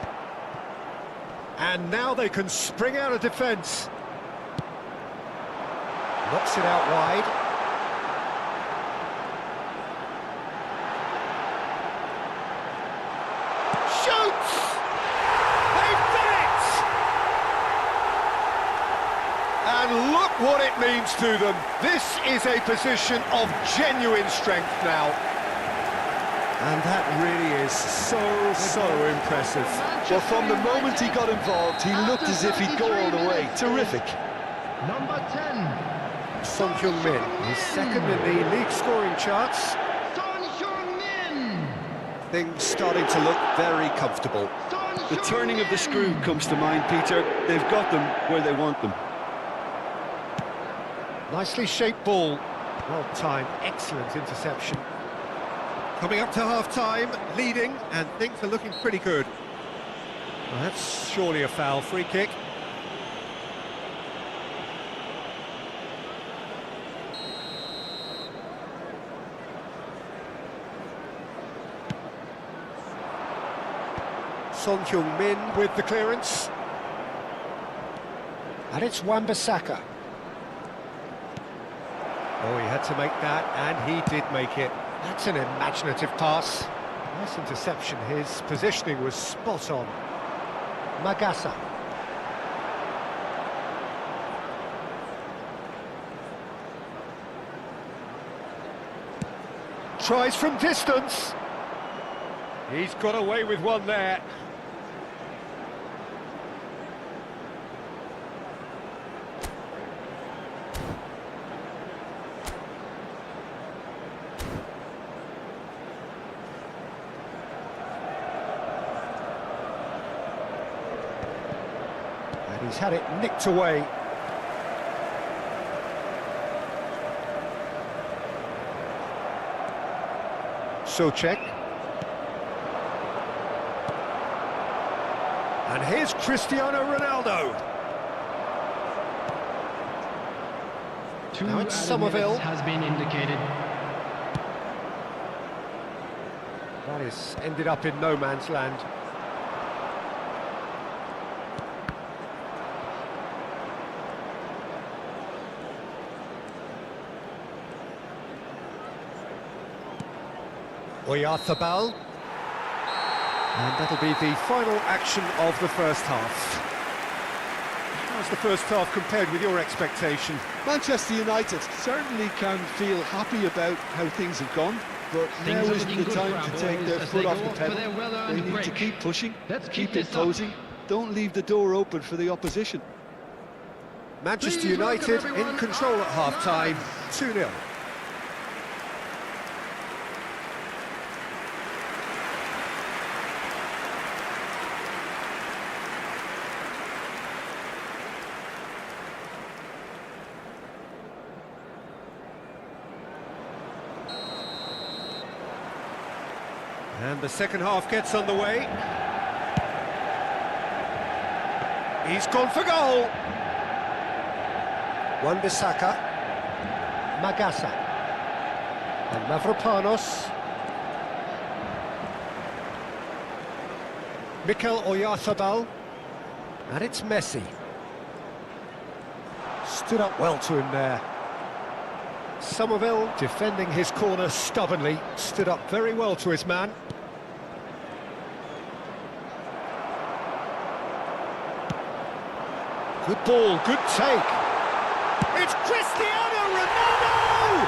And now they can spring out of defence. Knocks it out wide. Shoots! They've done it! And look what it means to them. This is a position of genuine strength now. And that really is so impressive. Well, from the moment he got involved, he looked as if he'd go all the way. Terrific. Number 10. Son Heung-min, he's second in the league scoring charts. Son Heung-min. Things starting to look very comfortable. The turning of the screw comes to mind, Peter. They've got them where they want them. Nicely shaped ball. Well timed, excellent interception. Coming up to half-time, leading, and things are looking pretty good. Well, that's surely a foul. Free kick. Son Heung-min with the clearance. And it's Wan-Bissaka. Oh, he had to make that, and he did make it. That's an imaginative pass. Nice interception. His positioning was spot on. Magasa. Tries from distance. He's got away with one there. He's had it nicked away. Souček. And here's Cristiano Ronaldo. Now it's Somerville. Has been indicated. That is ended up in no man's land. Oyarzabal. And that'll be the final action of the first half. How's the first half compared with your expectation? Manchester United certainly can feel happy about how things have gone, but now Things are isn't the looking good time for to our take boys their as foot they off go the for pedal. their well-earned They need to break. keep pushing, Let's keep keep this up. imposing. Don't leave the door open for the opposition. Manchester Please welcome United in everyone control at half-time, 2-0. And the second half gets underway. He's gone for goal. Wan-Bissaka. Magasa. And Mavropanos. Mikel Oyarzabal. And it's Messi. Stood up well to him there. Somerville defending his corner stubbornly. Stood up very well to his man. Good ball, good take. It's Cristiano Ronaldo!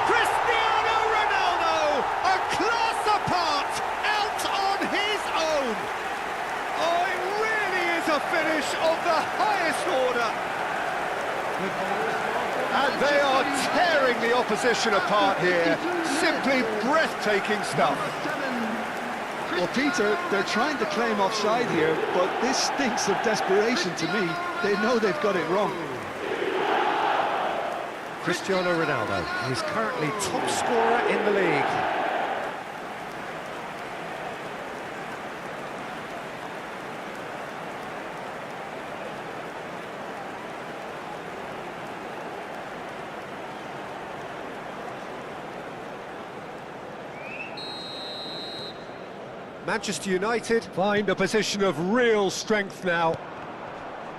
Cristiano Ronaldo, a class apart, out on his own. Oh, it really is a finish of the highest order. And they are tearing the opposition apart here. Simply breathtaking stuff. Well, Peter, they're trying to claim offside here, but this stinks of desperation to me. They know they've got it wrong. Cristiano Ronaldo is currently top scorer in the league. Manchester United find a position of real strength now.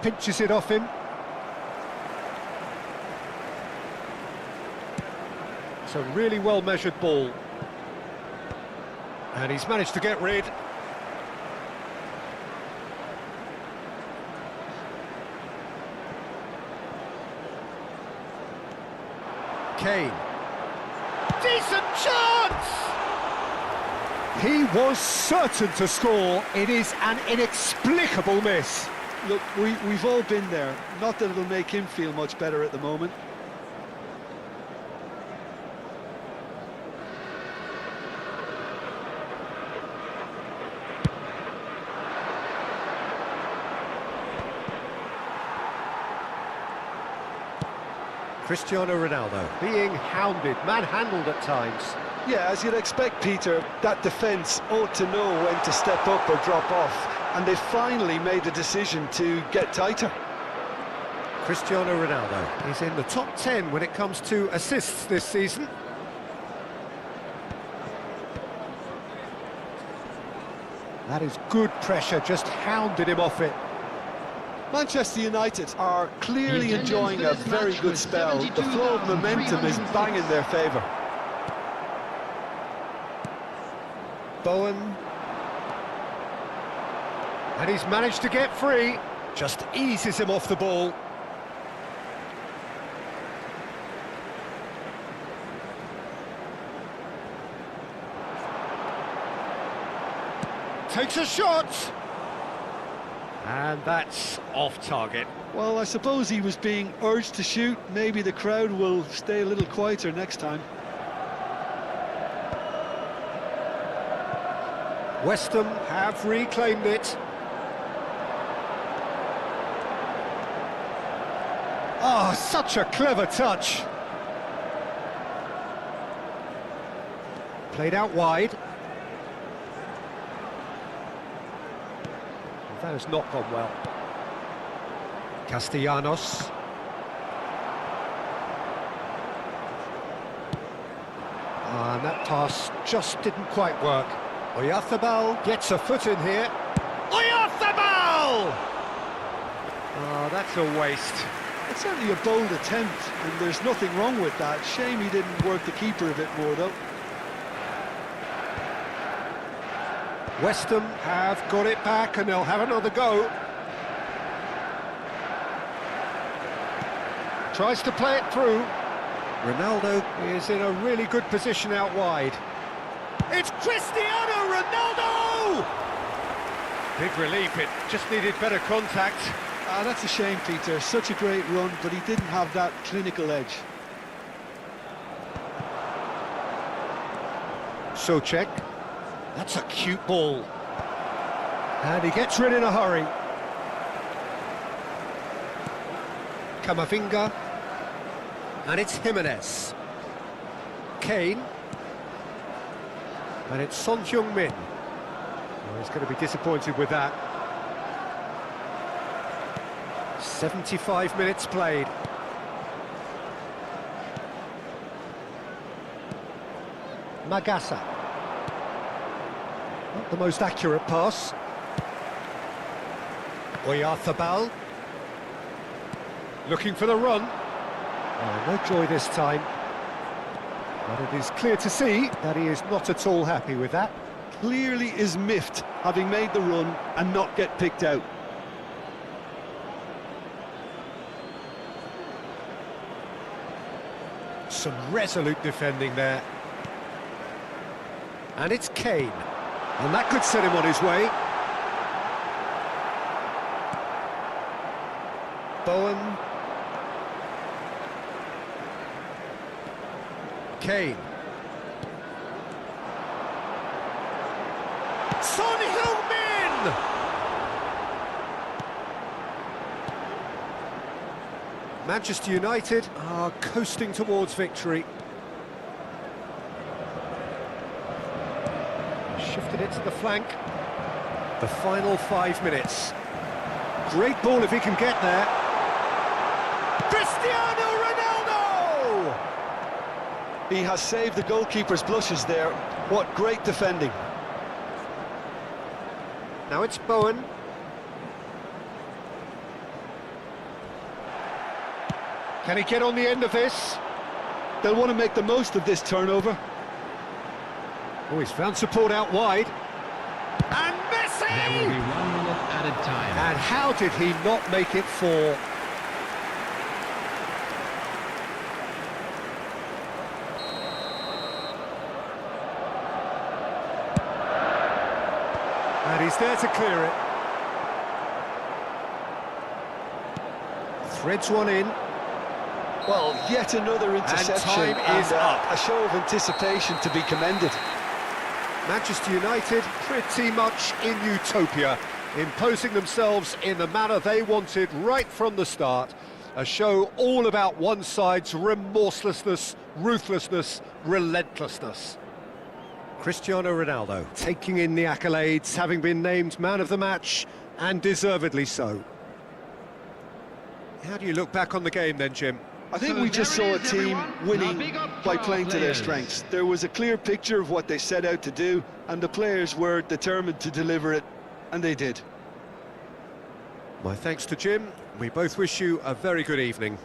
Pinches it off him. It's a really well-measured ball. And he's managed to get rid. Kane. Decent chance! He was certain to score. It is an inexplicable miss. Look, we've all been there. Not that it'll make him feel much better at the moment. Cristiano Ronaldo being hounded, manhandled at times. Yeah, as you'd expect, Peter, that defence ought to know when to step up or drop off, and they finally made a decision to get tighter. Cristiano Ronaldo is in the top 10 when it comes to assists this season. That is good pressure, just hounded him off it. Manchester United are clearly enjoying a very good spell. The flow of momentum is bang in their favour. Bowen. And he's managed to get free. Just eases him off the ball. Takes a shot. And that's off target. Well, I suppose he was being urged to shoot. Maybe the crowd will stay a little quieter next time. West Ham have reclaimed it. Oh, such a clever touch. Played out wide. That has not gone well. Castellanos. And that pass just didn't quite work. Oyarzabal gets a foot in here. Oyarzabal! Oh, that's a waste. It's certainly a bold attempt, and there's nothing wrong with that. Shame he didn't work the keeper a bit more, though. West Ham have got it back and they'll have another go. Tries to play it through. Ronaldo is in a really good position out wide. It's Cristiano Ronaldo! Big relief, it just needed better contact. That's a shame, Peter. Such a great run, but he didn't have that clinical edge. Souček. That's a cute ball. And he gets rid in a hurry. Camavinga. And it's Jimenez. Kane. And it's Son Heung-min. Oh, he's going to be disappointed with that. 75 minutes played. Magasa. Not the most accurate pass. Oyarzabal. Looking for the run. Oh, no joy this time. But it is clear to see that he is not at all happy with that. Clearly is miffed, having made the run and not get picked out. Some resolute defending there. And it's Kane. And that could set him on his way. Bowen. Kane. Son Heung-min! Manchester United are coasting towards victory. Shifted it to the flank. The final 5 minutes. Great ball if he can get there. Cristiano Ronaldo! He has saved the goalkeeper's blushes there. What great defending. Now it's Bowen. Can he get on the end of this? They'll want to make the most of this turnover. Oh, he's found support out wide. And Messi! There will be 1 minute added time. And how did he not make it 4? And he's there to clear it. Threads one in. Well, yet another interception. time is up. A show of anticipation to be commended. Manchester United pretty much in utopia, imposing themselves in the manner they wanted right from the start. A show all about one side's remorselessness, ruthlessness, relentlessness. Cristiano Ronaldo taking in the accolades, having been named man of the match, and deservedly so. How do you look back on the game then, Jim? I think we just saw a team winning by playing to their strengths. There was a clear picture of what they set out to do, and the players were determined to deliver it, and they did. My thanks to Jim. We both wish you a very good evening.